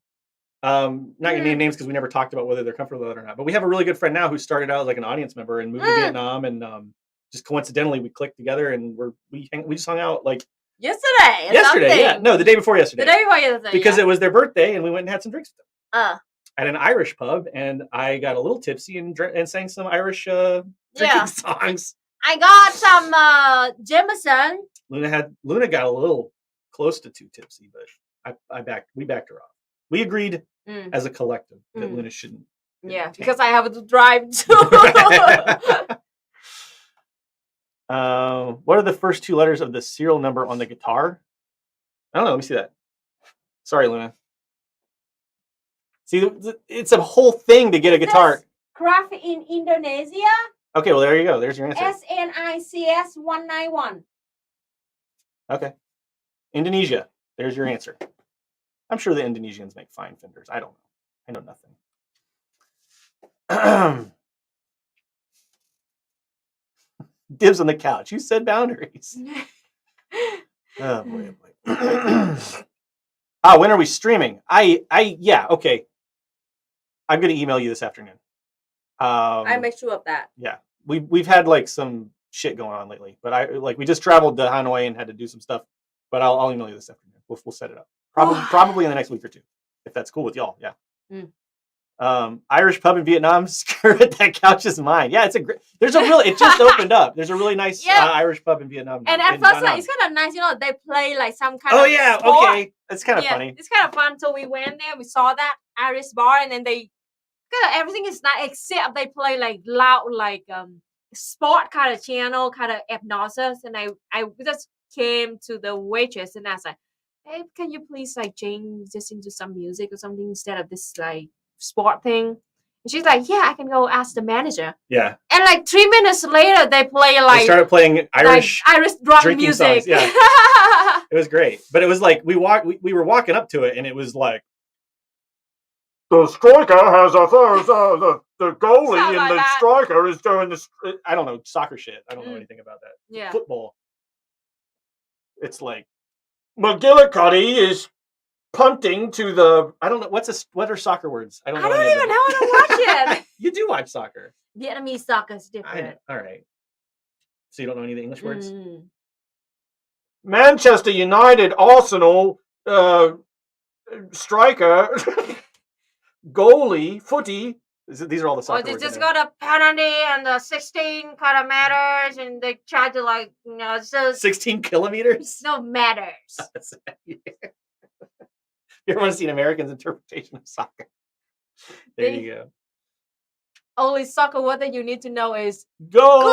Not gonna name names because we never talked about whether they're comfortable with it or not. But we have a really good friend now who started out as like an audience member and moved to Vietnam, and just coincidentally we clicked together and we just hung out like yesterday. Yeah, no, the day before yesterday. The day before yesterday, because it was their birthday and we went and had some drinks with them at an Irish pub, and I got a little tipsy and sang some Irish drinking songs. I got some Jameson. Luna got a little close to too tipsy, but we backed her off. We agreed as a collective that Luna shouldn't. Yeah, because I have to drive too. What are the first 2 letters of the serial number on the guitar? I don't know. Let me see that. Sorry, Luna. See, it's a whole thing to get a guitar. Craft in Indonesia. Okay, well, there you go. There's your answer. SNICS 191. Okay. Indonesia. There's your answer. I'm sure the Indonesians make fine Fenders. I don't know. I know nothing. Dibs on the couch. You said boundaries. Oh boy, oh boy. When are we streaming? Yeah, okay. I'm gonna email you this afternoon. I make sure of that. Yeah. We've had like some shit going on lately, but we just traveled to Hanoi and had to do some stuff. But I'll email you this afternoon. We'll set it up. Probably in the next week or 2, if that's cool with y'all. Yeah. Irish pub in Vietnam. Screw it, that couch is mine. Yeah, it just opened up. There's a really nice Irish pub in Vietnam. And at first, it's kind of nice, they play like some kind of sport. Okay. It's kind of funny. It's kind of fun. So we went there, we saw that Irish bar, and then everything is nice except they play like loud, like sport kind of channel, kind of obnoxious. And I just came to the waitress and I was like, hey, can you please like change this into some music or something instead of this like sport thing? And she's like, yeah, I can go ask the manager. Yeah. And like 3 minutes later, they started playing Irish drum music. Songs. Yeah. It was great. But it was like we were walking up to it and it was like the striker has a the goalie Sound and like the that. striker is doing this. I don't know soccer shit. I don't know anything about that. Yeah. Football. It's like McGillicuddy is punting to the. I don't know what are soccer words. I don't know. I don't even know how to watch it. You do watch soccer. Vietnamese soccer is I know. different. All right. So you don't know any of the English words? Mm. Manchester United, Arsenal, striker, goalie, footy. These are all the Or soccer they words. just got a penalty and the 16 kind of matters, and they try to like, so 16 kilometers? no matters. You ever want to see an American's interpretation of soccer? There you go. Only soccer word that you need to know is Goal!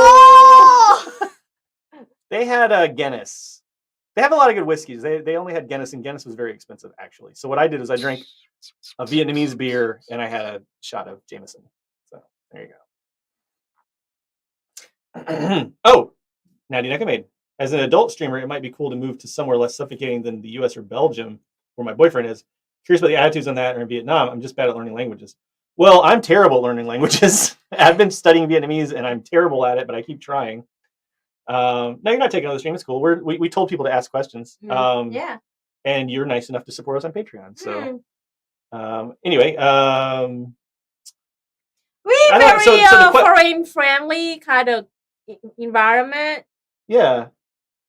They had Guinness. They have a lot of good whiskeys. They only had Guinness, and Guinness was very expensive, actually. So what I did is I drank a Vietnamese beer, and I had a shot of Jameson. So there you go. Oh, Nadia Neckamade. As an adult streamer, it might be cool to move to somewhere less suffocating than the US or Belgium, where my boyfriend is. Curious about the attitudes on that, or in Vietnam. I'm just bad at learning languages. Well, I'm terrible at learning languages. I've been studying Vietnamese, and I'm terrible at it, but I keep trying. No, you're not taking another stream. It's cool. We told people to ask questions. yeah. And you're nice enough to support us on Patreon. So anyway, we very foreign friendly kind of environment. Yeah.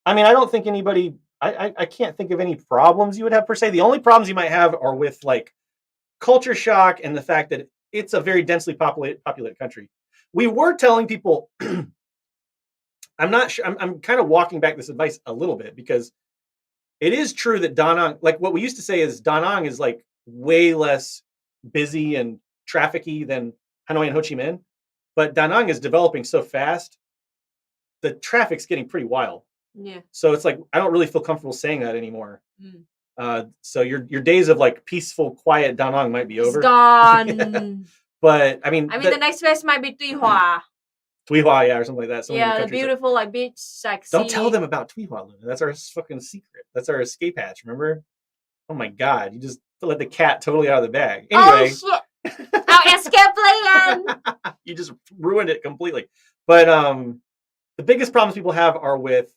I mean, I don't think anybody I can't think of any problems you would have per se. The only problems you might have are with like culture shock and the fact that it's a very densely populated country. We were telling people I'm not sure. I'm kind of walking back this advice a little bit because it is true that Da Nang, like what we used to say is Da Nang is like way less busy and trafficky than Hanoi and Ho Chi Minh, but Da Nang is developing so fast, the traffic's getting pretty wild. Yeah. So it's like I don't really feel comfortable saying that anymore. So your days of like peaceful, quiet Da Nang might be over. It's gone. But I mean, the next place might be Tuy Hoa. Tuy Hoa, yeah, or something like that. The beautiful like beach, like don't tell them about Tuy Hoa, Luna. That's our fucking secret. That's our escape hatch. Remember? Oh my god, you just let the cat totally out of the bag. Anyway, oh shit! Our escape plan. You just ruined it completely. But the biggest problems people have are with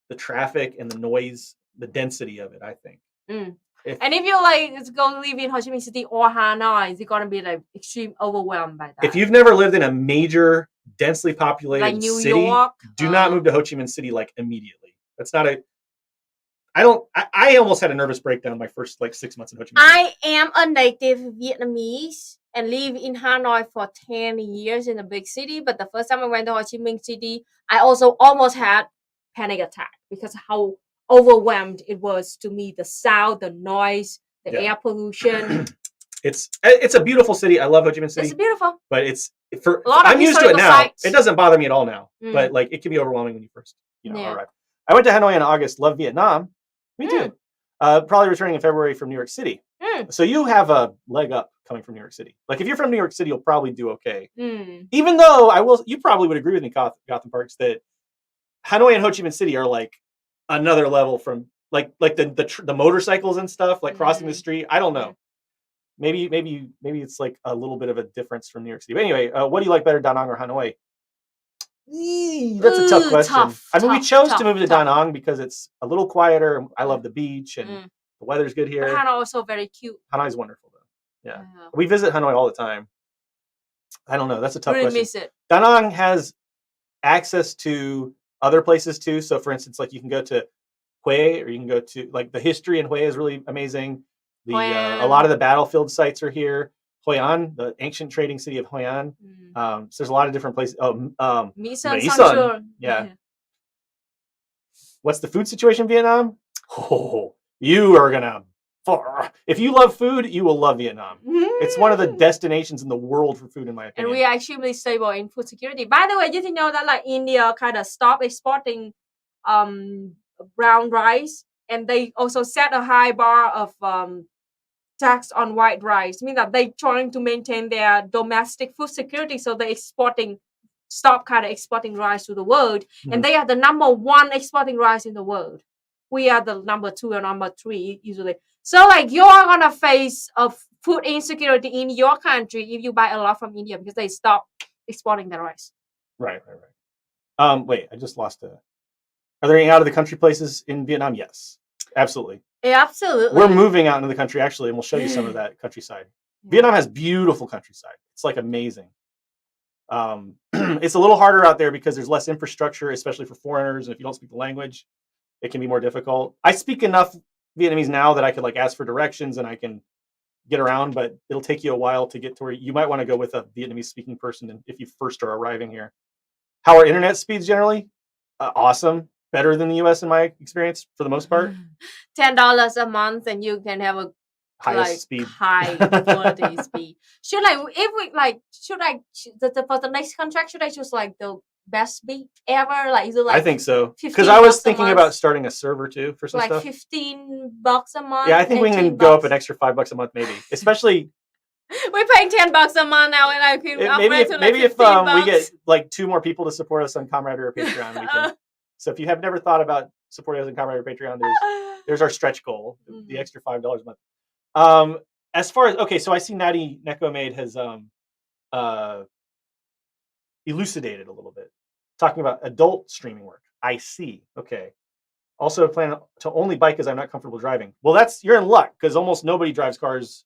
the traffic and the noise, the density of it. I think. And if you're like going to live in Ho Chi Minh City or Hanoi, you're gonna be like extreme overwhelmed by that. If you've never lived in a major, densely populated like New city, York, do not move to Ho Chi Minh City like immediately. That's not a. I almost had a nervous breakdown my first like 6 months in Ho Chi Minh City. I am a native Vietnamese and live in Hanoi for 10 years in a big city. But the first time I went to Ho Chi Minh City, I also almost had panic attack because how overwhelmed it was to me. The sound, the noise, the air pollution. It's a beautiful city. I love Ho Chi Minh City. It's beautiful. But it's for a lot of I'm used to it now. sites. It doesn't bother me at all now. But like it can be overwhelming when you first arrive. I went to Hanoi in August. Love Vietnam. Me too. Probably returning in February from New York City. So you have a leg up coming from New York City. Like if you're from New York City, you'll probably do okay. Even though you probably would agree with me, Gotham Parks, that Hanoi and Ho Chi Minh City are like another level from like the motorcycles and stuff, like crossing the street. I don't know. Maybe it's like a little bit of a difference from New York City. But anyway, what do you like better, Da Nang or Hanoi? That's a tough question. We chose to move to Da Nang because it's a little quieter. I love the beach and the weather's good here. But Hanoi also very cute. Hanoi's wonderful though. Yeah. We visit Hanoi all the time. I don't know. That's a tough question. Miss it. Da Nang has access to other places too. So for instance, like you can go to Hue, or you can go to like the history in Hue is really amazing. A lot of the battlefield sites are here. Hoi An, the ancient trading city of Hoi An. So there's a lot of different places. Mỹ Sơn, yeah. What's the food situation in Vietnam? Oh, you are gonna. If you love food, you will love Vietnam. It's one of the destinations in the world for food, in my opinion. And we are extremely stable in food security. By the way, did you know that like India kind of stopped exporting brown rice, and they also set a high bar of tax on white rice, meaning that they're trying to maintain their domestic food security, so they're stop kind of exporting rice to the world, and they are the #1 exporting rice in the world. we are the number 2 or number 3 usually. So like you're gonna face a food insecurity in your country if you buy a lot from India because they stop exporting the rice. Right. Wait, I just lost it. Are there any out of the country places in Vietnam? Yes, absolutely. Yeah, absolutely. We're moving out into the country actually, and we'll show you some of that countryside. Vietnam has beautiful countryside. It's like amazing. It's a little harder out there because there's less infrastructure, especially for foreigners. And if you don't speak the language, it can be more difficult. I speak enough Vietnamese now that I could like ask for directions and I can get around, but it'll take you a while to get to where you might want to go with a Vietnamese speaking person if you first are arriving here. How are internet speeds generally? Awesome. Better than the US in my experience for the most part. $10 a month and you can have a Highest speed. High quality speed. Should I, if we like, should I, for the next contract, should I choose like the best speed ever? Like, is it like I think so. Because I was thinking about starting a server too for some like stuff. $15 a month. Yeah, I think we can go up an extra $5 a month, maybe. Especially we're paying $10 a month now, and I can upgrade to like maybe if $15. we get like 2 more people to support us on Comrade or Patreon, we can. So if you have never thought about supporting us on Comrade or Patreon, there's our stretch goal, the extra $5 a month. As far as so I see Natty Neko Maid has elucidated a little bit, talking about adult streaming work. I see. Okay. Also plan to only bike because I'm not comfortable driving. Well, you're in luck because almost nobody drives cars.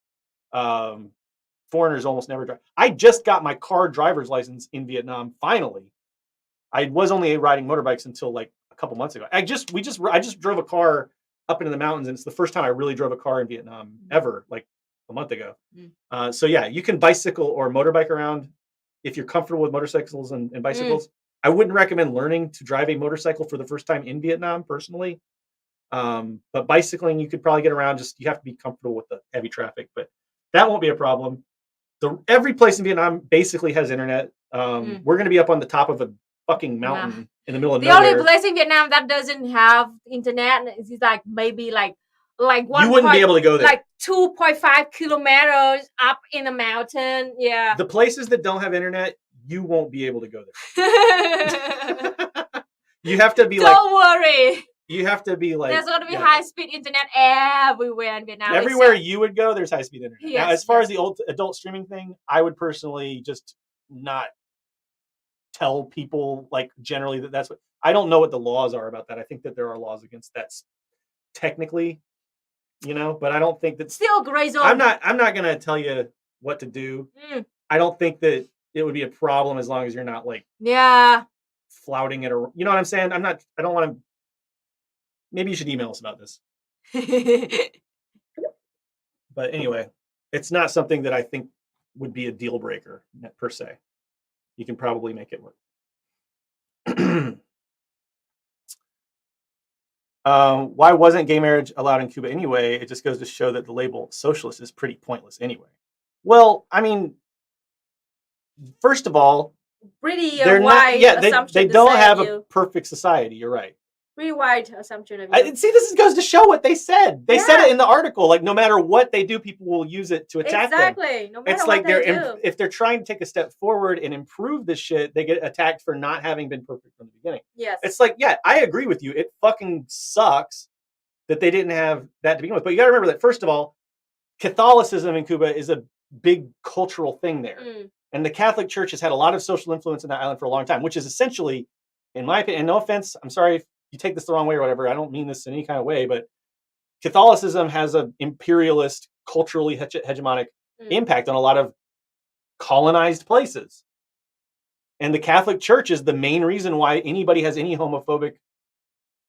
Foreigners almost never drive. I just got my car driver's license in Vietnam. Finally, I was only riding motorbikes until like a couple months ago. I just drove a car up into the mountains, and it's the first time I really drove a car in Vietnam ever, like a month ago. So yeah, you can bicycle or motorbike around if you're comfortable with motorcycles and bicycles. I wouldn't recommend learning to drive a motorcycle for the first time in Vietnam personally. But bicycling, you could probably get around. Just you have to be comfortable with the heavy traffic, but that won't be a problem. Every place in Vietnam basically has internet. We're going to be up on the top of a fucking mountain in the middle of nowhere. The only place in Vietnam that doesn't have internet is like maybe like one. You wouldn't be able to go there. Like 2.5 kilometers up in a mountain. Yeah. The places that don't have internet, you won't be able to go there. You have to be Don't worry. You have to be like. There's going to be high-speed internet everywhere in Vietnam. Everywhere you would go, there's high-speed internet. Yes, now, as far as the adult streaming thing, I would personally just not tell people like generally that's what. I don't know what the laws are about that. I think that there are laws against that technically, but I don't think that still gray zone. I'm not going to tell you what to do. I don't think that it would be a problem as long as you're not like flouting it or you know what I'm saying? I don't want to. Maybe you should email us about this. But anyway, it's not something that I think would be a deal breaker per se. You can probably make it work. Why wasn't gay marriage allowed in Cuba anyway? It just goes to show that the label socialist is pretty pointless anyway. Well, I mean, first of all, they're not. Yeah, they don't have a perfect society. You're right. Pretty wide assumption of you. See, this goes to show what they said. They said it in the article. Like, no matter what they do, people will use it to attack them. Exactly. No matter it's like what they do. If they're trying to take a step forward and improve this shit, they get attacked for not having been perfect from the beginning. Yes. It's like, yeah, I agree with you. It fucking sucks that they didn't have that to begin with. But you got to remember that, first of all, Catholicism in Cuba is a big cultural thing there. And the Catholic Church has had a lot of social influence in that island for a long time, which is essentially, in my opinion, and no offense, I'm sorry if you take this the wrong way or whatever, I don't mean this in any kind of way, but Catholicism has an imperialist, culturally hegemonic impact on a lot of colonized places. And the Catholic Church is the main reason why anybody has any homophobic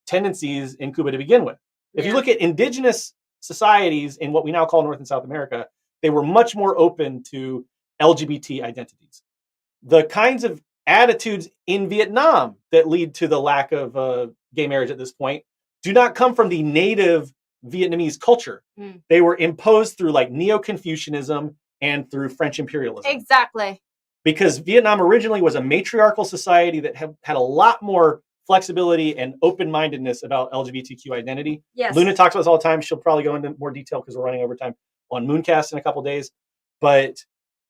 tendencies in Cuba to begin with. If you look at indigenous societies in what we now call North and South America, they were much more open to LGBT identities. The kinds of attitudes in Vietnam that lead to the lack of gay marriage at this point do not come from the native Vietnamese culture. They were imposed through like Neo-Confucianism and through French imperialism. Exactly. Because Vietnam originally was a matriarchal society that had a lot more flexibility and open-mindedness about LGBTQ identity. Yes. Luna talks about this all the time. She'll probably go into more detail because we're running over time on Mooncast in a couple of days. But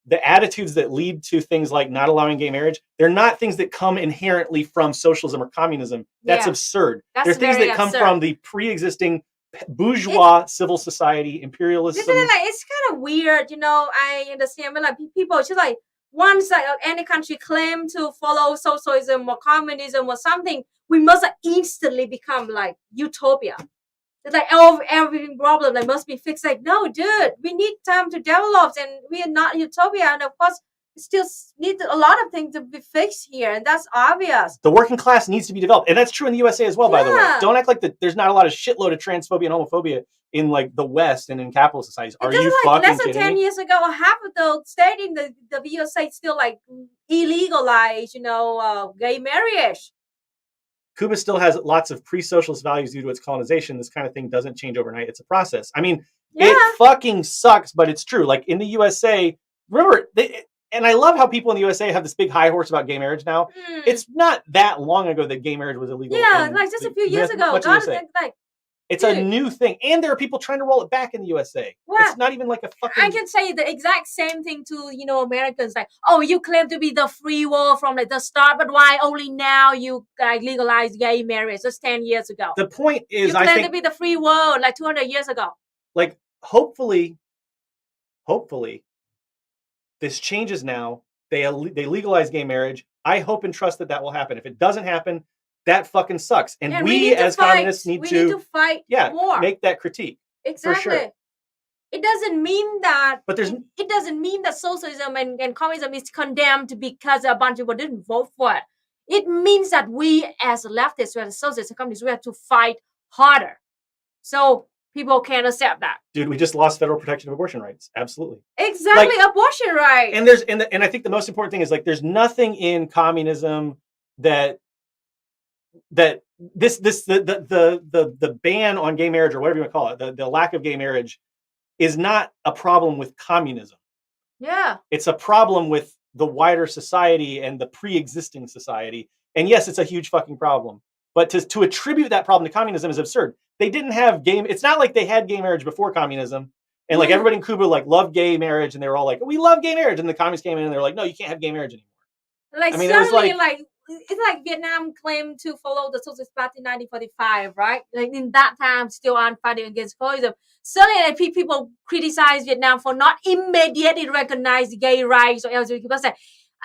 the attitudes that lead to things like not allowing gay marriage, they're not things that come inherently from socialism or communism. That's absurd. They're things that come from the pre-existing bourgeois civil society, imperialism. Isn't it like, it's kind of weird, you know? I understand, but like people just like once like any country claim to follow socialism or communism or something, we must instantly become like utopia. It's like every problem that must be fixed. Like, no, dude, we need time to develop, and we are not utopia. And of course, we still need a lot of things to be fixed here, and that's obvious. The working class needs to be developed, and that's true in the USA as well. By the way, don't act like there's not a lot of shitload of transphobia and homophobia in like the West and in capitalist societies. Are you like fucking less than kidding 10 me? years ago, half of the state in the USA still like illegalized, you know, gay marriage. Cuba still has lots of pre-socialist values due to its colonization. This kind of thing doesn't change overnight. It's a process. I mean, it fucking sucks, but it's true. Like in the USA, remember, and I love how people in the USA have this big high horse about gay marriage now. It's not that long ago that gay marriage was illegal. Yeah, like just a few years ago. It's a new thing. And there are people trying to roll it back in the USA. What? It's not even like a fucking... I can say the exact same thing to, you know, Americans. Like, oh, you claim to be the free world from like the start, but why only now you like legalize gay marriage? Just 10 years ago. The point is, you claim to be the free world like 200 years ago. Like, hopefully, this changes now. They legalize gay marriage. I hope and trust that will happen. If it doesn't happen, that fucking sucks. And we as communists need to fight more. Make that critique. Exactly. For sure. It doesn't mean that it doesn't mean that socialism and communism is condemned because a bunch of people didn't vote for it. It means that we as leftists, as socialists and communists, we have to fight harder. So people can't accept that. Dude, we just lost federal protection of abortion rights. Absolutely. Exactly, like, abortion rights. And I think the most important thing is like there's nothing in communism that the ban on gay marriage or whatever you want to call it, the lack of gay marriage is not a problem with communism. Yeah. It's a problem with the wider society and the pre-existing society. And yes, it's a huge fucking problem. But to attribute that problem to communism is absurd. They didn't have it's not like they had gay marriage before communism. And like everybody in Cuba like loved gay marriage and they were all like, we love gay marriage. And the communists came in and they were like, no, you can't have gay marriage anymore. Like I mean, suddenly, it's like Vietnam claimed to follow the Socialist Party in 1945, right? Like in that time, still on fighting against communism. Suddenly, people criticize Vietnam for not immediately recognizing gay rights or LGBT.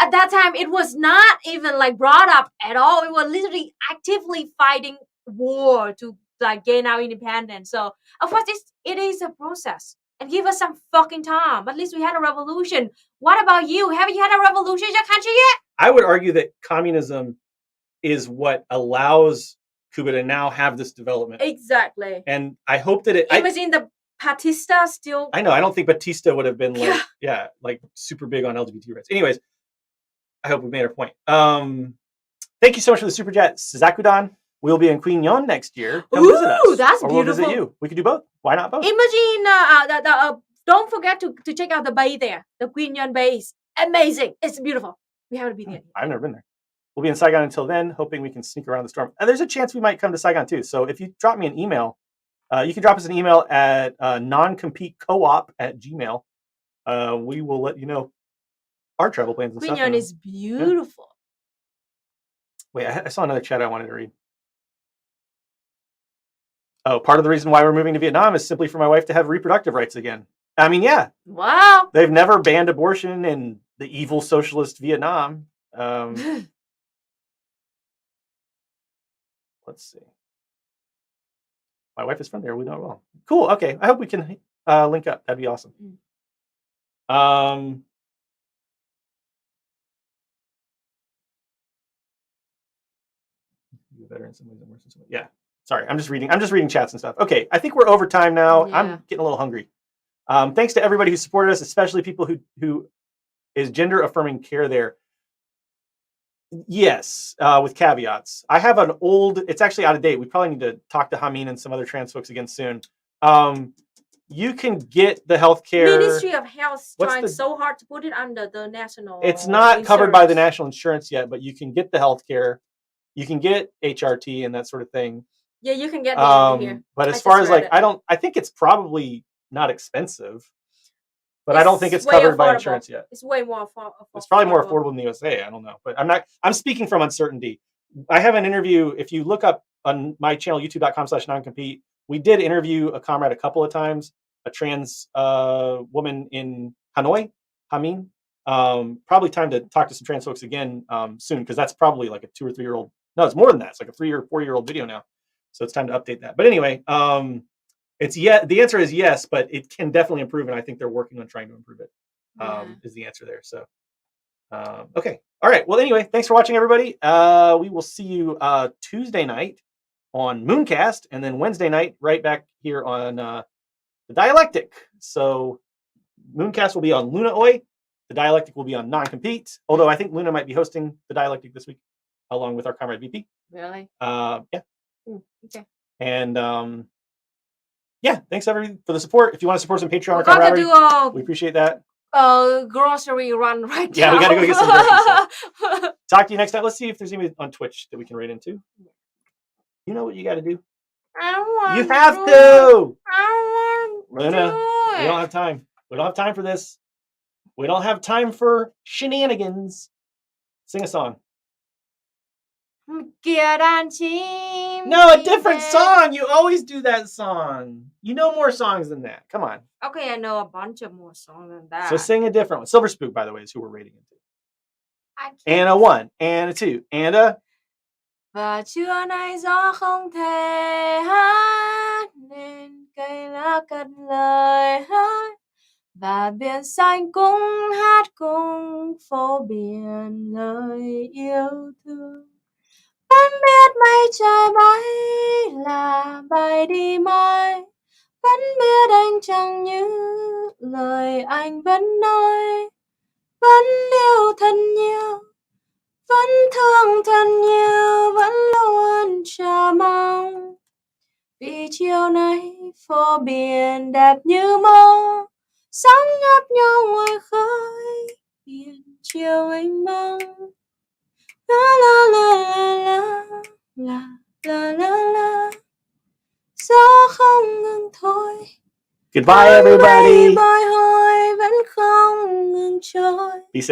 At that time, it was not even like brought up at all. We were literally actively fighting war to like gain our independence. So of course, it is a process. And give us some fucking time. At least we had a revolution. What about you? Haven't you had a revolution in your country yet? I would argue that communism is what allows Cuba to now have this development. Exactly. And I hope that Imagine the Batista still. I know. I don't think Batista would have been like, like super big on LGBT rights. Anyways, I hope we made our point. Thank you so much for the super chat, Zakudan. We'll be in Queen Yon next year. Come visit us. That's or beautiful. We'll visit you. We could do both. Why not both? Imagine, don't forget to check out the bay there. The Queen Yon Bay is amazing. It's beautiful. We have to be there. I've never been there. We'll be in Saigon until then, hoping we can sneak around the storm. And there's a chance we might come to Saigon too. So if you drop me an email, you can drop us an email at noncompetecoop@gmail. We will let you know our travel plans and Queen stuff. Yon is beautiful. Yeah. Wait, I saw another chat I wanted to read. Oh, part of the reason why we're moving to Vietnam is simply for my wife to have reproductive rights again. I mean, yeah. Wow. They've never banned abortion in the evil socialist Vietnam. Let's see. My wife is from there. We know it well. Cool. Okay. I hope we can link up. That'd be awesome. Better in some ways and worse in some ways. Yeah. Sorry, I'm just reading chats and stuff. Okay, I think we're over time now. Yeah. I'm getting a little hungry. Thanks to everybody who supported us, especially people who is gender affirming care there. Yes, with caveats. I have an old. It's actually out of date. We probably need to talk to Hamin and some other trans folks again soon. You can get the healthcare. Ministry of Health trying so hard to put it under the national. It's not covered by the national insurance yet, but you can get the healthcare. You can get HRT and that sort of thing. Yeah, you can get the here. But as far as like, I think it's probably not expensive. but I don't think it's way covered by affordable. insurance yet. It's way more affordable. It's probably more affordable in the USA. I don't know, but I'm speaking from uncertainty. I have an interview. If you look up on my channel, youtube.com/noncompete, we did interview a comrade a couple of times, a trans woman in Hanoi, Hamin. Probably time to talk to some trans folks again soon, because that's probably like a 2 or 3 year old. No, it's more than that. It's like a 3 or 4 year old video now. So it's time to update that. But anyway, the answer is yes, but it can definitely improve, and I think they're working on trying to improve it. Is the answer there. So okay. All right. Well, anyway, thanks for watching, everybody. We will see you Tuesday night on Mooncast, and then Wednesday night right back here on the Dialectic. So Mooncast will be on Luna Oi. The Dialectic will be on Non-Compete, although I think Luna might be hosting the Dialectic this week along with our comrade VP. Really? Yeah. Okay. And yeah, thanks everybody for the support. If you want to support some Patreon or We gotta camaraderie, do we appreciate that. a grocery run right Yeah, now. we gotta go get some groceries. Talk to you next time. Let's see if there's anybody on Twitch that we can raid into. You know what you got to do. I don't want You have to. I don't want Luna, to. we don't have time. We don't have time for this. We don't have time for shenanigans. Sing a song. Kia đàn chim. No, a different song. You always do that song. You know more songs than that. Come on. Okay, I know a bunch of more songs than that. So sing a different one. Silver Spook, by the way, is who we're rating into. I can't. And a 1, and a 2, and a... Và trưa nay gió không thể hát nên cây lá cất lời hát và biển xanh cũng hát cùng phố biển lời yêu thương. Vẫn biết mây trời bay là bay đi mãi, vẫn biết anh chẳng như lời anh vẫn nói, vẫn yêu thật nhiều, vẫn thương thật nhiều, vẫn luôn chờ mong. Vì chiều nay phố biển đẹp như mơ, sóng nhấp nhô ngoài khơi biển chiều mênh mông. La la la la la la la la, gió không ngừng thôi. Goodbye, everybody. Bồi hồi vẫn không ngừng trôi. Be safe.